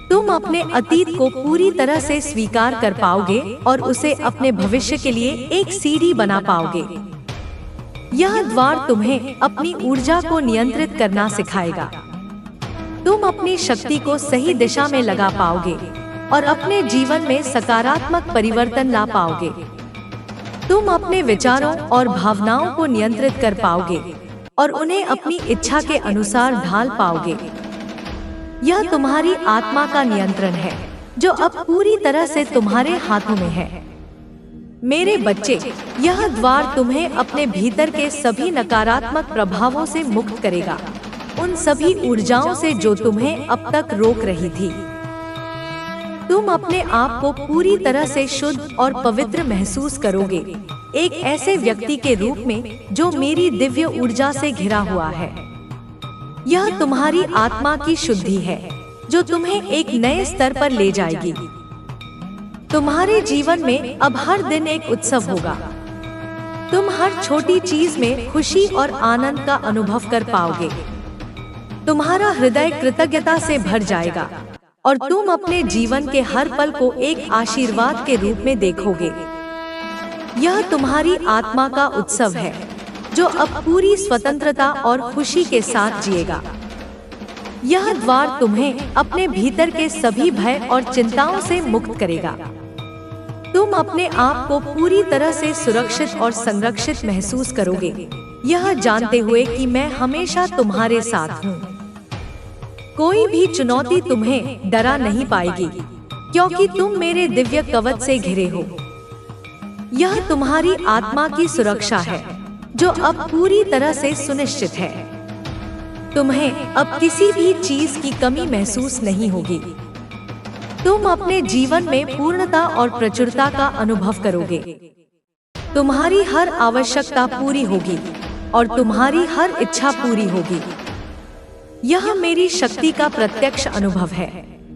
तुम अपने अतीत को पूरी तरह से स्वीकार कर पाओगे और उसे अपने भविष्य के लिए एक सीढ़ी बना पाओगे। यह द्वार तुम्हें अपनी ऊर्जा को नियंत्रित करना सिखाएगा। तुम अपनी शक्ति को सही दिशा में लगा पाओगे और अपने जीवन में सकारात्मक परिवर्तन ला पाओगे। तुम अपने विचारों और भावनाओं को नियंत्रित कर पाओगे और उन्हें अपनी इच्छा के अनुसार ढाल पाओगे। यह तुम्हारी आत्मा का नियंत्रण है, जो अब पूरी तरह से तुम्हारे हाथों में है। मेरे बच्चे, यह द्वार तुम्हें अपने भीतर के सभी नकारात्मक प्रभावों से मुक्त करेगा, उन सभी ऊर्जाओं से जो तुम्हें अब तक रोक रही थी। तुम अपने आप को पूरी तरह से शुद्ध और पवित्र महसूस करोगे, एक ऐसे व्यक्ति के रूप में जो मेरी दिव्य ऊर्जा से घिरा हुआ है। यह तुम्हारी आत्मा की शुद्धि है, जो तुम्हें एक नए स्तर पर ले जाएगी। तुम्हारे जीवन में अब हर दिन एक उत्सव होगा। तुम हर छोटी चीज में खुशी और आनंद का अनुभव कर पाओगे। तुम्हारा हृदय कृतज्ञता से भर जाएगा और तुम अपने जीवन के हर पल को एक आशीर्वाद के रूप में देखोगे। यह तुम्हारी आत्मा का उत्सव है, जो अब पूरी स्वतंत्रता और खुशी के साथ जिएगा। यह द्वार तुम्हें अपने भीतर के सभी भय और चिंताओं से मुक्त करेगा। तुम अपने आप को पूरी तरह से सुरक्षित और संरक्षित महसूस करोगे, यह जानते हुए कि मैं हमेशा तुम्हारे साथ हूँ। कोई भी चुनौती तुम्हें डरा नहीं पाएगी, क्योंकि तुम मेरे दिव्य कवच से घिरे हो। यह तुम्हारी आत्मा की सुरक्षा है, जो अब पूरी तरह से सुनिश्चित है। तुम्हें अब किसी भी चीज की कमी महसूस नहीं होगी। तुम अपने जीवन में पूर्णता और प्रचुरता का अनुभव करोगे। तुम्हारी हर आवश्यकता पूरी होगी और तुम्हारी हर इच्छा पूरी होगी। यह मेरी शक्ति का प्रत्यक्ष अनुभव है,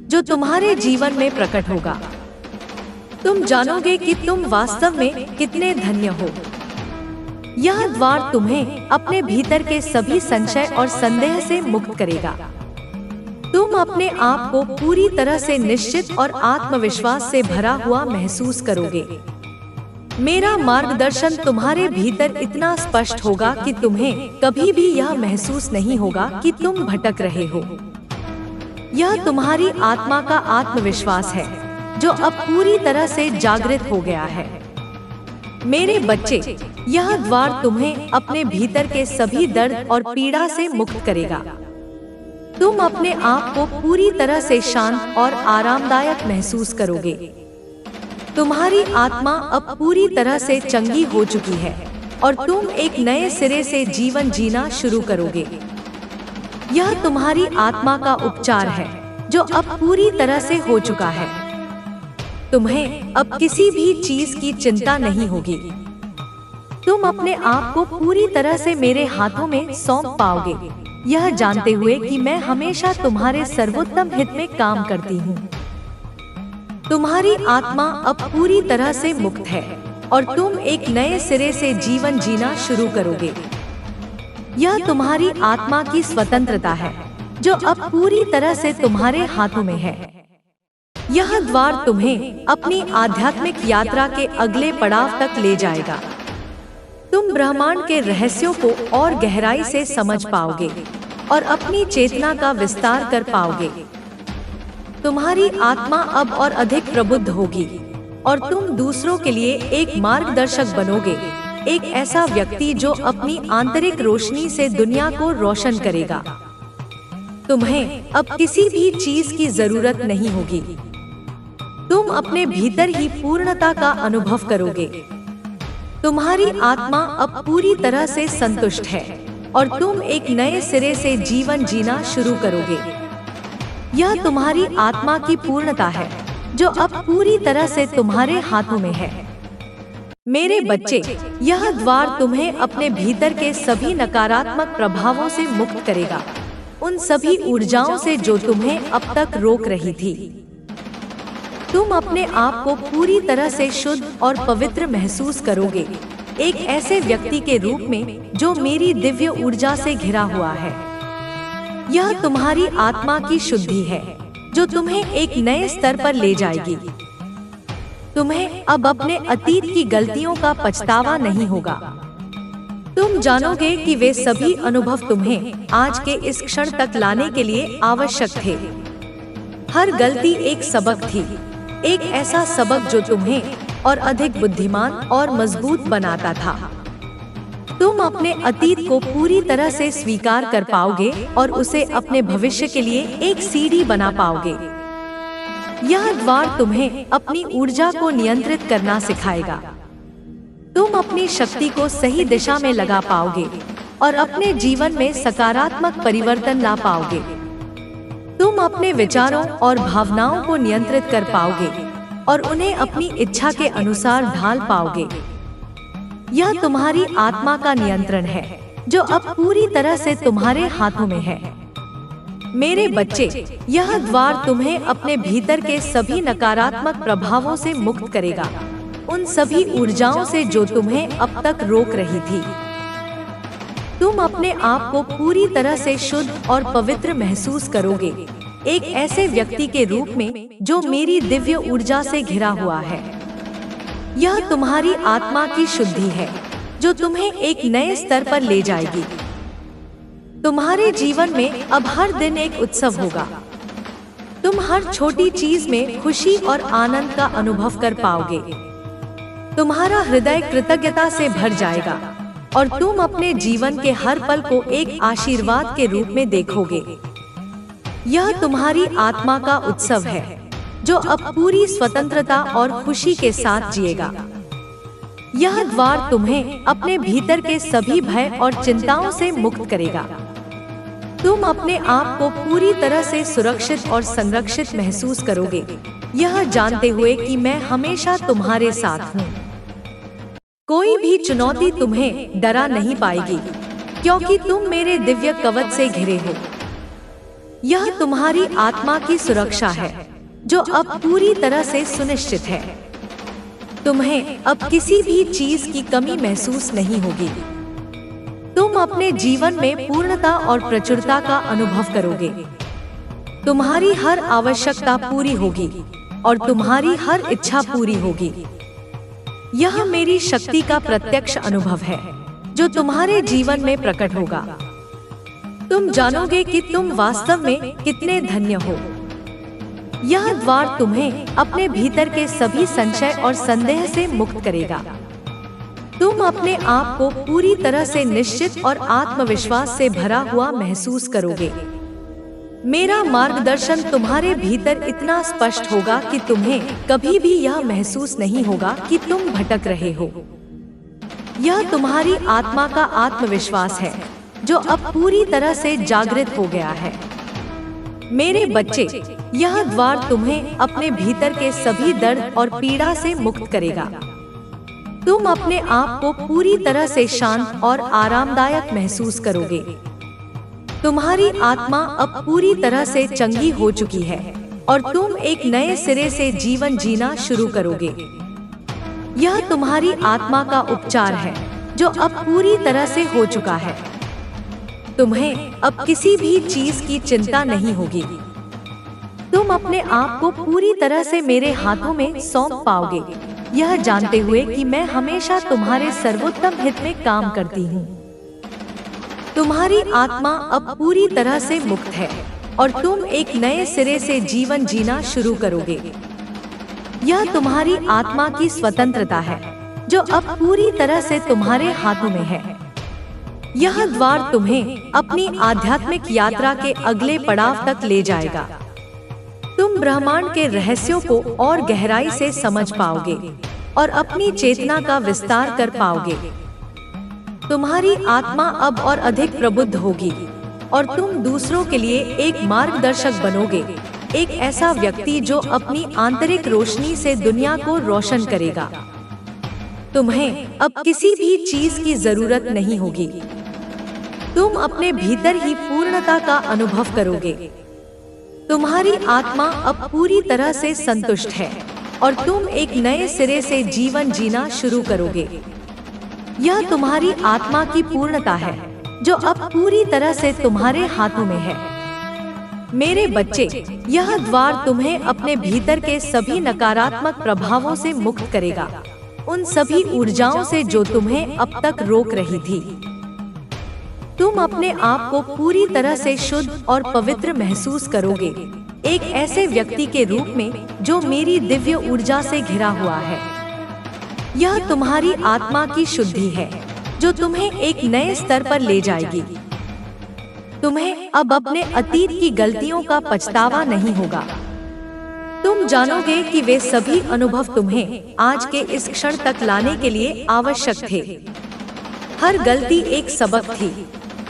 जो तुम्हारे जीवन में प्रकट होगा। तुम जानोगे कि तुम वास्तव में कितने धन्य हो। यह द्वार तुम्हें अपने भीतर के सभी संशय और संदेह से मुक्त करेगा। तुम अपने आप को पूरी तरह से निश्चित और आत्मविश्वास से भरा हुआ महसूस करोगे। मेरा मार्गदर्शन तुम्हारे भीतर इतना स्पष्ट होगा कि तुम्हें कभी भी यह महसूस नहीं होगा कि तुम भटक रहे हो। यह तुम्हारी आत्मा का आत्मविश्वास है, जो अब पूरी तरह से जागृत हो गया है। मेरे बच्चे, यह द्वार तुम्हें अपने भीतर के सभी दर्द और पीड़ा से मुक्त करेगा। तुम अपने आप को पूरी तरह से शांत और आरामदायक महसूस करोगे। तुम्हारी आत्मा अब पूरी तरह से चंगी हो चुकी है और तुम एक नए सिरे से जीवन जीना शुरू करोगे। यह तुम्हारी आत्मा का उपचार है, जो अब पूरी तरह से हो चुका है। तुम्हें अब किसी भी चीज की चिंता नहीं होगी। तुम अपने आप को पूरी तरह से मेरे हाथों में सौंप पाओगे, यह जानते हुए कि मैं हमेशा तुम्हारे सर्वोत्तम हित में काम करती हूँ। तुम्हारी आत्मा अब पूरी तरह से मुक्त है और तुम एक नए सिरे से जीवन जीना शुरू करोगे। यह तुम्हारी आत्मा की स्वतंत्रता है, जो अब पूरी तरह से तुम्हारे हाथों में है। यह द्वार तुम्हें अपनी आध्यात्मिक यात्रा के अगले पड़ाव तक ले जाएगा। तुम ब्रह्मांड के रहस्यों को और गहराई से समझ पाओगे और अपनी चेतना का विस्तार कर पाओगे। तुम्हारी आत्मा अब और अधिक प्रबुद्ध होगी और तुम दूसरों के लिए एक मार्गदर्शक बनोगे, एक ऐसा व्यक्ति जो अपनी आंतरिक रोशनी से दुनिया को रोशन करेगा। तुम्हें अब किसी भी चीज की जरूरत नहीं होगी। तुम अपने भीतर ही पूर्णता का अनुभव करोगे। तुम्हारी आत्मा अब पूरी तरह से संतुष्ट है और तुम एक नए सिरे से जीवन जीना शुरू करोगे। यह तुम्हारी आत्मा की पूर्णता है, जो अब पूरी तरह से तुम्हारे हाथों में है। मेरे बच्चे, यह द्वार तुम्हें अपने भीतर के सभी नकारात्मक प्रभावों से मुक्त करेगा, उन सभी ऊर्जाओं से जो तुम्हें अब तक रोक रही थी। तुम अपने आप को पूरी तरह से शुद्ध और पवित्र महसूस करोगे, एक ऐसे व्यक्ति के रूप में जो मेरी दिव्य ऊर्जा से घिरा हुआ है। यह तुम्हारी आत्मा की शुद्धि है जो तुम्हें एक नए स्तर पर ले जाएगी। तुम्हें अब अपने अतीत की गलतियों का पछतावा नहीं होगा। तुम जानोगे कि वे सभी अनुभव तुम्हें आज के इस क्षण तक लाने के लिए आवश्यक थे। हर गलती एक सबक थी, एक ऐसा सबक जो तुम्हें और अधिक बुद्धिमान और मजबूत बनाता था। तुम अपने अतीत को पूरी तरह से स्वीकार कर पाओगे और उसे अपने भविष्य के लिए एक सीढ़ी बना पाओगे। यह द्वार तुम्हें अपनी ऊर्जा को नियंत्रित करना सिखाएगा। तुम अपनी शक्ति को सही दिशा में लगा पाओगे और अपने जीवन में सकारात्मक परिवर्तन ला पाओगे। तुम अपने विचारों और भावनाओं को नियंत्रित कर पाओगे और उन्हें अपनी इच्छा के अनुसार ढाल पाओगे। यह तुम्हारी आत्मा का नियंत्रण है जो अब पूरी तरह से तुम्हारे हाथों में है। मेरे बच्चे, यह द्वार तुम्हें अपने भीतर के सभी नकारात्मक प्रभावों से मुक्त करेगा, उन सभी ऊर्जाओं से जो तुम्हें अब तक रोक रही थी। तुम अपने आप को पूरी तरह से शुद्ध और पवित्र महसूस करोगे, एक ऐसे व्यक्ति के रूप में जो मेरी दिव्य ऊर्जा से घिरा हुआ है। यह तुम्हारी आत्मा की शुद्धि है जो तुम्हें एक नए स्तर पर ले जाएगी। तुम्हारे जीवन में अब हर दिन एक उत्सव होगा। तुम हर छोटी चीज में खुशी और आनंद का अनुभव कर पाओगे। तुम्हारा हृदय कृतज्ञता से भर जाएगा और तुम अपने जीवन के हर पल को एक आशीर्वाद के रूप में देखोगे। यह तुम्हारी आत्मा का उत्सव है जो अब पूरी स्वतंत्रता और खुशी के साथ जिएगा। यह द्वार तुम्हें अपने भीतर के सभी भय और चिंताओं से मुक्त करेगा। तुम अपने आप को पूरी तरह से सुरक्षित और संरक्षित महसूस करोगे, यह जानते हुए कि मैं हमेशा तुम्हारे साथ हूँ। कोई भी चुनौती तुम्हें डरा नहीं पाएगी क्योंकि तुम मेरे दिव्य कवच से घिरे हो। यह तुम्हारी आत्मा की सुरक्षा है जो अब पूरी तरह से सुनिश्चित है। तुम्हें अब किसी भी चीज की कमी महसूस नहीं होगी। तुम अपने जीवन में पूर्णता और प्रचुरता का अनुभव करोगे। तुम्हारी हर आवश्यकता पूरी होगी और तुम्हारी हर इच्छा पूरी होगी। यह मेरी शक्ति का प्रत्यक्ष अनुभव है जो तुम्हारे जीवन में प्रकट होगा। तुम जानोगे कि तुम वास्तव में कितने धन्य हो। यह द्वार तुम्हें अपने भीतर के सभी संशय और संदेह से मुक्त करेगा। तुम अपने आप को पूरी तरह से निश्चित और आत्मविश्वास से भरा हुआ महसूस करोगे। मेरा मार्गदर्शन तुम्हारे भीतर इतना स्पष्ट होगा कि तुम्हें कभी भी यह महसूस नहीं होगा कि तुम भटक रहे हो। यह तुम्हारी आत्मा का आत्मविश्वास है जो अब पूरी तरह से जागृत हो गया है। मेरे बच्चे, यह द्वार तुम्हें अपने भीतर के सभी दर्द और पीड़ा से मुक्त करेगा। तुम अपने आप को पूरी तरह से शांत और आरामदायक महसूस करोगे। तुम्हारी आत्मा अब पूरी तरह से चंगी हो चुकी है और तुम एक नए सिरे से जीवन जीना शुरू करोगे। यह तुम्हारी आत्मा का उपचार है जो अब पूरी तरह से हो चुका है। तुम्हें अब किसी भी चीज की चिंता नहीं होगी। तुम अपने आप को पूरी तरह से मेरे हाथों में सौंप पाओगे, यह जानते हुए कि मैं हमेशा तुम्हारे सर्वोत्तम हित में काम करती हूँ। तुम्हारी आत्मा अब पूरी तरह से मुक्त है और तुम एक नए सिरे से जीवन जीना शुरू करोगे। यह तुम्हारी आत्मा की स्वतंत्रता है जो अब पूरी तरह से तुम्हारे हाथों में है। यह द्वार तुम्हें अपनी आध्यात्मिक यात्रा के अगले पड़ाव तक ले जाएगा। तुम ब्रह्मांड के रहस्यों को और गहराई से समझ पाओगे और अपनी चेतना का विस्तार कर पाओगे। तुम्हारी आत्मा अब और अधिक प्रबुद्ध होगी और तुम दूसरों के लिए एक मार्गदर्शक बनोगे, एक ऐसा व्यक्ति जो अपनी आंतरिक रोशनी से दुनिया को रोशन करेगा। तुम्हें अब किसी भी चीज की जरूरत नहीं होगी। तुम अपने भीतर ही पूर्णता का अनुभव करोगे। तुम्हारी आत्मा अब पूरी तरह से संतुष्ट है और तुम एक नए सिरे से जीवन जीना शुरू करोगे। यह तुम्हारी आत्मा की पूर्णता है जो अब पूरी तरह से तुम्हारे हाथों में है। मेरे बच्चे, यह द्वार तुम्हें अपने भीतर के सभी नकारात्मक प्रभावों से मुक्त करेगा, उन सभी ऊर्जाओं से जो तुम्हें अब तक रोक रही थी। तुम अपने आप को पूरी तरह से शुद्ध और पवित्र महसूस करोगे, एक ऐसे व्यक्ति के रूप में जो मेरी दिव्य ऊर्जा से घिरा हुआ है। यह तुम्हारी आत्मा की शुद्धि है जो तुम्हें एक नए स्तर पर ले जाएगी। तुम्हें अब अपने अतीत की गलतियों का पछतावा नहीं होगा। तुम जानोगे कि वे सभी अनुभव तुम्हें आज के इस क्षण तक लाने के लिए आवश्यक थे। हर गलती एक सबक थी,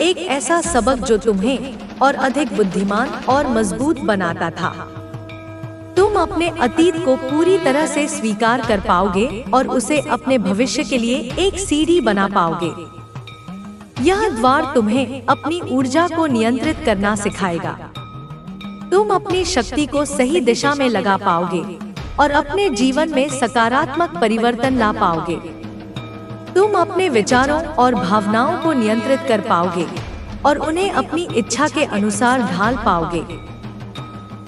एक ऐसा सबक जो तुम्हें और अधिक बुद्धिमान और मजबूत बनाता था। तुम अपने अतीत को पूरी तरह से स्वीकार कर पाओगे और उसे अपने भविष्य के लिए एक सीढ़ी बना पाओगे। यह द्वार तुम्हें अपनी ऊर्जा को नियंत्रित करना सिखाएगा। तुम अपनी शक्ति को सही दिशा में लगा पाओगे और अपने जीवन में सकारात्मक परिवर्तन ला पाओगे। तुम अपने विचारों और भावनाओं को नियंत्रित कर पाओगे और उन्हें अपनी इच्छा के अनुसार ढाल पाओगे।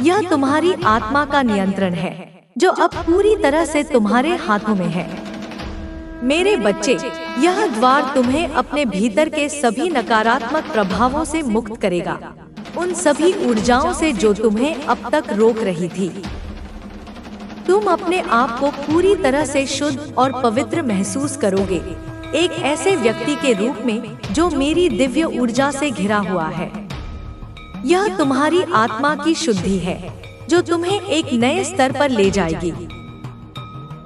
यह तुम्हारी आत्मा का नियंत्रण है जो अब पूरी तरह से तुम्हारे हाथों में है। मेरे बच्चे, यह द्वार तुम्हें अपने भीतर के सभी नकारात्मक प्रभावों से मुक्त करेगा, उन सभी ऊर्जाओं से जो तुम्हें अब तक रोक रही थी। तुम अपने आप को पूरी तरह से शुद्ध और पवित्र महसूस करोगे, एक ऐसे व्यक्ति के रूप में जो मेरी दिव्य ऊर्जा से घिरा हुआ है। यह तुम्हारी आत्मा की शुद्धि है जो तुम्हें एक नए स्तर पर ले जाएगी।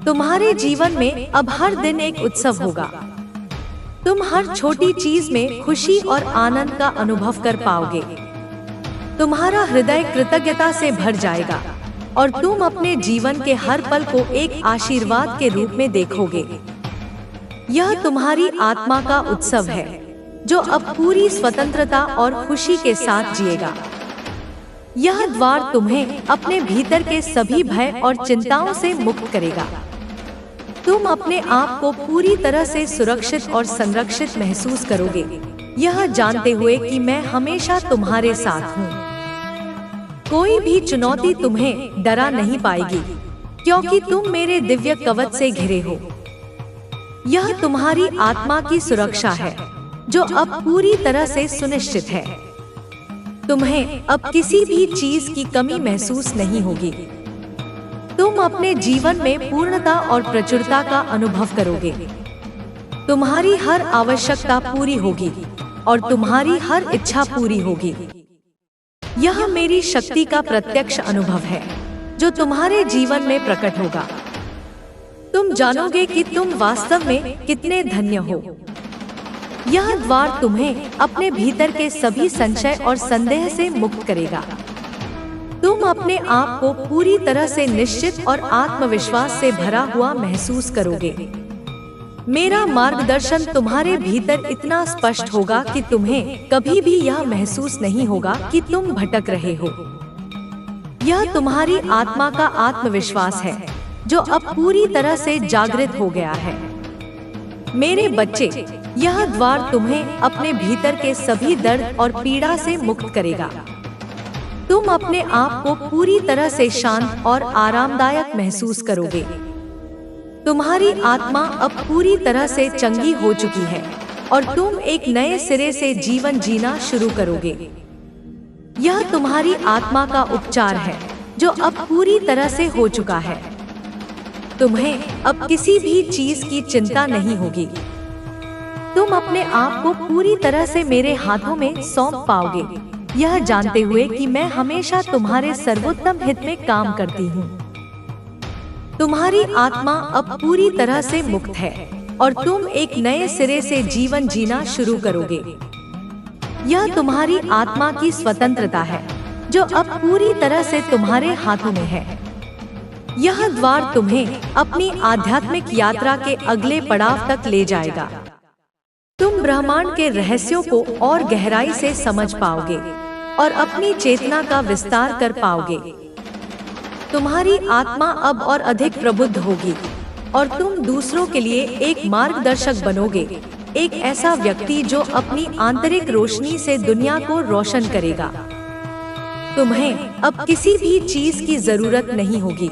तुम्हारे जीवन में अब हर दिन एक उत्सव होगा। तुम हर छोटी चीज में खुशी और आनंद का अनुभव कर पाओगे। तुम्हारा हृदय कृतज्ञता से भर जाएगा और तुम अपने जीवन के हर पल को एक आशीर्वाद के रूप में देखोगे। यह तुम्हारी आत्मा का उत्सव है जो अब पूरी स्वतंत्रता और खुशी के साथ जिएगा। यह द्वार तुम्हें अपने भीतर के सभी भय और चिंताओं से मुक्त करेगा। तुम अपने आप को पूरी तरह से सुरक्षित और संरक्षित महसूस करोगे, यह जानते हुए कि मैं हमेशा तुम्हारे साथ हूँ। कोई भी चुनौती तुम्हें डरा नहीं पाएगी क्योंकि तुम मेरे दिव्य कवच से घिरे हो। यह तुम्हारी आत्मा की सुरक्षा है जो अब पूरी तरह से सुनिश्चित है। तुम्हें अब किसी भी चीज की कमी महसूस नहीं होगी। तुम अपने जीवन में पूर्णता और प्रचुरता का अनुभव करोगे। तुम्हारी हर आवश्यकता पूरी होगी और तुम्हारी हर इच्छा पूरी होगी। यह मेरी शक्ति का प्रत्यक्ष अनुभव है जो तुम्हारे जीवन में प्रकट होगा। तुम जानोगे कि तुम वास्तव में कितने धन्य हो। यह द्वार तुम्हें अपने भीतर के सभी संशय और संदेह से मुक्त करेगा। तुम अपने आप को पूरी तरह से निश्चित और आत्मविश्वास से भरा हुआ महसूस करोगे। मेरा मार्गदर्शन तुम्हारे भीतर इतना स्पष्ट होगा कि तुम्हें कभी भी यह महसूस नहीं होगा कि तुम भटक रहे हो। यह तुम्हारी आत्मा का आत्मविश्वास है जो अब पूरी तरह से जागृत हो गया है। मेरे बच्चे, यह द्वार तुम्हें अपने भीतर के सभी दर्द और पीड़ा से मुक्त करेगा। तुम अपने आप को पूरी तरह से शांत और आरामदायक महसूस करोगे। तुम्हारी आत्मा अब पूरी तरह से चंगी हो चुकी है और तुम एक नए सिरे से जीवन जीना शुरू करोगे। यह तुम्हारी आत्मा का उपचार है जो अब पूरी तरह से हो चुका है। तुम्हें अब किसी भी चीज की चिंता नहीं होगी। तुम अपने आप को पूरी तरह से मेरे हाथों में सौंप पाओगे, यह जानते हुए कि मैं हमेशा तुम्हारे सर्वोत्तम हित में काम करती हूँ। तुम्हारी आत्मा अब पूरी तरह से मुक्त है और तुम एक नए सिरे से जीवन जीना शुरू करोगे। यह तुम्हारी आत्मा की स्वतंत्रता है जो अब पूरी तरह से तुम्हारे हाथों में है। यह द्वार तुम्हें अपनी आध्यात्मिक यात्रा के अगले पड़ाव तक ले जाएगा। तुम ब्रह्मांड के रहस्यों को और गहराई से समझ पाओगे और अपनी चेतना का विस्तार कर पाओगे। तुम्हारी आत्मा अब और अधिक प्रबुद्ध होगी और तुम दूसरों के लिए एक मार्गदर्शक बनोगे, एक ऐसा व्यक्ति जो अपनी आंतरिक रोशनी से दुनिया को रोशन करेगा। तुम्हें अब किसी भी चीज की जरूरत नहीं होगी।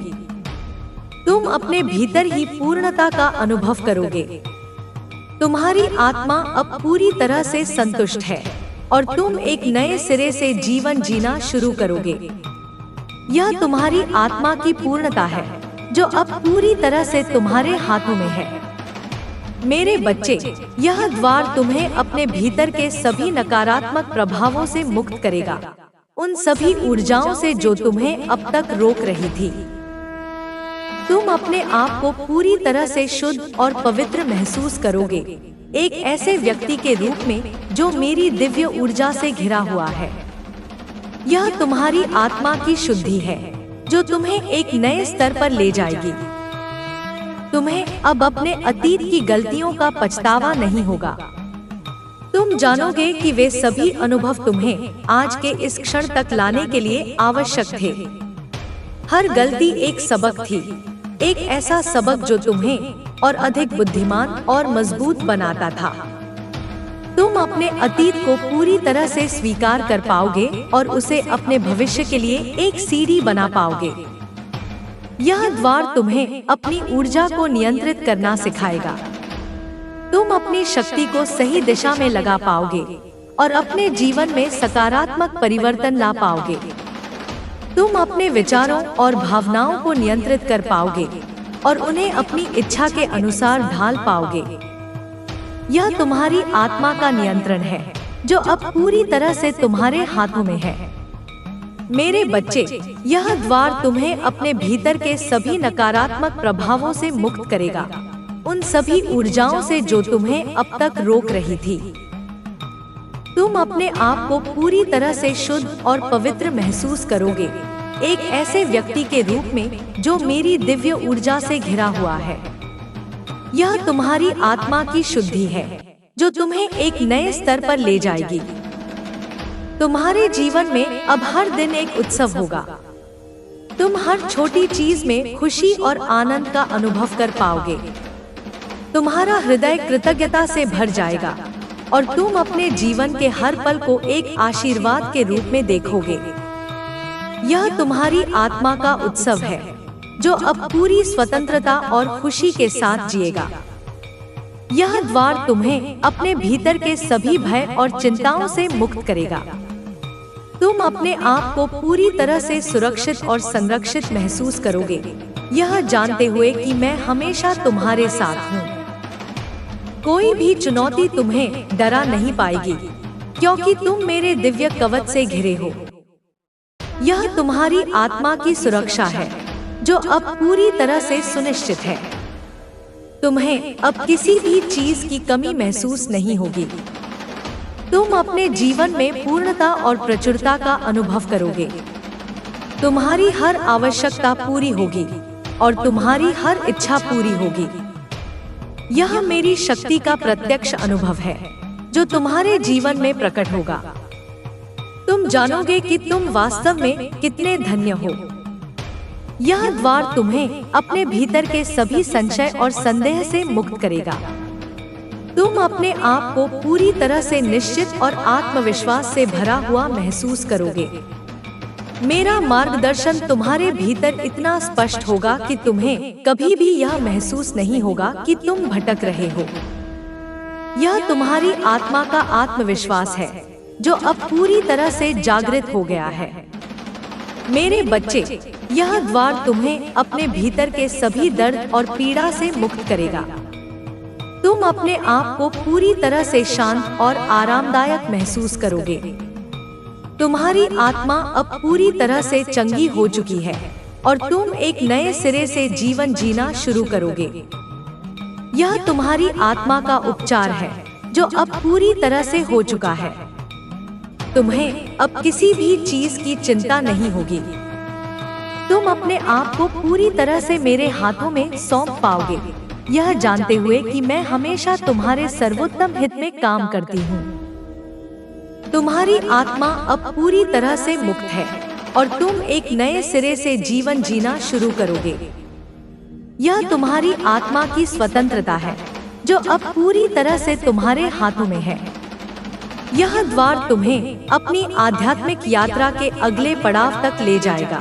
तुम अपने भीतर ही पूर्णता का अनुभव करोगे। तुम्हारी आत्मा अब पूरी तरह से संतुष्ट है और तुम एक नए सिरे से जीवन जीना शुरू करोगे। यह तुम्हारी आत्मा की पूर्णता है जो अब पूरी तरह से तुम्हारे हाथों में है। मेरे बच्चे, यह द्वार तुम्हें अपने भीतर के सभी नकारात्मक प्रभावों से मुक्त करेगा, उन सभी ऊर्जाओं से जो तुम्हें अब तक रोक रही थी। तुम अपने आप को पूरी तरह से शुद्ध और पवित्र महसूस करोगे, एक ऐसे व्यक्ति के रूप में जो मेरी दिव्य ऊर्जा से घिरा हुआ है। यह तुम्हारी आत्मा की शुद्धि है जो तुम्हें एक नए स्तर पर ले जाएगी। तुम्हें अब अपने अतीत की गलतियों का पछतावा नहीं होगा। तुम जानोगे कि वे सभी अनुभव तुम्हें आज के इस क्षण तक लाने के लिए आवश्यक थे। हर गलती एक सबक थी, एक ऐसा सबक जो तुम्हें और अधिक बुद्धिमान और मजबूत बनाता था। तुम अपने अतीत को पूरी तरह से स्वीकार कर पाओगे और उसे अपने भविष्य के लिए एक सीढ़ी बना पाओगे। यह द्वार तुम्हें अपनी ऊर्जा को नियंत्रित करना सिखाएगा। तुम अपनी शक्ति को सही दिशा में लगा पाओगे और अपने जीवन में सकारात्मक परिवर्तन ला पाओगे। तुम अपने विचारों और भावनाओं को नियंत्रित कर पाओगे और उन्हें अपनी इच्छा के अनुसार ढाल पाओगे। यह तुम्हारी आत्मा का नियंत्रण है जो अब पूरी तरह से तुम्हारे हाथों में है। मेरे बच्चे, यह द्वार तुम्हें अपने भीतर के सभी नकारात्मक प्रभावों से मुक्त करेगा, उन सभी ऊर्जाओं से जो तुम्हें अब तक रोक रही थी। तुम अपने आप को पूरी तरह से शुद्ध और पवित्र महसूस करोगे, एक ऐसे व्यक्ति के रूप में जो मेरी दिव्य ऊर्जा से घिरा हुआ है। यह तुम्हारी आत्मा की शुद्धि है जो तुम्हें एक नए स्तर पर ले जाएगी। तुम्हारे जीवन में अब हर दिन एक उत्सव होगा। तुम हर छोटी चीज में खुशी और आनंद का अनुभव कर पाओगे। तुम्हारा हृदय कृतज्ञता से भर जाएगा और तुम अपने जीवन के हर पल को एक आशीर्वाद के रूप में देखोगे। यह तुम्हारी आत्मा का उत्सव है जो अब पूरी स्वतंत्रता और खुशी के साथ जिएगा। यह द्वार तुम्हें अपने भीतर के सभी भय और चिंताओं से मुक्त करेगा। तुम अपने आप को पूरी तरह से सुरक्षित और संरक्षित महसूस करोगे, यह जानते हुए कि मैं हमेशा तुम्हारे साथ हूँ। कोई भी चुनौती तुम्हें डरा नहीं पाएगी क्योंकि तुम मेरे दिव्य कवच से घिरे हो। यह तुम्हारी आत्मा की सुरक्षा है जो अब पूरी तरह से सुनिश्चित है। तुम्हें अब किसी भी चीज की कमी महसूस नहीं होगी। तुम अपने जीवन में पूर्णता और प्रचुरता का अनुभव करोगे। तुम्हारी हर आवश्यकता पूरी होगी और तुम्हारी हर इच्छा पूरी होगी। यह मेरी शक्ति का प्रत्यक्ष अनुभव है जो तुम्हारे जीवन में प्रकट होगा। तुम जानोगे कि तुम वास्तव में कितने धन्य हो। यह द्वार तुम्हें अपने भीतर के सभी संशय और संदेह से मुक्त करेगा। तुम अपने आप को पूरी तरह से निश्चित और आत्मविश्वास से भरा हुआ महसूस करोगे। मेरा मार्गदर्शन तुम्हारे भीतर इतना स्पष्ट होगा कि तुम्हें कभी भी यह महसूस नहीं होगा कि तुम भटक रहे हो। यह तुम्हारी आत्मा का आत्मविश्वास है जो अब पूरी तरह से जागृत हो गया है। मेरे बच्चे, यह द्वार तुम्हें अपने भीतर के सभी दर्द और पीड़ा से मुक्त करेगा। तुम अपने आप को पूरी तरह से शांत और आरामदायक महसूस करोगे। तुम्हारी आत्मा अब पूरी तरह से चंगी हो चुकी है और तुम एक नए सिरे से जीवन जीना शुरू करोगे। यह तुम्हारी आत्मा का उपचार है जो अब पूरी तरह से हो चुका है। तुम्हें अब किसी भी चीज की चिंता नहीं होगी। तुम अपने आप को पूरी तरह से मेरे हाथों में सौंप पाओगे, यह जानते हुए कि मैं हमेशा तुम्हारे सर्वोत्तम हित में काम करती हूँ। तुम्हारी आत्मा अब पूरी तरह से मुक्त है और तुम एक नए सिरे से जीवन जीना शुरू करोगे। यह तुम्हारी आत्मा की स्वतंत्रता है जो अब पूरी तरह से तुम्हारे हाथों में है। यह द्वार तुम्हें अपनी आध्यात्मिक यात्रा के अगले पड़ाव तक ले जाएगा।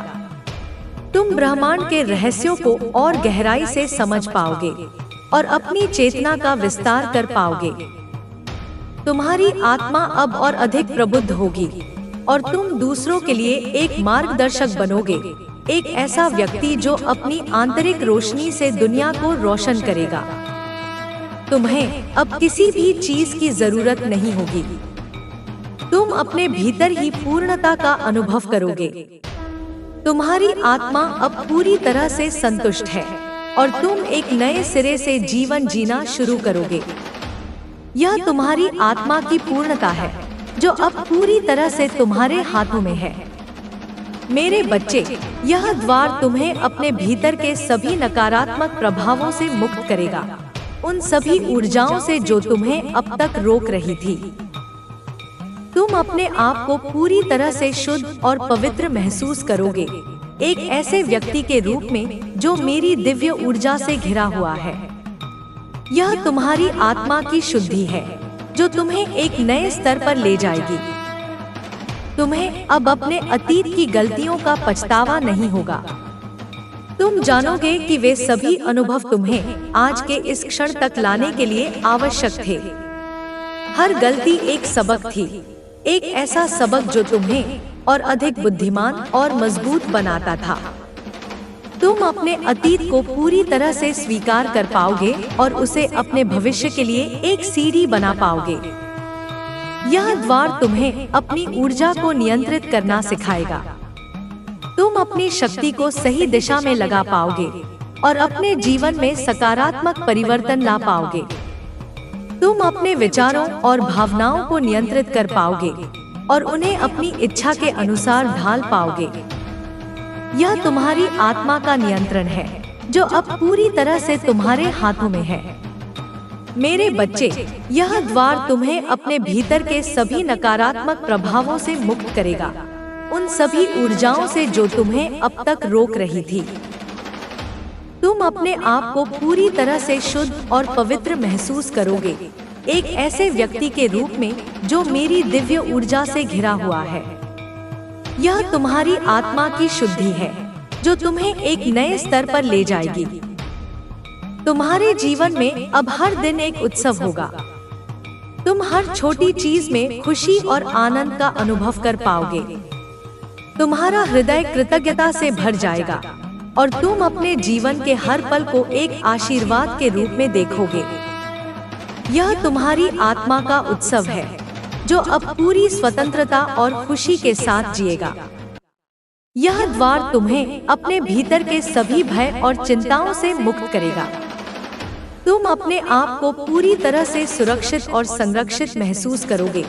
तुम ब्रह्मांड के रहस्यों को और गहराई से समझ पाओगे और अपनी चेतना का विस्तार कर पाओगे। तुम्हारी आत्मा अब और अधिक प्रबुद्ध होगी और तुम दूसरों के लिए एक मार्गदर्शक बनोगे, एक ऐसा व्यक्ति जो अपनी आंतरिक रोशनी से दुनिया को रोशन करेगा। तुम्हें अब किसी भी चीज की जरूरत नहीं होगी। तुम अपने भीतर ही पूर्णता का अनुभव करोगे। तुम्हारी आत्मा अब पूरी तरह से संतुष्ट है और तुम एक नए सिरे से जीवन जीना शुरू करोगे। यह तुम्हारी आत्मा की पूर्णता है जो अब पूरी तरह से तुम्हारे हाथों में है। मेरे बच्चे, यह द्वार तुम्हें अपने भीतर के सभी नकारात्मक प्रभावों से मुक्त करेगा, उन सभी ऊर्जाओं से जो तुम्हें अब तक रोक रही थी। तुम अपने आप को पूरी तरह से शुद्ध और पवित्र महसूस करोगे, एक ऐसे व्यक्ति के रूप में जो मेरी दिव्य ऊर्जा से घिरा हुआ है। यह तुम्हारी आत्मा की शुद्धि है जो तुम्हें एक नए स्तर पर ले जाएगी। तुम्हें अब अपने अतीत की गलतियों का पछतावा नहीं होगा। तुम जानोगे कि वे सभी अनुभव तुम्हें आज के इस क्षण तक लाने के लिए आवश्यक थे। हर गलती एक सबक थी, एक ऐसा सबक जो तुम्हें और अधिक बुद्धिमान और मजबूत बनाता था। तुम अपने अतीत को पूरी तरह से स्वीकार कर पाओगे और उसे अपने भविष्य के लिए एक सीढ़ी बना पाओगे। यह द्वार तुम्हें अपनी ऊर्जा को नियंत्रित करना सिखाएगा। तुम अपनी शक्ति को सही दिशा में लगा पाओगे और अपने जीवन में सकारात्मक परिवर्तन ला पाओगे। तुम अपने विचारों और भावनाओं को नियंत्रित कर पाओगे और उन्हें अपनी इच्छा के अनुसार ढाल पाओगे। यह तुम्हारी आत्मा का नियंत्रण है जो अब पूरी तरह से तुम्हारे हाथों में है। मेरे बच्चे, यह द्वार तुम्हें अपने भीतर के सभी नकारात्मक प्रभावों से मुक्त करेगा, उन सभी ऊर्जाओं से जो तुम्हें अब तक रोक रही थी। तुम अपने आप को पूरी तरह से शुद्ध और पवित्र महसूस करोगे, एक ऐसे व्यक्ति के रूप में जो मेरी दिव्य ऊर्जा से घिरा हुआ है। यह तुम्हारी आत्मा की शुद्धि है जो तुम्हें एक नए स्तर पर ले जाएगी। तुम्हारे जीवन में अब हर दिन एक उत्सव होगा। तुम हर छोटी चीज में खुशी और आनंद का अनुभव कर पाओगे। तुम्हारा हृदय कृतज्ञता से भर जाएगा और तुम अपने जीवन के हर पल को एक आशीर्वाद के रूप में देखोगे। यह तुम्हारी आत्मा का उत्सव है जो अब पूरी स्वतंत्रता और खुशी के साथ जिएगा। यह द्वार तुम्हें अपने भीतर के सभी भय और चिंताओं से मुक्त करेगा। तुम अपने आप को पूरी तरह से सुरक्षित और संरक्षित महसूस करोगे,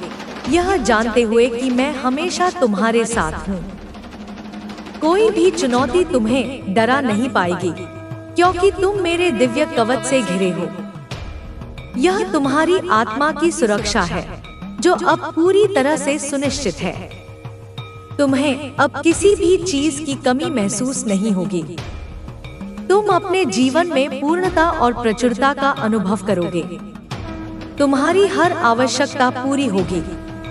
यह जानते हुए कि मैं हमेशा तुम्हारे साथ हूँ। कोई भी चुनौती तुम्हें डरा नहीं पाएगी क्योंकि तुम मेरे दिव्य कवच से घिरे हो। यह तुम्हारी आत्मा की सुरक्षा है जो अब पूरी तरह से सुनिश्चित है। तुम्हें अब किसी भी चीज की कमी महसूस नहीं होगी। तुम अपने जीवन में पूर्णता और प्रचुरता का अनुभव करोगे। तुम्हारी हर आवश्यकता पूरी होगी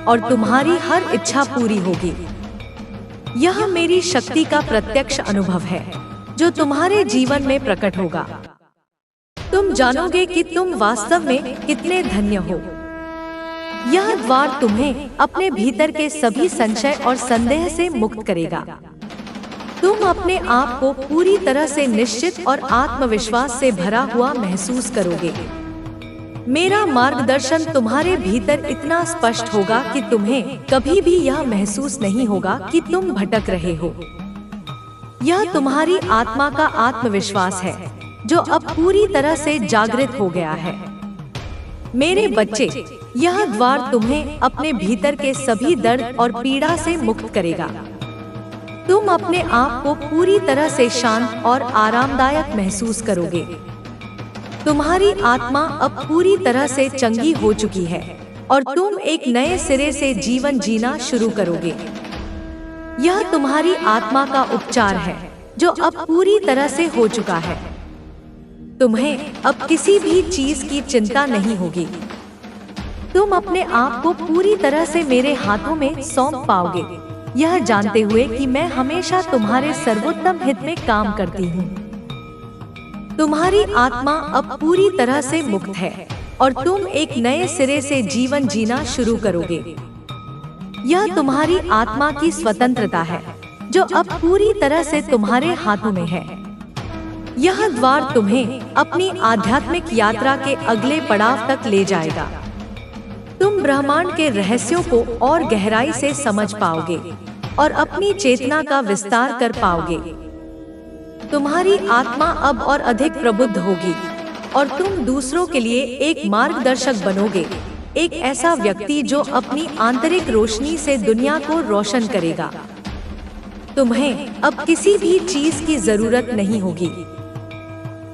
और तुम्हारी हर इच्छा पूरी होगी। यह मेरी शक्ति का प्रत्यक्ष अनुभव है जो तुम्हारे जीवन में प्रकट होगा। तुम जानोगे कि तुम वास्तव में कितने धन्य हो। यह द्वार तुम्हें अपने भीतर के सभी संशय और संदेह से मुक्त करेगा। तुम अपने आप को पूरी तरह से निश्चित और आत्मविश्वास से भरा हुआ महसूस करोगे। मेरा मार्गदर्शन तुम्हारे भीतर इतना स्पष्ट होगा कि तुम्हें कभी भी यह महसूस नहीं होगा कि तुम भटक रहे हो। यह तुम्हारी आत्मा का आत्मविश्वास है जो अब पूरी तरह से जागृत हो गया है। मेरे बच्चे, यह द्वार तुम्हें अपने भीतर के सभी दर्द और पीड़ा से मुक्त करेगा। तुम अपने आप को पूरी तरह से शांत और आरामदायक महसूस करोगे। तुम्हारी आत्मा अब पूरी तरह से चंगी हो चुकी है और तुम एक नए सिरे से जीवन जीना शुरू करोगे। यह तुम्हारी आत्मा का उपचार है जो अब पूरी तरह से हो चुका है। तुम्हें अब किसी भी चीज की चिंता नहीं होगी। तुम अपने आप को पूरी तरह से मेरे हाथों में सौंप पाओगे, यह जानते हुए कि मैं हमेशा तुम्हारे सर्वोत्तम हित में काम करती हूँ। तुम्हारी आत्मा अब पूरी तरह से मुक्त है और तुम एक नए सिरे से जीवन जीना शुरू करोगे। यह तुम्हारी आत्मा की स्वतंत्रता है जो अब पूरी तरह से तुम्हारे हाथों में है। यह द्वार तुम्हें अपनी आध्यात्मिक यात्रा के अगले पड़ाव तक ले जाएगा। तुम ब्रह्मांड के रहस्यों को और गहराई से समझ पाओगे और अपनी चेतना का विस्तार कर पाओगे। तुम्हारी आत्मा अब और अधिक प्रबुद्ध होगी और तुम दूसरों के लिए एक मार्गदर्शक बनोगे, एक ऐसा व्यक्ति जो अपनी आंतरिक रोशनी से दुनिया को रोशन करेगा। तुम्हें अब किसी भी चीज की जरूरत नहीं होगी।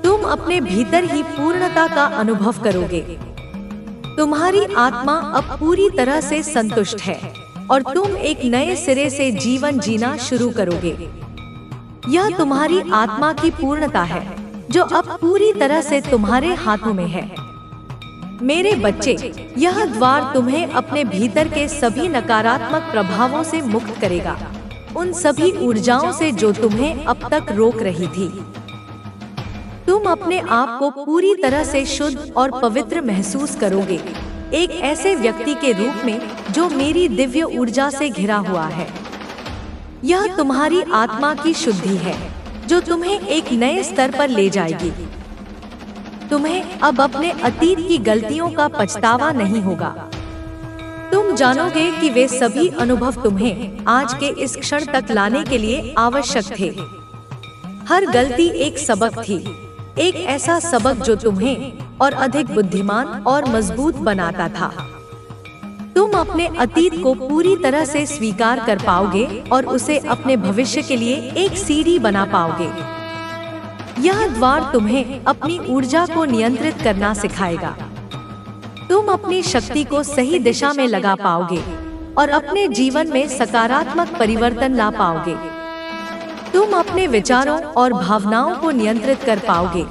तुम अपने भीतर ही पूर्णता का अनुभव करोगे। तुम्हारी आत्मा अब पूरी तरह से संतुष्ट है और तुम एक नए सिरे से जीवन जीना शुरू करोगे। यह तुम्हारी आत्मा की पूर्णता है जो अब पूरी तरह से तुम्हारे हाथों में है। मेरे बच्चे, यह द्वार तुम्हें अपने भीतर के सभी नकारात्मक प्रभावों से मुक्त करेगा, उन सभी ऊर्जाओं से जो तुम्हें अब तक रोक रही थी। तुम अपने आप को पूरी तरह से शुद्ध और पवित्र महसूस करोगे, एक ऐसे व्यक्ति के रूप में जो मेरी दिव्य ऊर्जा से घिरा हुआ है। यह तुम्हारी आत्मा की शुद्धि है जो तुम्हें एक नए स्तर पर ले जाएगी। तुम्हें अब अपने अतीत की गलतियों का पछतावा नहीं होगा। तुम जानोगे कि वे सभी अनुभव तुम्हें आज के इस क्षण तक लाने के लिए आवश्यक थे। हर गलती एक सबक थी, एक ऐसा सबक जो तुम्हें और अधिक बुद्धिमान और मजबूत बनाता था। तुम अपने अतीत को पूरी तरह से स्वीकार कर पाओगे और उसे अपने भविष्य के लिए एक सीढ़ी बना पाओगे। यह द्वार तुम्हें अपनी ऊर्जा को नियंत्रित करना सिखाएगा। तुम अपनी शक्ति को सही दिशा में लगा पाओगे और अपने जीवन में सकारात्मक परिवर्तन ला पाओगे। तुम अपने विचारों और भावनाओं को नियंत्रित कर पाओगे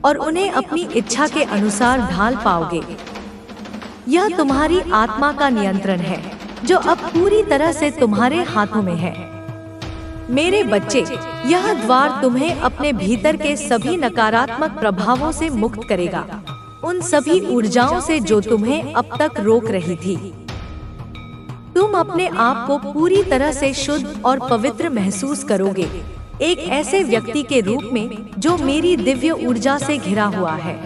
और उन्हें अपनी इच्छा के अनुसार ढाल पाओगे। यह तुम्हारी आत्मा का नियंत्रण है जो अब पूरी तरह से तुम्हारे हाथों में है। मेरे बच्चे, यह द्वार तुम्हें अपने भीतर के सभी नकारात्मक प्रभावों से मुक्त करेगा, उन सभी ऊर्जाओं से जो तुम्हें अब तक रोक रही थी। तुम अपने आप को पूरी तरह से शुद्ध और पवित्र महसूस करोगे, एक ऐसे व्यक्ति के रूप में जो मेरी दिव्य ऊर्जा से घिरा हुआ है।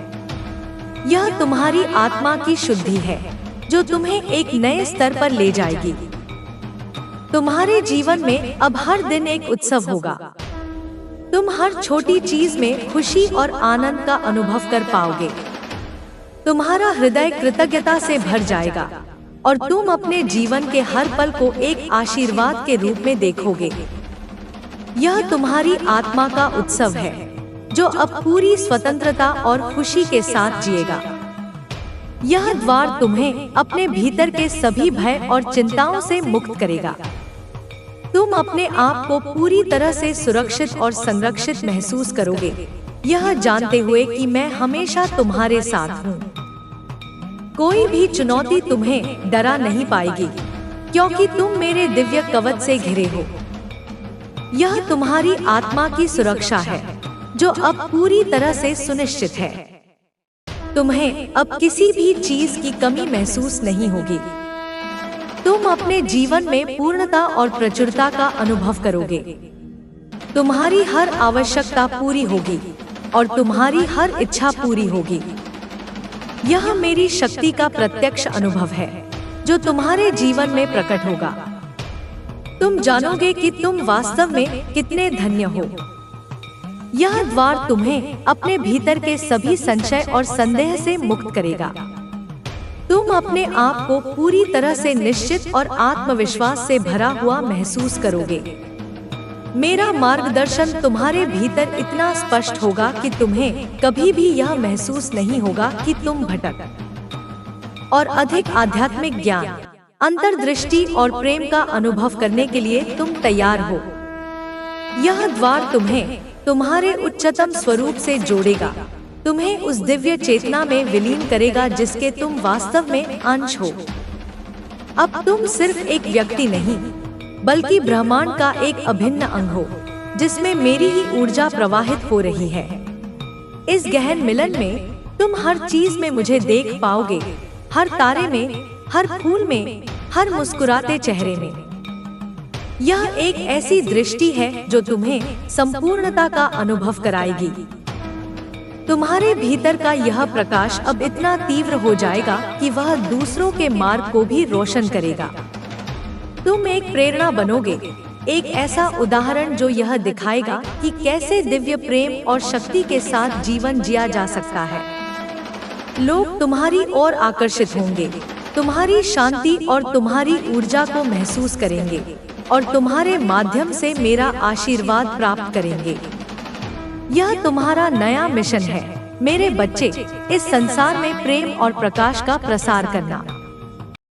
यह तुम्हारी आत्मा की शुद्धि है जो तुम्हें एक नए स्तर पर ले जाएगी। तुम्हारे जीवन में अब हर दिन एक उत्सव होगा। तुम हर छोटी चीज में खुशी और आनंद का अनुभव कर पाओगे। तुम्हारा हृदय कृतज्ञता से भर जाएगा और तुम अपने जीवन के हर पल को एक आशीर्वाद के रूप में देखोगे। यह तुम्हारी आत्मा का उत्सव है जो अब पूरी स्वतंत्रता और खुशी के साथ जिएगा। यह द्वार तुम्हें अपने भीतर के सभी भय और चिंताओं से मुक्त करेगा। तुम अपने आप को पूरी तरह से सुरक्षित और संरक्षित महसूस करोगे, यह जानते हुए कि मैं हमेशा तुम्हारे साथ हूँ। कोई भी चुनौती तुम्हें डरा नहीं पाएगी क्योंकि तुम मेरे दिव्य कवच से घिरे हो। यह तुम्हारी आत्मा की सुरक्षा है जो अब पूरी तरह से सुनिश्चित है। तुम्हें अब किसी भी चीज की कमी महसूस नहीं होगी। तुम अपने जीवन में पूर्णता और प्रचुरता का अनुभव करोगे। तुम्हारी हर आवश्यकता पूरी होगी और तुम्हारी हर इच्छा पूरी होगी। यह मेरी शक्ति का प्रत्यक्ष अनुभव है जो तुम्हारे जीवन में प्रकट होगा। तुम जानोगे कि तुम वास्तव में कितने धन्य हो। यह द्वार तुम्हें अपने भीतर के सभी संशय और संदेह से मुक्त करेगा। तुम अपने आप को पूरी तरह से निश्चित और आत्मविश्वास से भरा हुआ महसूस करोगे। मेरा मार्गदर्शन तुम्हारे भीतर इतना स्पष्ट होगा कि तुम्हें कभी भी यह महसूस नहीं होगा कि तुम भटक। और अधिक आध्यात्मिक ज्ञान, अंतर्दृष्टि और प्रेम का अनुभव करने के लिए तुम तैयार हो। यह द्वार तुम्हें तुम्हारे उच्चतम स्वरूप से जोड़ेगा तुम्हें उस दिव्य चेतना में विलीन करेगा जिसके तुम वास्तव में अंश हो। अब तुम सिर्फ एक व्यक्ति नहीं, बल्कि ब्रह्मांड का एक अभिन्न अंग हो, जिसमें मेरी ही ऊर्जा प्रवाहित हो रही है। इस गहन मिलन में तुम हर चीज में मुझे देख पाओगे, हर तारे में, हर फूल में, हर मुस्कुराते चेहरे में। यह एक ऐसी दृष्टि है जो तुम्हें संपूर्णता का अनुभव कराएगी। तुम्हारे भीतर का यह प्रकाश अब इतना तीव्र हो जाएगा कि वह दूसरों के मार्ग को भी रोशन करेगा। तुम एक प्रेरणा बनोगे, एक ऐसा उदाहरण जो यह दिखाएगा कि कैसे दिव्य प्रेम और शक्ति के साथ जीवन जिया जा सकता है। लोग तुम्हारी ओर आकर्षित होंगे, तुम्हारी शांति और तुम्हारी ऊर्जा को महसूस करेंगे और तुम्हारे माध्यम से मेरा आशीर्वाद प्राप्त करेंगे। यह तुम्हारा नया मिशन है, मेरे बच्चे, इस संसार में प्रेम और प्रकाश का प्रसार करना।